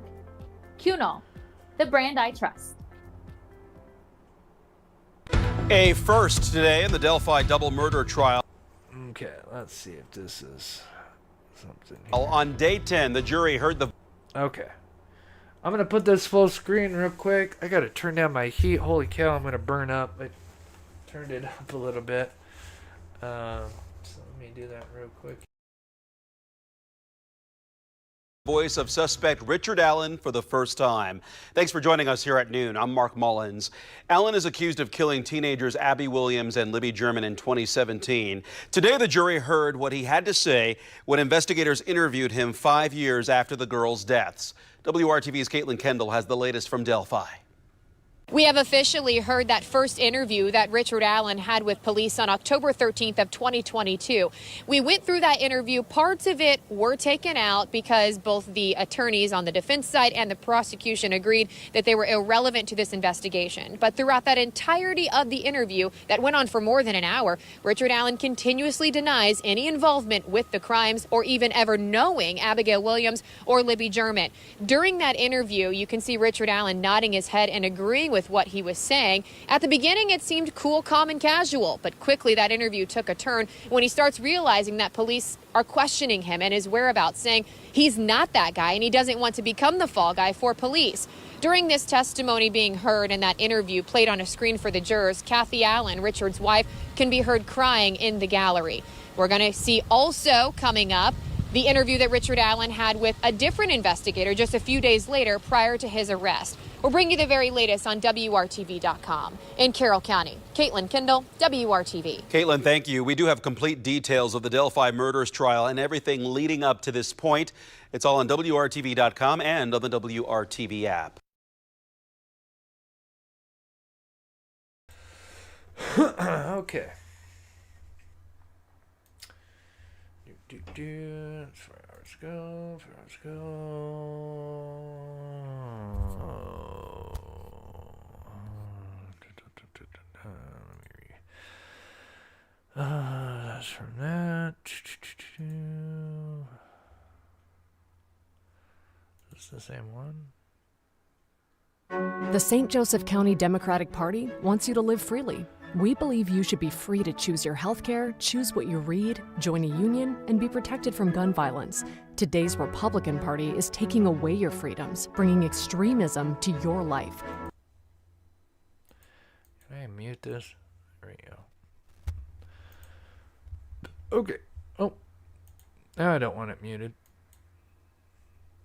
Cunol, the brand I trust. A first today in the Delphi double murder trial. Okay, let's see if this is something here. On day 10, the jury heard the... Okay. I'm going to put this full screen real quick. I got to turn down my heat. Holy cow, I'm going to burn up. I turned it up a little bit. So let me do that real quick. Voice of suspect Richard Allen for the first time. Thanks for joining us here at noon. I'm Mark Mullins. Allen is accused of killing teenagers Abby Williams and Libby German in 2017. Today, the jury heard what he had to say when investigators interviewed him 5 years after the girls' deaths. WRTV's Caitlin Kendall has the latest from Delphi. We have officially heard that first interview that Richard Allen had with police on October 13th of 2022. We went through that interview. Parts of it were taken out because both the attorneys on the defense side and the prosecution agreed that they were irrelevant to this investigation. But throughout that entirety of the interview that went on for more than an hour, Richard Allen continuously denies any involvement with the crimes or even ever knowing Abigail Williams or Libby German. During that interview, you can see Richard Allen nodding his head and agreeing with what he was saying. At the beginning, it seemed cool, calm, and casual, but quickly that interview took a turn when he starts realizing that police are questioning him and his whereabouts, saying he's not that guy and he doesn't want to become the fall guy for police. During this testimony being heard and that interview played on a screen for the jurors, Kathy Allen, Richard's wife, can be heard crying in the gallery. We're going to see also coming up the interview that Richard Allen had with a different investigator just a few days later prior to his arrest. We'll bring you the very latest on WRTV.com. In Carroll County, Caitlin Kendall, WRTV. Caitlin, thank you. We do have complete details of the Delphi murders trial and everything leading up to this point. It's all on WRTV.com and on the WRTV app. Okay. 4 hours ago, 4 hours ago. That's from that. Is this the same one? The St. Joseph County Democratic Party wants you to live freely. We believe you should be free to choose your healthcare, choose what you read, join a union, and be protected from gun violence. Today's Republican Party is taking away your freedoms, bringing extremism to your life. Can I mute this? There we go. Okay. Oh. Now I don't want it muted.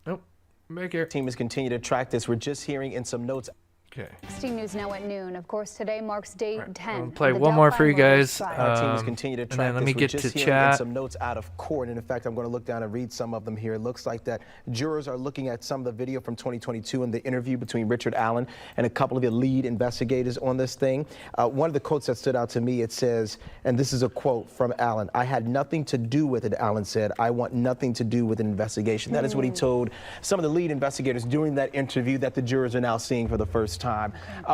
Nope. Make it. Team is continuing to track this. We're just hearing in some notes. Okay. 16 News now at noon. Of course, today marks day 10. I'll play of the one more Delphi for you murders guys. trial. Our team is continuing to track and then let this. me get We're just to hearing in chat. some notes out of court. And in fact, I'm going to look down and read some of them here. It looks like that jurors are looking at some of the video from 2022 and the interview between Richard Allen and a couple of the lead investigators on this thing. One of the quotes that stood out to me, it says, and this is a quote from Allen, "I had nothing to do with it," Allen said. "I want nothing to do with an investigation." That is what he told some of the lead investigators during that interview that the jurors are now seeing for the first time.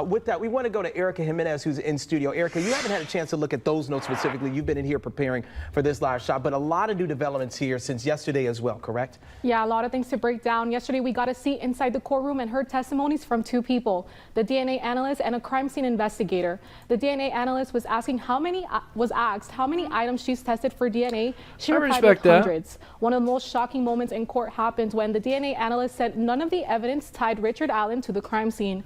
With that, we want to go to Erica Jimenez, who's in studio. Erica, you haven't had a chance to look at those notes specifically. You've been in here preparing for this live shot, but a lot of new developments here since yesterday as well, correct? Yeah, a lot of things to break down. Yesterday, we got a seat inside the courtroom and heard testimonies from two people, the DNA analyst and a crime scene investigator. The DNA analyst was asked how many items she's tested for DNA. She replied with hundreds. One of the most shocking moments in court happened when the DNA analyst said none of the evidence tied Richard Allen to the crime scene.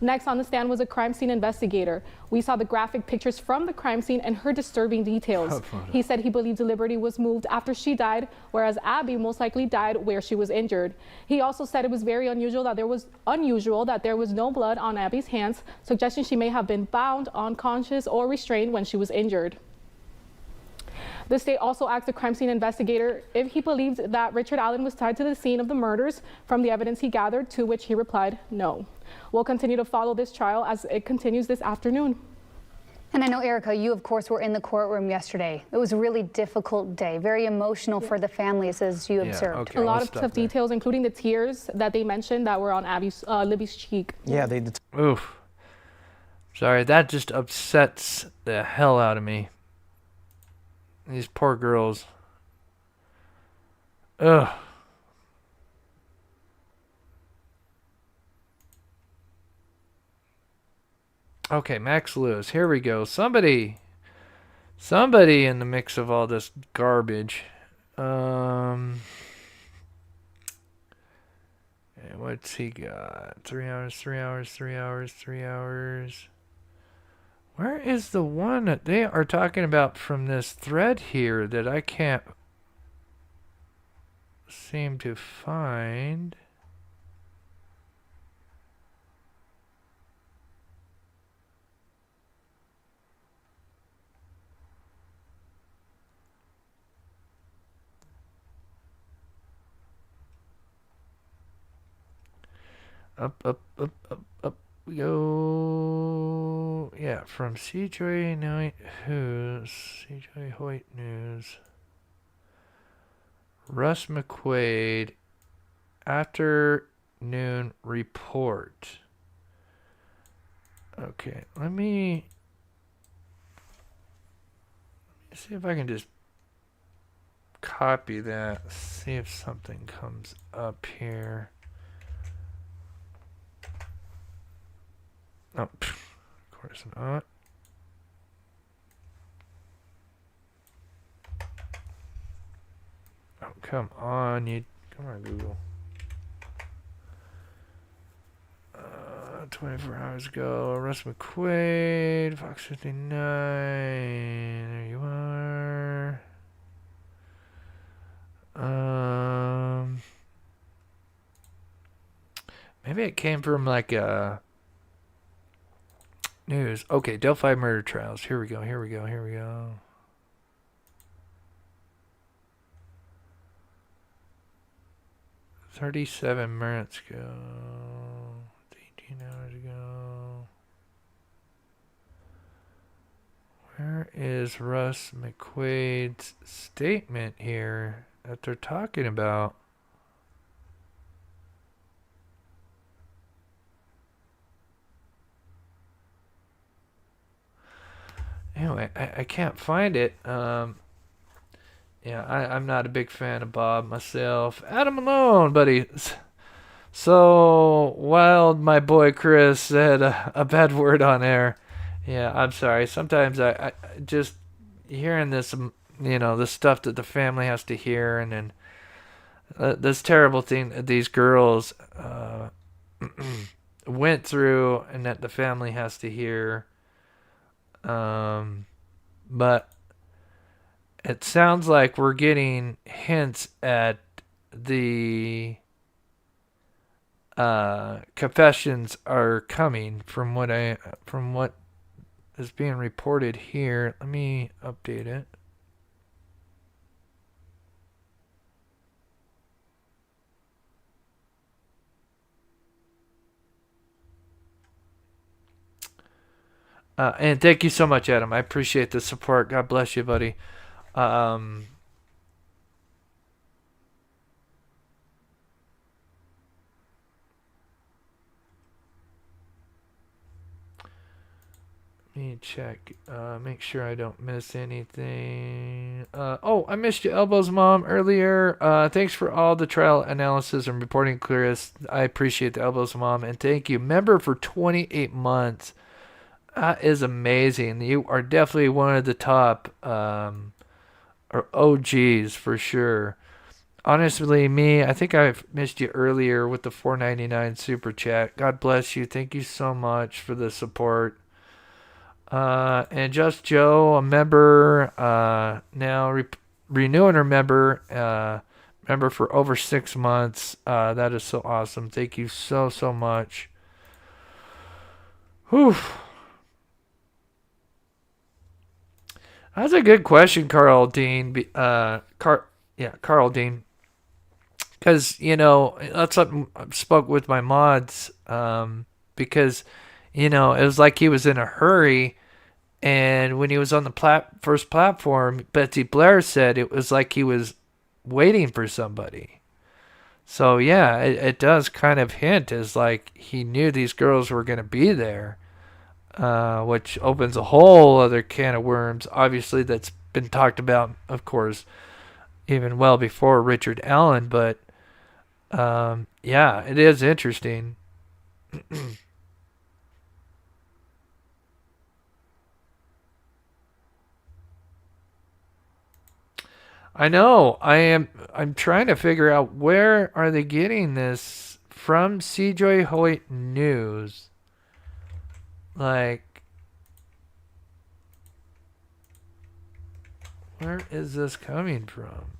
Next on the stand was a crime scene investigator. We saw the graphic pictures from the crime scene and heard disturbing details. He said he believed Liberty was moved after she died, whereas Abby most likely died where she was injured. He also said it was very unusual that there was no blood on Abby's hands, suggesting she may have been bound, unconscious, or restrained when she was injured. The state also asked the crime scene investigator if he believed that Richard Allen was tied to the scene of the murders from the evidence he gathered, to which he replied no. We'll continue to follow this trial as it continues this afternoon. And I know, Erica, you, of course, were in the courterroom yesterday. It was a really difficult day, very emotional for the families, as you observed. Okay, a lot of tough details, including the tears that they mentioned that were on Libby's cheek. Yeah, they Oof. Sorry, that just upsets the hell out of me. These poor girls. Ugh. Okay, Max Lewis. Here we go. Somebody in the mix of all this garbage. Yeah, what's he got? 3 hours, 3 hours, 3 hours, 3 hours. Where is the one that they are talking about from this thread here that I can't seem to find? Up we go. Yeah, from CJ Night News. CJ Hoyt News. Russ McQuaid afternoon report. Okay, let me see if I can just copy that. See if something comes up here. Oh, of course not. Oh, come on, come on, Google. 24 hours ago, Russ McQuaid, Fox 59. There you are. Maybe it came from like a news. Okay, Delphi murder trials. Here we go. 37 minutes ago. 18 hours ago. Where is Russ McQuaid's statement here that they're talking about? Anyway, I can't find it. Yeah, I'm not a big fan of Bob myself. Adam Malone, buddy. So, while my boy Chris said a bad word on air, yeah, I'm sorry. Sometimes I just hearing this, this stuff that the family has to hear, and then this terrible thing that these girls went through and that the family has to hear. But it sounds like we're getting hints at the confessions are coming from what is being reported here. Let me update it. And thank you so much, Adam. I appreciate the support. God bless you, buddy. Let me check. Make sure I don't miss anything. Oh, I missed you, Elbows Mom, earlier. Thanks for all the trial analysis and reporting, Clearest. I appreciate the Elbows Mom. And thank you. Member for 28 months. That is amazing. You are definitely one of the top or OGs for sure. Honestly, I think I've missed you earlier with the $4.99 super chat. God bless you. Thank you so much for the support. And Just Joe, a member, now renewing her member for over 6 months. That is so awesome. Thank you so much. Whew. That's a good question, Carl Dean. Carl Dean. Because, that's something I spoke with my mods. Because, it was like he was in a hurry. And when he was on the first platform, Betsy Blair said it was like he was waiting for somebody. So, yeah, it does kind of hint as like he knew these girls were going to be there. Which opens a whole other can of worms, obviously, that's been talked about, of course, even well before Richard Allen. But, yeah, it is interesting. I know. I'm trying to figure out where are they getting this from. CJ Hoyt News. Like, where is this coming from?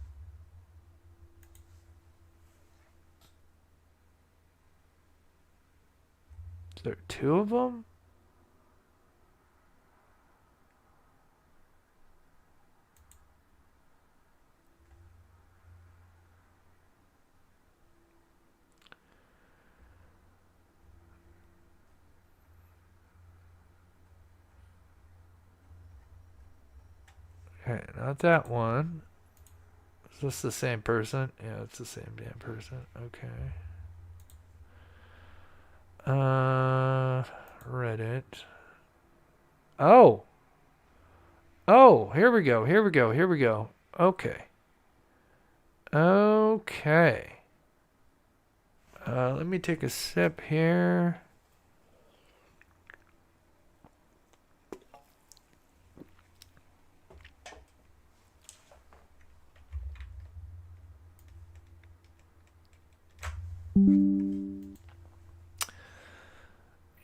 Is there two of them? Okay, not that one. Is this the same person? Yeah, it's the same damn person. Okay. Reddit. Oh, here we go. Okay. Let me take a sip here.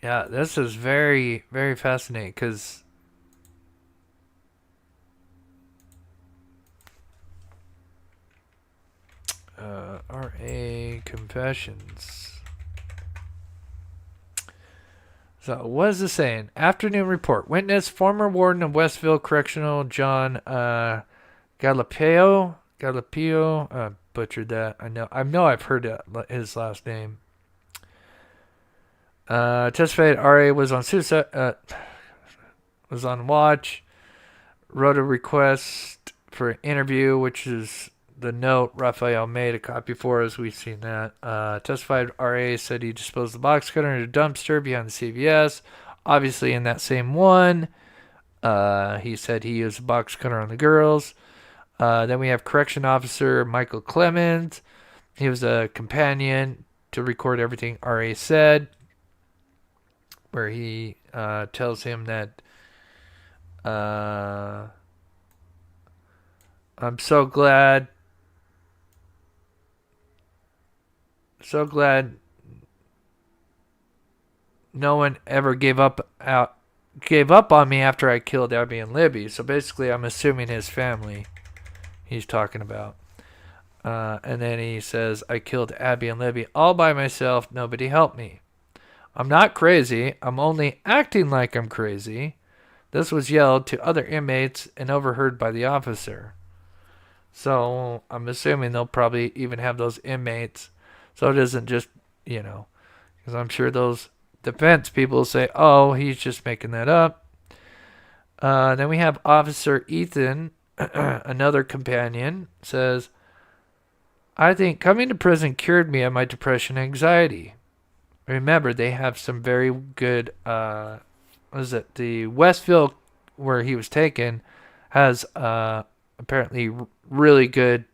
Yeah, this is very, very fascinating because RA Confessions. So, what is it saying? Afternoon report. Witness, former warden of Westville Correctional, John Galapio. Butchered that. I know I've heard his last name. Testified RA was on suicide, was on watch, wrote a request for an interview, which is the note Raphael made a copy for us. We've seen that. Testified RA said he disposed the box cutter in a dumpster behind the CVS. Obviously in that same one. He said he used a box cutter on the girls. Then we have correction officer Michael Clemens. He was a companion to record everything RA said, where he tells him that I'm so glad no one ever gave up on me after I killed Abby and Libby. So basically I'm assuming his family he's talking about. And then he says, I killed Abby and Libby all by myself. Nobody helped me. I'm not crazy. I'm only acting like I'm crazy. This was yelled to other inmates and overheard by the officer. So I'm assuming they'll probably even have those inmates. So it isn't just, because I'm sure those defense people say, oh, he's just making that up. Then we have Officer Ethan, another companion, says, I think coming to prison cured me of my depression and anxiety. Remember, they have some very good, the Westville where he was taken has apparently really good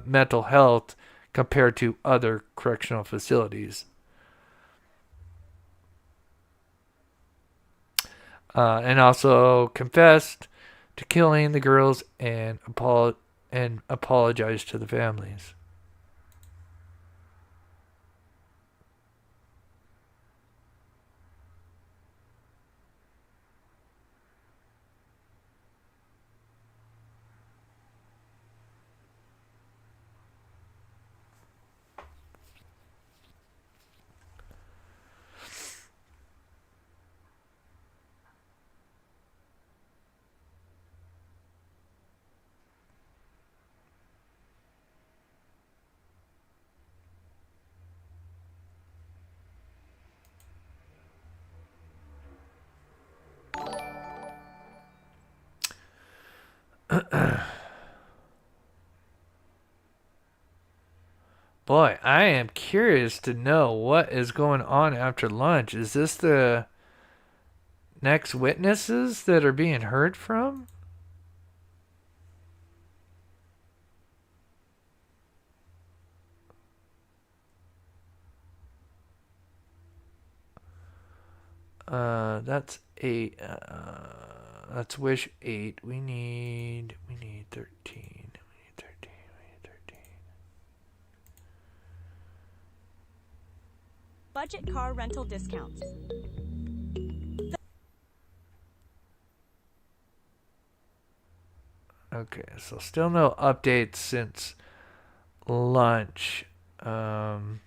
mental health compared to other correctional facilities. And also confessed to killing the girls and apologized to the families. Boy, I am curious to know what is going on after lunch. Is this the next witnesses that are being heard from? That's 8. That's wish 8. We need 13. Budget car rental discounts. Okay, so still no updates since lunch. Boy,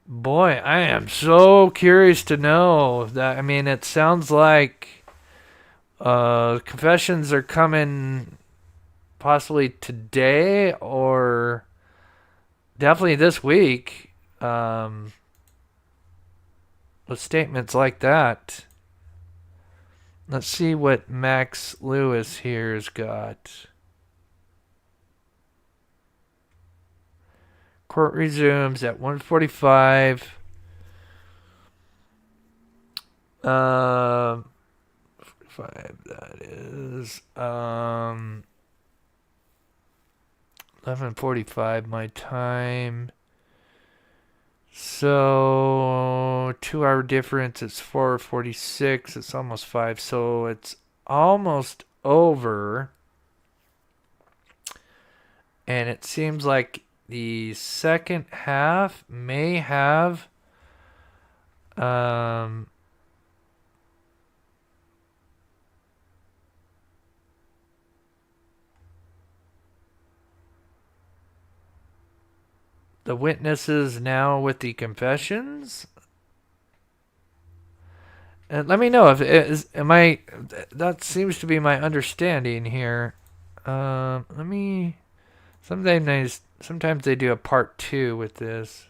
I am so curious to know that. I mean, it sounds like confessions are coming possibly today or definitely this week. With statements like that. Let's see what Max Lewis here's got. Court resumes at 1:45. 45, that is 11:45 my time. So 2-hour difference, it's 4:46, it's almost 5, so it's almost over. And it seems like the second half may have the witnesses now with the confessions. And let me know if it is, that seems to be my understanding here. Sometimes they do a part 2 with this.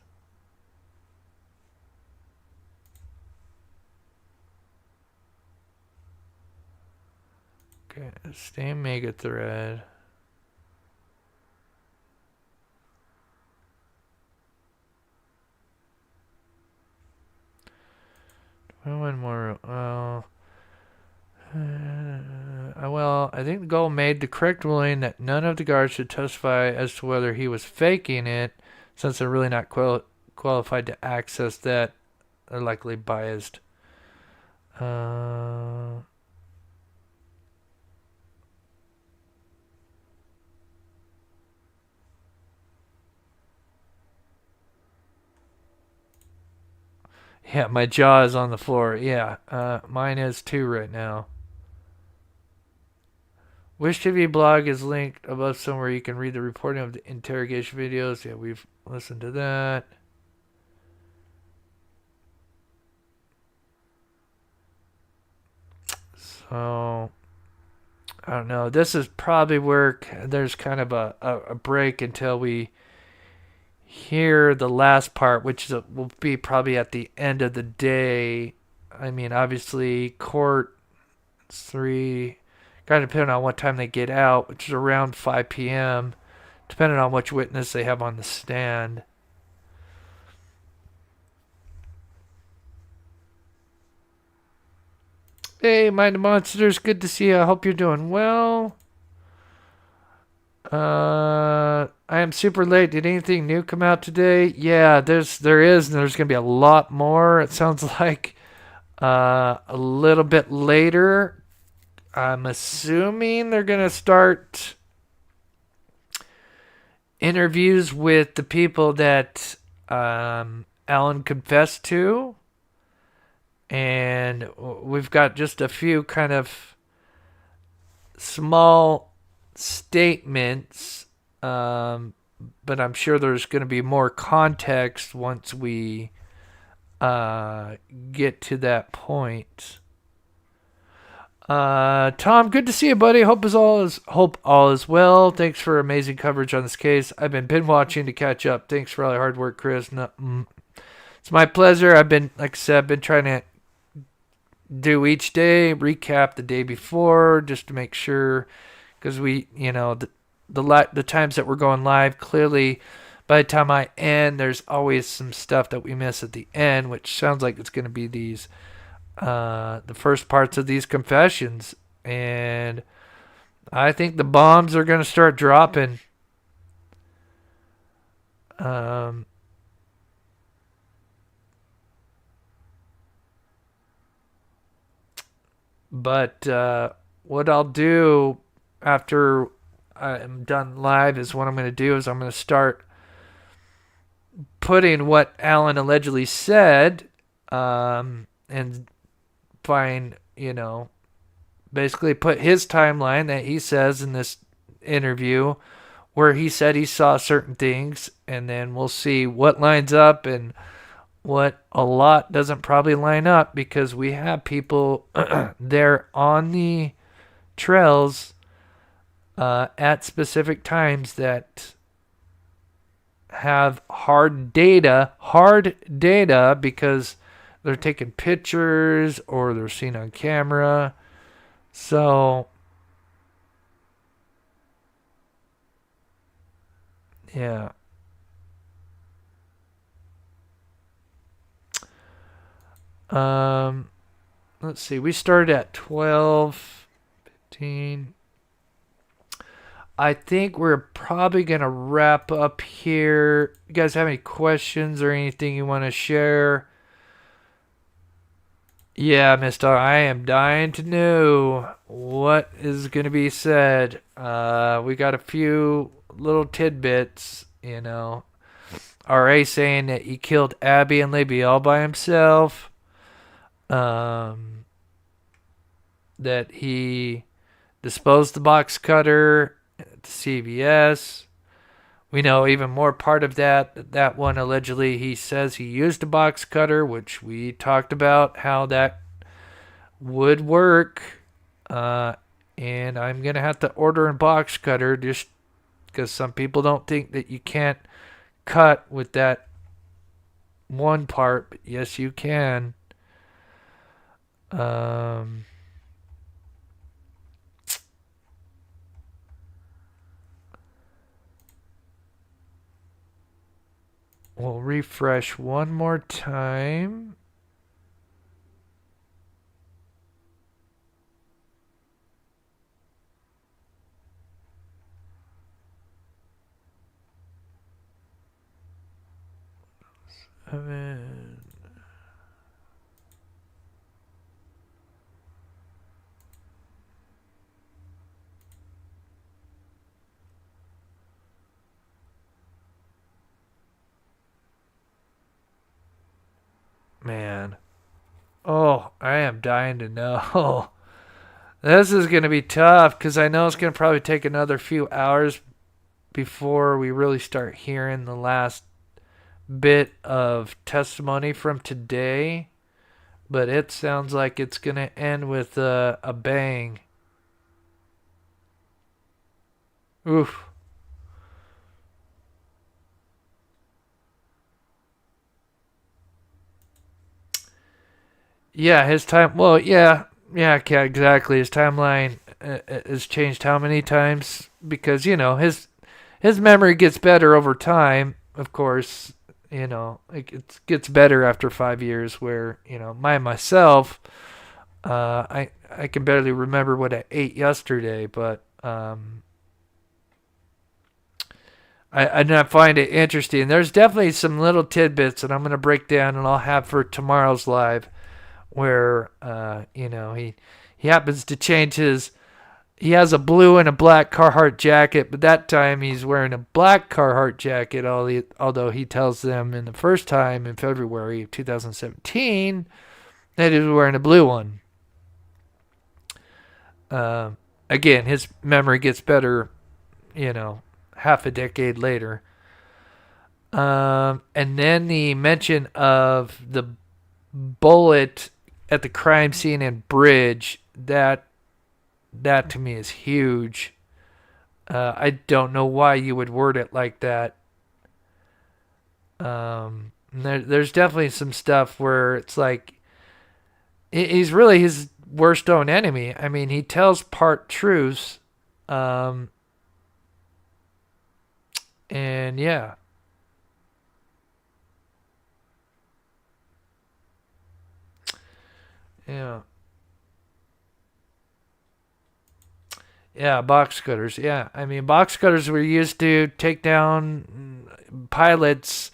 Okay, stay mega thread. One more. Well, I think the goal made the correct ruling that none of the guards should testify as to whether he was faking it, since they're really not qualified to access that. They're likely biased. Yeah, my jaw is on the floor. Yeah, mine is too right now. Wish TV blog is linked above somewhere. You can read the reporting of the interrogation videos. Yeah, we've listened to that. So, I don't know. This is probably where there's kind of a break until we hear the last part, which will be probably at the end of the day. I mean, obviously, court 3, kind of depending on what time they get out, which is around 5 p.m., depending on which witness they have on the stand. Hey, Mind the Monsters, good to see you. I hope you're doing well. I am super late. Did anything new come out today? Yeah, there is, and there's gonna be a lot more. It sounds like a little bit later. I'm assuming they're gonna start interviews with the people that Alan confessed to, and we've got just a few kind of small statements, but I'm sure there's going to be more context once we get to that point. Tom, good to see you, buddy. Hope all is well. Thanks for amazing coverage on this case. I've been binge watching to catch up. Thanks for all your hard work, Chris. It's my pleasure. I've been, like I said, been trying to do each day, recap the day before, just to make sure, because we, the times that we're going live, clearly by the time I end, there's always some stuff that we miss at the end, which sounds like it's going to be these the first parts of these confessions. And I think the bombs are going to start dropping. But what I'll do after I'm done live is what I'm going to do is I'm going to start putting what Alan allegedly said, and find, basically put his timeline that he says in this interview where he said he saw certain things, and then we'll see what lines up and what a lot doesn't probably line up, because we have people there on the trails at specific times that have hard data because they're taking pictures or they're seen on camera. So yeah. Let's see. We started at 12:15. I think we're probably going to wrap up here. You guys have any questions or anything you want to share? Yeah, Mr. I am dying to know what is going to be said. We got a few little tidbits, RA saying that he killed Abby and Libby all by himself. That he disposed the box cutter at the CVS. We know even more part of that one allegedly he says he used a box cutter, which we talked about how that would work. And I'm going to have to order a box cutter just because some people don't think that you can't cut with that one part, but yes, you can. We'll refresh one more time. Seven. Man. Oh, I am dying to know. This is going to be tough because I know it's going to probably take another few hours before we really start hearing the last bit of testimony from today. But it sounds like it's going to end with a bang. Oof. Yeah, his time. Well, yeah, exactly. His timeline has changed how many times? Because his memory gets better over time. Of course, it gets better after 5 years. Where myself, I can barely remember what I ate yesterday, but I find it interesting. There's definitely some little tidbits that I'm going to break down and I'll have for tomorrow's live, where he happens to change his. He has a blue and a black Carhartt jacket, but that time he's wearing a black Carhartt jacket. Although he tells them in the first time in February of 2017 that he was wearing a blue one. Again, his memory gets better, half a decade later. And then the mention of the bullet at the crime scene and bridge, that to me is huge. I don't know why you would word it like that. There's definitely some stuff where it's like he's really his worst own enemy. I mean, he tells part truths, and yeah. Yeah. Yeah, box cutters. Yeah, I mean, box cutters were used to take down pilots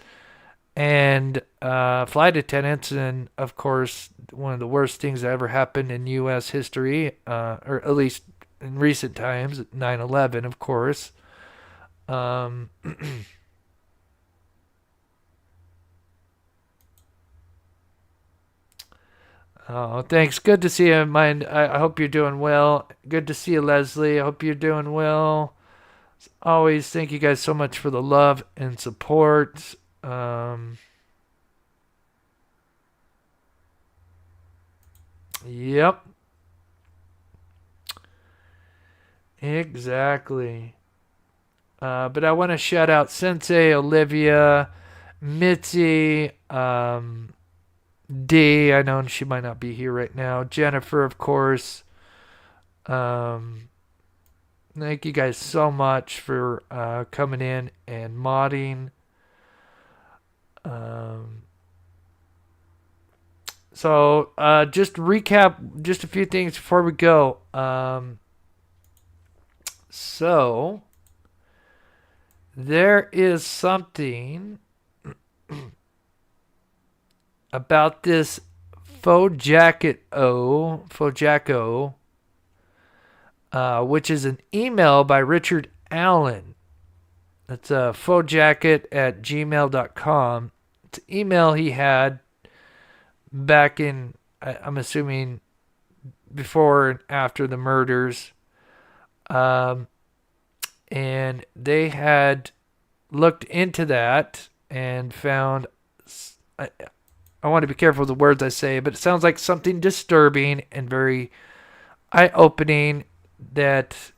and flight attendants, and of course, one of the worst things that ever happened in U.S. history, or at least in recent times, 9/11, of course. Oh, thanks. Good to see you, mind. I hope you're doing well. Good to see you, Leslie. I hope you're doing well. As always, thank you guys so much for the love and support. Yep. Exactly. But I want to shout out Sensei, Olivia, Mitzi, D. I know she might not be here right now. Jennifer, of course. Thank you guys so much for coming in and modding. So just to recap just a few things before we go. So there is something about this Fojacko, which is an email by Richard Allen. That's fojacket@gmail.com. It's an email he had back in, I'm assuming, before and after the murders. And they had looked into that and found, I want to be careful with the words I say, but it sounds like something disturbing and very eye-opening, that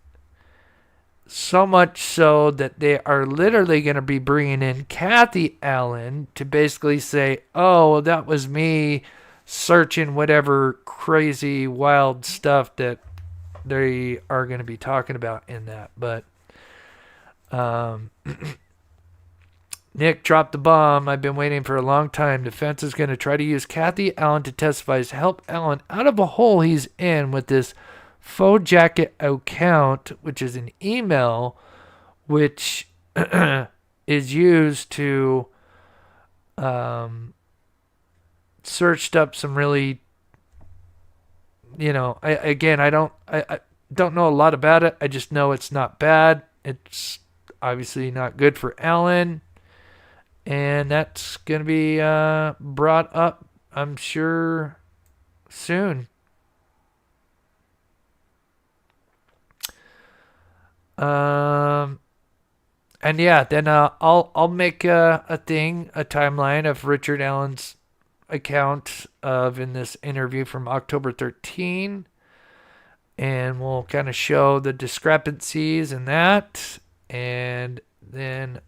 so much so that they are literally going to be bringing in Kathy Allen to basically say, oh, well, that was me searching whatever crazy, wild stuff that they are going to be talking about in that. But Nick dropped the bomb. I've been waiting for a long time. Defense is going to try to use Kathy Allen to testify to help Allen out of a hole he's in with this faux jacket account, which is an email which is used to searched up some really, I don't know a lot about it. I just know it's not bad. It's obviously not good for Allen. And that's going to be brought up, I'm sure, soon. And yeah, then I'll make a timeline of Richard Allen's account of in this interview from October 13, and we'll kind of show the discrepancies in that, and then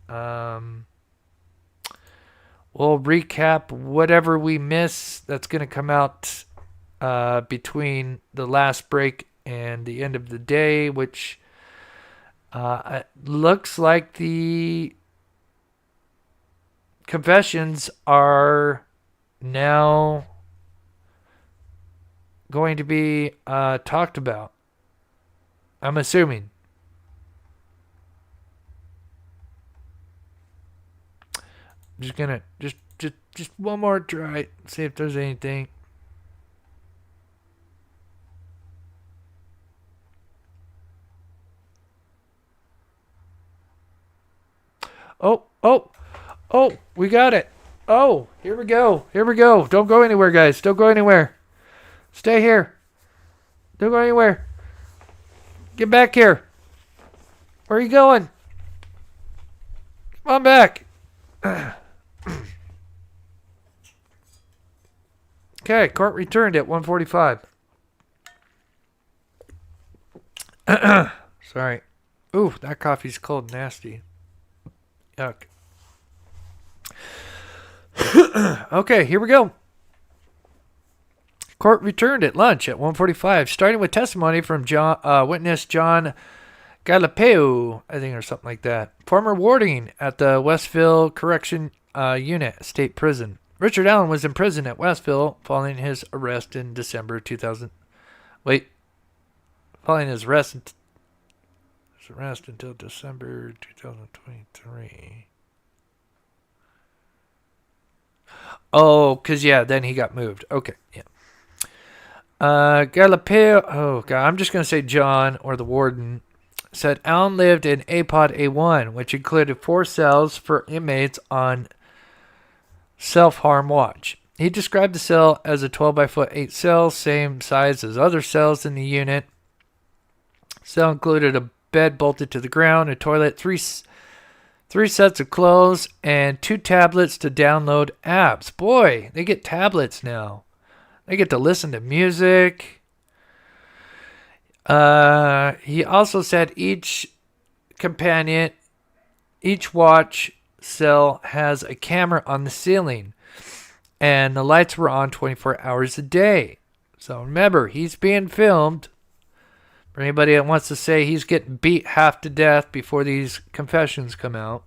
we'll recap whatever we miss that's going to come out between the last break and the end of the day, which it looks like the confessions are now going to be talked about. I'm assuming. I'm just gonna just one more try, see if there's anything. Oh, we got it. Oh, here we go. Don't go anywhere, guys. Don't go anywhere. Stay here. Don't go anywhere. Get back here. Where are you going? Come on back. Okay, court returned at 1:45. Sorry. Ooh, that coffee's cold and nasty. Yuck. Okay, here we go. Court returned at lunch at 1:45, starting with testimony from witness John Galapeo, I think, or something like that. Former warden at the Westville Correction Unit State Prison. Richard Allen was in prison at Westville following his arrest in December 2000. Following his arrest until December 2023. Oh, because, yeah, then he got moved. Okay, yeah. Galapeo, oh, God, I'm just going to say John, or the warden, said Allen lived in APOD A1, which included 4 cells for inmates on self-harm watch. He described the cell as a 12-by-8 cell, same size as other cells in the unit. Cell included a bed bolted to the ground, a toilet, three sets of clothes, and 2 tablets to download apps. Boy, they get tablets now. They get to listen to music. He also said each watch cell has a camera on the ceiling, and the lights were on 24 hours a day. So remember, he's being filmed. For anybody that wants to say he's getting beat half to death before these confessions come out.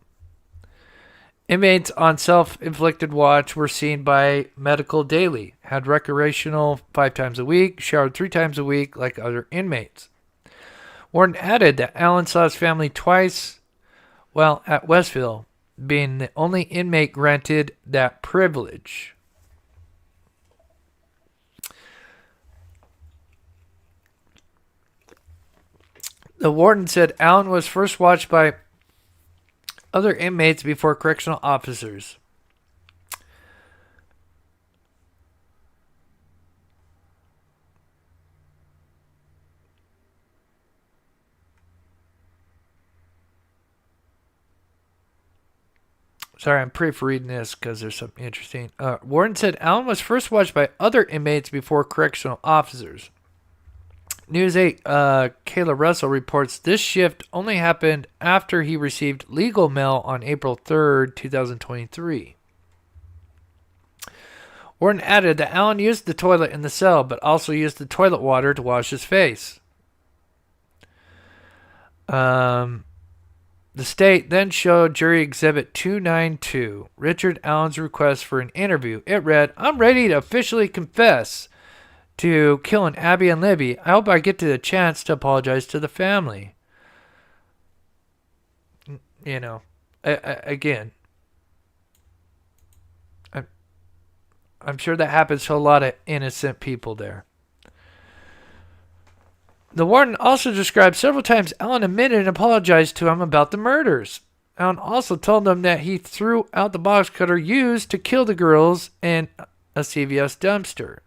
Inmates on self-inflicted watch were seen by medical daily, had recreational 5 times a week, showered 3 times a week like other inmates. Warden added that Allen saw his family twice while at Westville, being the only inmate granted that privilege. The warden said Allen was first watched by other inmates before correctional officers. Sorry, I'm proofreading this because there's something interesting. Warden said Allen was first watched by other inmates before correctional officers. News 8, Kayla Russell reports this shift only happened after he received legal mail on April 3rd, 2023. Warden added that Allen used the toilet in the cell, but also used the toilet water to wash his face. The state then showed jury exhibit 292, Richard Allen's request for an interview. It read, "I'm ready to officially confess to killing Abby and Libby. I hope I get the chance to apologize to the family." You know, again, I'm sure that happens to a lot of innocent people there. The warden also described several times Allen admitted and apologized to him about the murders. Allen also told them that he threw out the box cutter used to kill the girls in a CVS dumpster.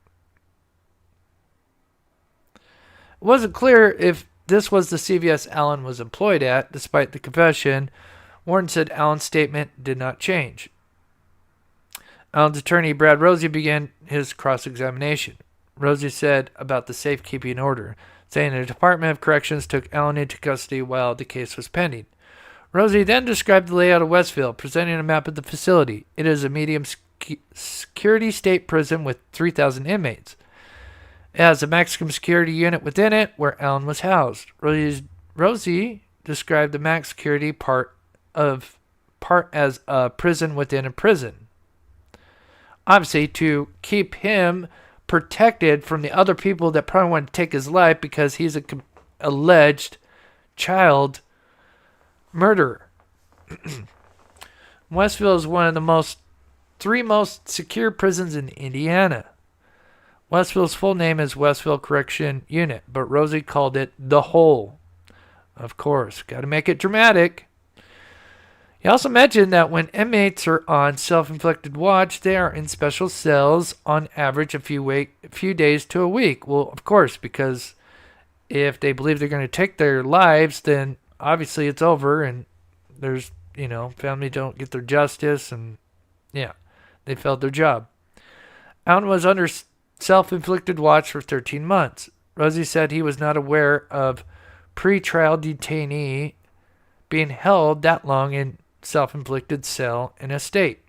It wasn't clear if this was the CVS Allen was employed at. Despite the confession, Warden said Allen's statement did not change. Allen's attorney, Brad Rosie, began his cross-examination. Rosie said about the safekeeping order, saying the Department of Corrections took Allen into custody while the case was pending. Rosie then described the layout of Westville, presenting a map of the facility. It is a medium security state prison with 3,000 inmates. It has a maximum security unit within it where Allen was housed. Rosie described the max security part as a prison within a prison. Obviously, to keep him protected from the other people that probably want to take his life because he's a alleged child murderer. Westville is one of the three most secure prisons in Indiana. Westville's full name is Westville Correction Unit, but Rosie called it the Hole. Of course, got to make it dramatic. He also mentioned that when inmates are on self-inflicted watch, they are in special cells on average a few days to a week. Well, of course, because if they believe they're going to take their lives, then obviously it's over and there's, family don't get their justice and, they failed their job. Allen was under self-inflicted watch for 13 months. Rosie said he was not aware of pre-trial detainee being held that long in self-inflicted cell in a state.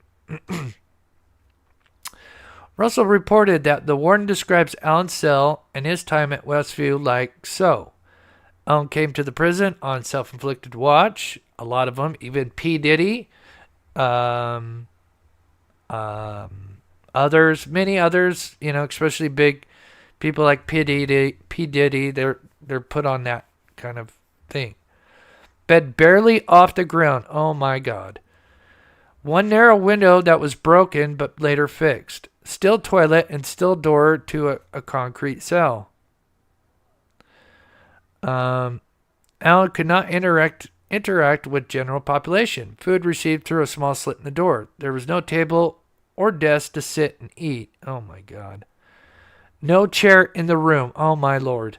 Russell reported that the warden describes Allen's cell and his time at Westview like so. Allen came to the prison on self-inflicted watch. A lot of them, even P. Diddy, others, many others, especially big people like P. Diddy, they're put on that kind of thing. Bed barely off the ground. Oh my God. One narrow window that was broken but later fixed. Still toilet and still door to a concrete cell. Allen could not interact with general population. Food received through a small slit in the door. There was no table or desk to sit and eat. Oh my God. No chair in the room. Oh my Lord.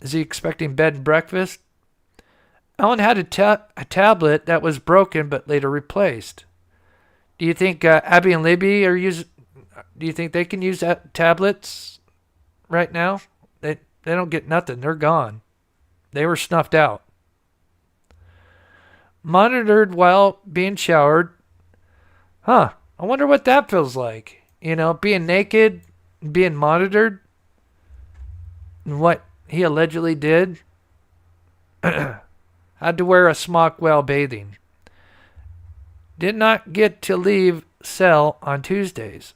Is he expecting bed and breakfast? Allen had a tablet that was broken but later replaced. Do you think Abby and Libby do you think they can use tablets right now? They don't get nothing. They're gone. They were snuffed out. Monitored while being showered. I wonder what that feels like. Being naked, being monitored. And what he allegedly did. Had to wear a smock while bathing. Did not get to leave cell on Tuesdays.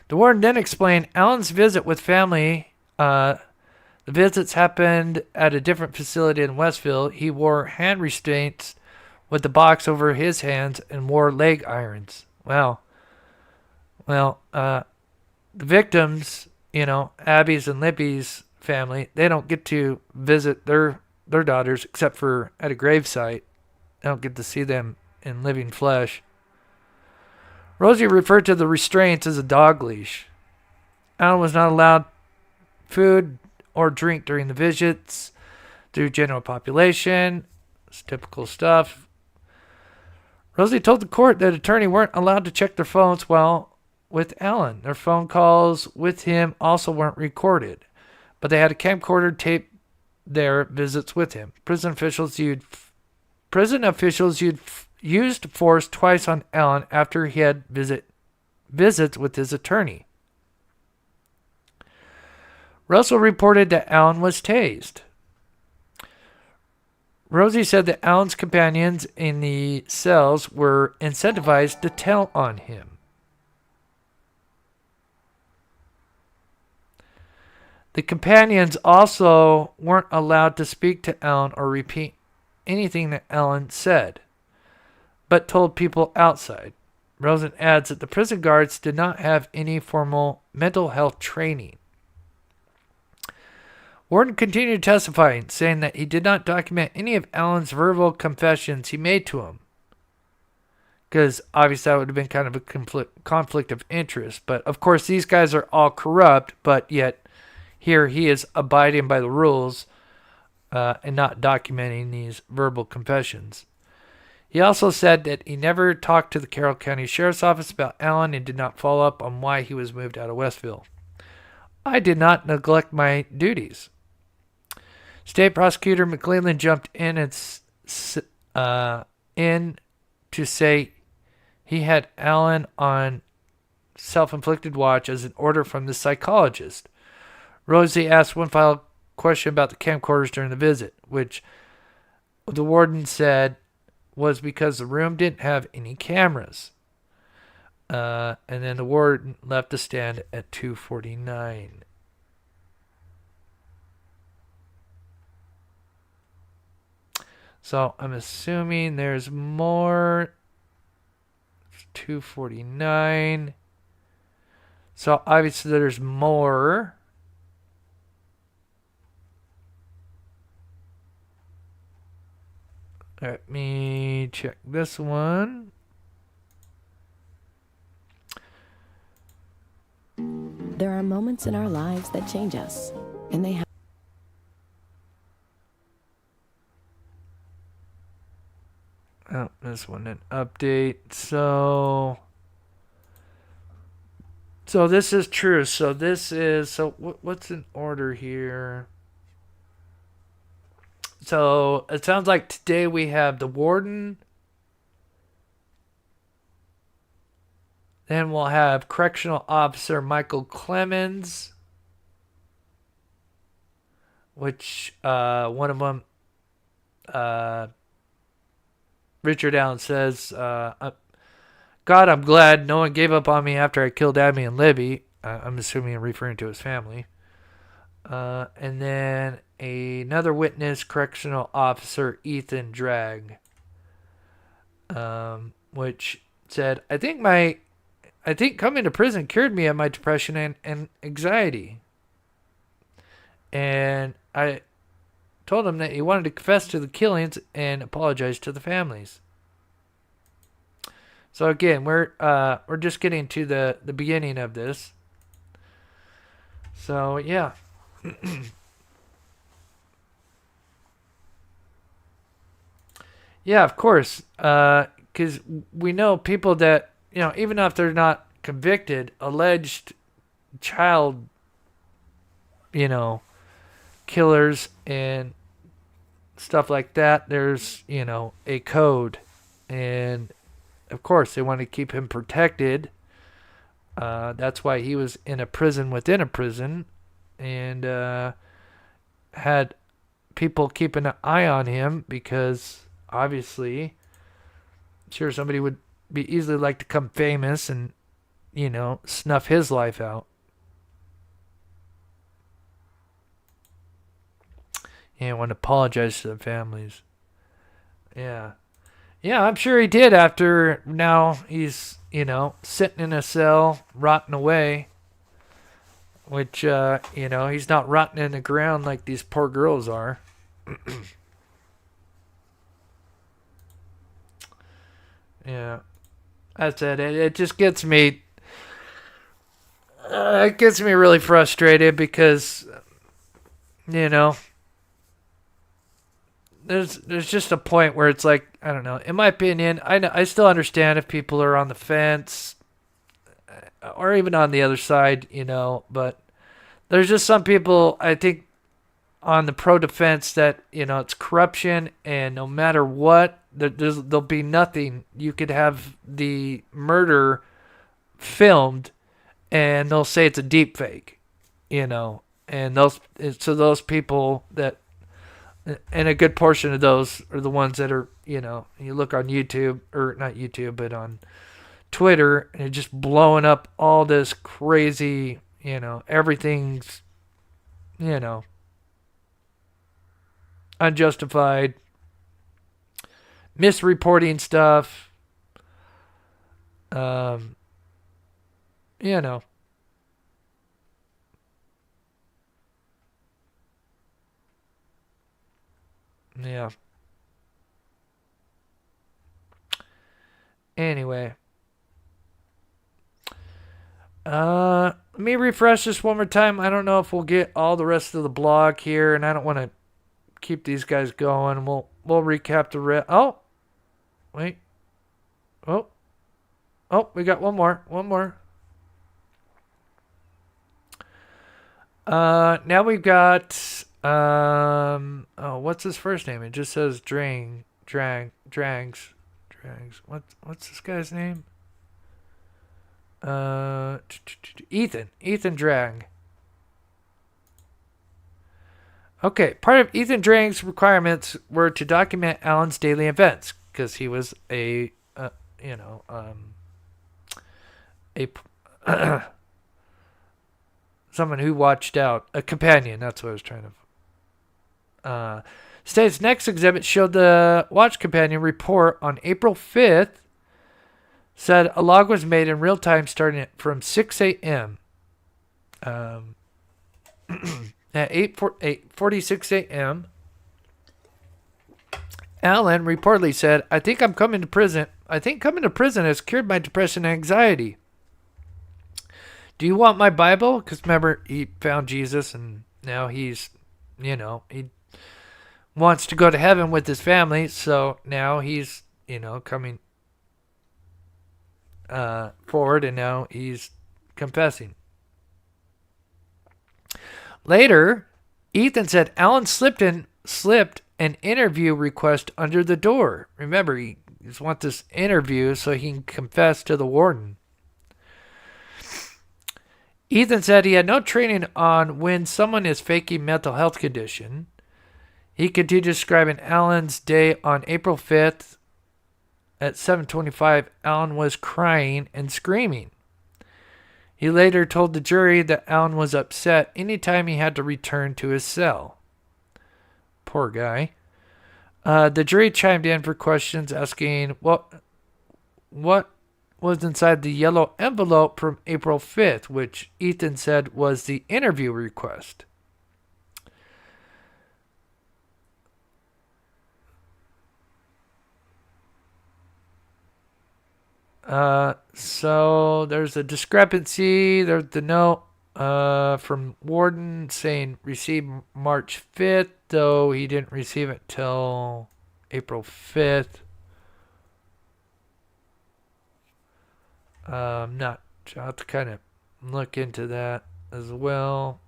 The warden then explained Allen's visit with family. The visits happened at a different facility in Westville. He wore hand restraints with the box over his hands and wore leg irons. Well, the victims, Abby's and Libby's family, they don't get to visit their daughters except for at a gravesite. They don't get to see them in living flesh. Rosie referred to the restraints as a dog leash. Allen was not allowed food or drink during the visits through general population. It's typical stuff. Rosie told the court that attorney weren't allowed to check their phones while with Allen. Their phone calls with him also weren't recorded, but they had a camcorder tape their visits with him. Prison officials used force twice on Allen after he had visits with his attorney. Russell reported that Allen was tased. Rosie said that Allen's companions in the cells were incentivized to tell on him. The companions also weren't allowed to speak to Allen or repeat anything that Allen said, but told people outside. Rosen adds that the prison guards did not have any formal mental health training. Warden continued testifying, saying that he did not document any of Allen's verbal confessions he made to him. because obviously that would have been kind of a conflict of interest. But of course, these guys are all corrupt, but yet here he is abiding by the rules and not documenting these verbal confessions. He also said that he never talked to the Carroll County Sheriff's Office about Allen and did not follow up on why he was moved out of Westville. I did not neglect my duties. State Prosecutor McClellan jumped in to say he had Allen on self-inflicted watch as an order from the psychologist. Rosie asked one final question about the camcorders during the visit, which the warden said was because the room didn't have any cameras. And then the warden left the stand at 2:49. So I'm assuming there's more. 2:49. So obviously there's more. Let me check this one. There are moments in our lives that change us, and they have. Oh, this one an update. So this is true. So this is what's in order here? So it sounds like today we have the warden. Then we'll have Correctional Officer Michael Clemens, which one of them, Richard Allen says, God, I'm glad no one gave up on me after I killed Abby and Libby. I'm assuming referring to his family. And then another witness, Correctional Officer Ethan Dragg, which said, I think coming to prison cured me of my depression and anxiety. And I told him that he wanted to confess to the killings and apologize to the families. So again, we're just getting to the beginning of this. So yeah. Yeah, of course. Because we know people that, even if they're not convicted, alleged child, killers and stuff like that, there's, a code. And, of course, they want to keep him protected. That's why he was in a prison within a prison. And had people keeping an eye on him because, obviously, I'm sure somebody would be easily like to become famous and, snuff his life out. And want to apologize to the families. Yeah. Yeah, I'm sure he did after now he's, sitting in a cell, rotting away. Which, he's not rotting in the ground like these poor girls are. Yeah. That's it. It just gets me... it gets me really frustrated because, there's just a point where it's like, I don't know. In my opinion, I still understand if people are on the fence or even on the other side, but there's just some people, I think, on the pro-defense that, it's corruption and no matter what, there'll be nothing. You could have the murder filmed and they'll say it's a deep fake, and those people that, and a good portion of those are the ones that are, you look on YouTube, or not YouTube, but on Twitter, and it's just blowing up all this crazy, everything's, unjustified, misreporting stuff, Yeah. Anyway. Let me refresh this one more time. I don't know if we'll get all the rest of the blog here, and I don't want to keep these guys going. We'll recap the rest. Oh, wait. Oh, we got one more. Now we've got what's his first name? It just says Drags. What's this guy's name? Ethan Drang. Okay, part of Ethan Drang's requirements were to document Alan's daily events because he was a someone who watched out, a companion. That's what I was trying to. State's next exhibit showed the watch companion report on April 5th. Said a log was made in real time starting from 6 a.m. At 8:46 a.m. Alan reportedly said, I think coming to prison has cured my depression and anxiety. Do you want my Bible? Because remember, he found Jesus and now he's, he wants to go to heaven with his family. So now he's, coming forward, and now he's confessing. Later, Ethan said Alan slipped an interview request under the door. Remember, he just wants this interview so he can confess to the warden. Ethan said he had no training on when someone is faking mental health condition. He continued describing Alan's day on April 5th. At 7:25, Alan was crying and screaming. He later told the jury that Alan was upset anytime he had to return to his cell. Poor guy. The jury chimed in for questions asking what was inside the yellow envelope from April 5th, which Ethan said was the interview request. So there's a discrepancy. There's the note from Warden saying received March 5th, though he didn't receive it till April 5th. I'll have to kind of look into that as well.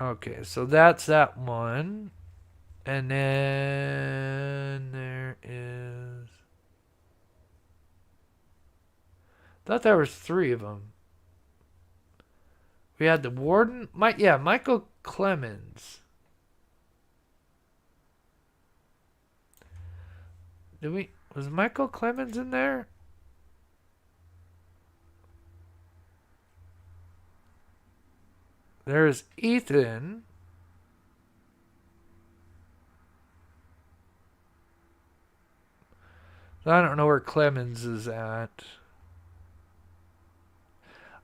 Okay, so that's that one. And then there is... I thought there was 3 of them. We had the warden. Michael Clemens. Was Michael Clemens in there? There's Ethan. I don't know where Clemens is at.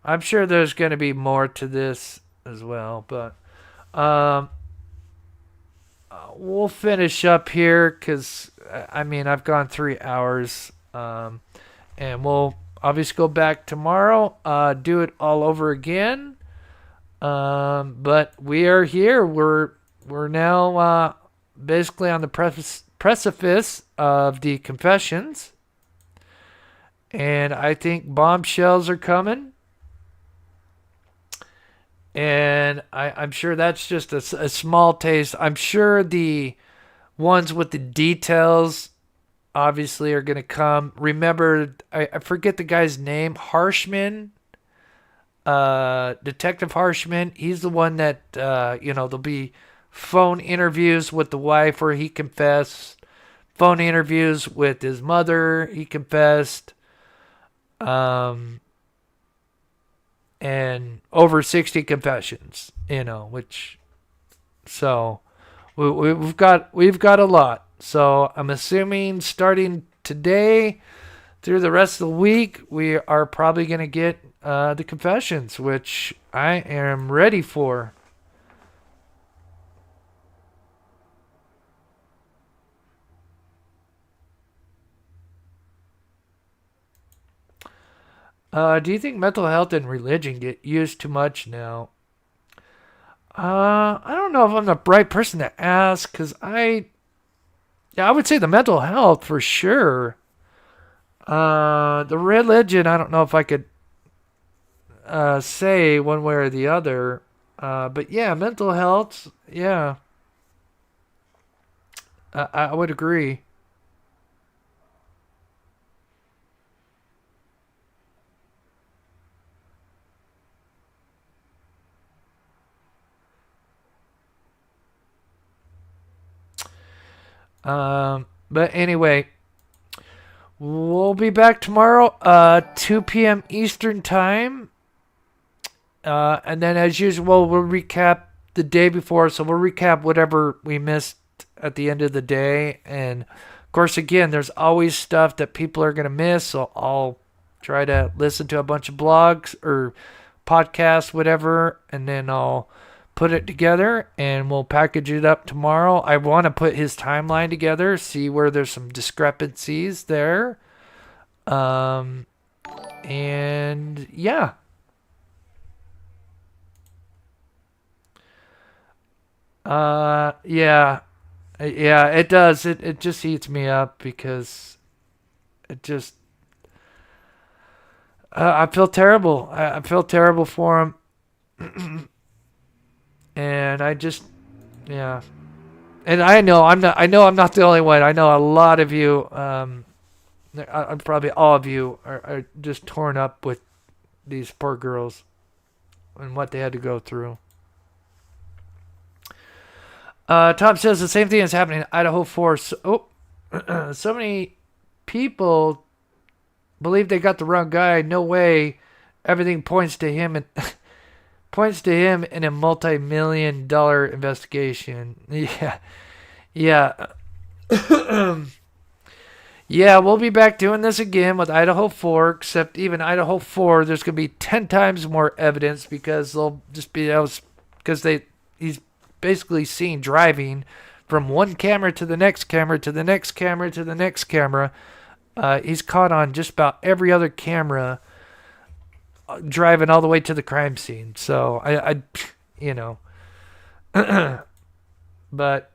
I'm sure there's going to be more to this as well, but we'll finish up here because, I've gone 3 hours, and we'll obviously go back tomorrow, do it all over again. But we are here. We're now basically on the precipice of the confessions, and I think bombshells are coming. And I'm sure that's just a small taste. I'm sure the ones with the details obviously are going to come. Remember, I forget the guy's name, Harshman. Detective Harshman. He's the one that, there'll be phone interviews with the wife where he confessed. Phone interviews with his mother, he confessed. And over 60 confessions, so we've got a lot. So I'm assuming starting today, through the rest of the week, we are probably going to get the confessions, which I am ready for. Do you think mental health and religion get used too much now? I don't know if I'm the right person to ask, because I would say the mental health for sure. The religion, I don't know if I could say one way or the other. But yeah, mental health, yeah. I would agree. But anyway, we'll be back tomorrow, 2 p.m. Eastern Time. And then as usual, we'll recap the day before. So we'll recap whatever we missed at the end of the day. And of course, again, there's always stuff that people are going to miss. So I'll try to listen to a bunch of blogs or podcasts, whatever, and then I'll put it together and we'll package it up tomorrow. I want to put his timeline together, see where there's some discrepancies there. And yeah. Yeah, it does. It just eats me up because it just, I feel terrible. I feel terrible for him. And I just, yeah. And I know I'm not the only one. I know a lot of you, probably all of you are just torn up with these poor girls and what they had to go through. Tom says the same thing is happening in Idaho 4. So many people believe they got the wrong guy. No way. Everything points to him and points to him in a multi-million-dollar investigation. Yeah. Yeah, we'll be back doing this again with Idaho 4, except even Idaho 4, there's going to be 10 times more evidence because they'll just be because he's basically seen driving from one camera to the next camera to the next camera to the next camera. He's caught on just about every other camera driving all the way to the crime scene. So I but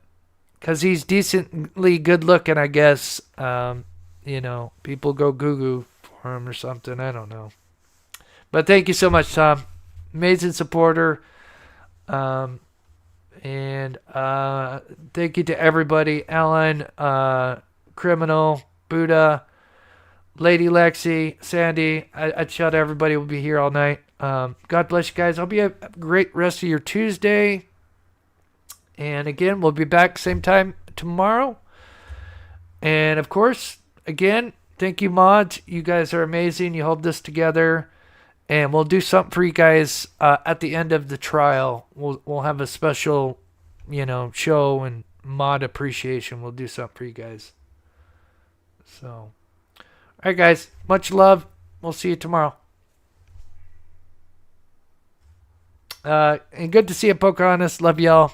because he's decently good looking, I guess, people go goo for him or something. I don't know. But thank you so much, Tom. Amazing supporter. And thank you to everybody. Alan, Criminal, Buddha, Lady Lexi, Sandy. I'd shout out everybody will be here all night. God bless you guys. Hope you have a great rest of your Tuesday. And again, we'll be back same time tomorrow. And of course, again, thank you, mods. You guys are amazing. You hold this together. And we'll do something for you guys at the end of the trial. We'll have a special, show and mod appreciation. We'll do something for you guys. So, all right, guys. Much love. We'll see you tomorrow. And good to see you, Pocahontas. Love y'all.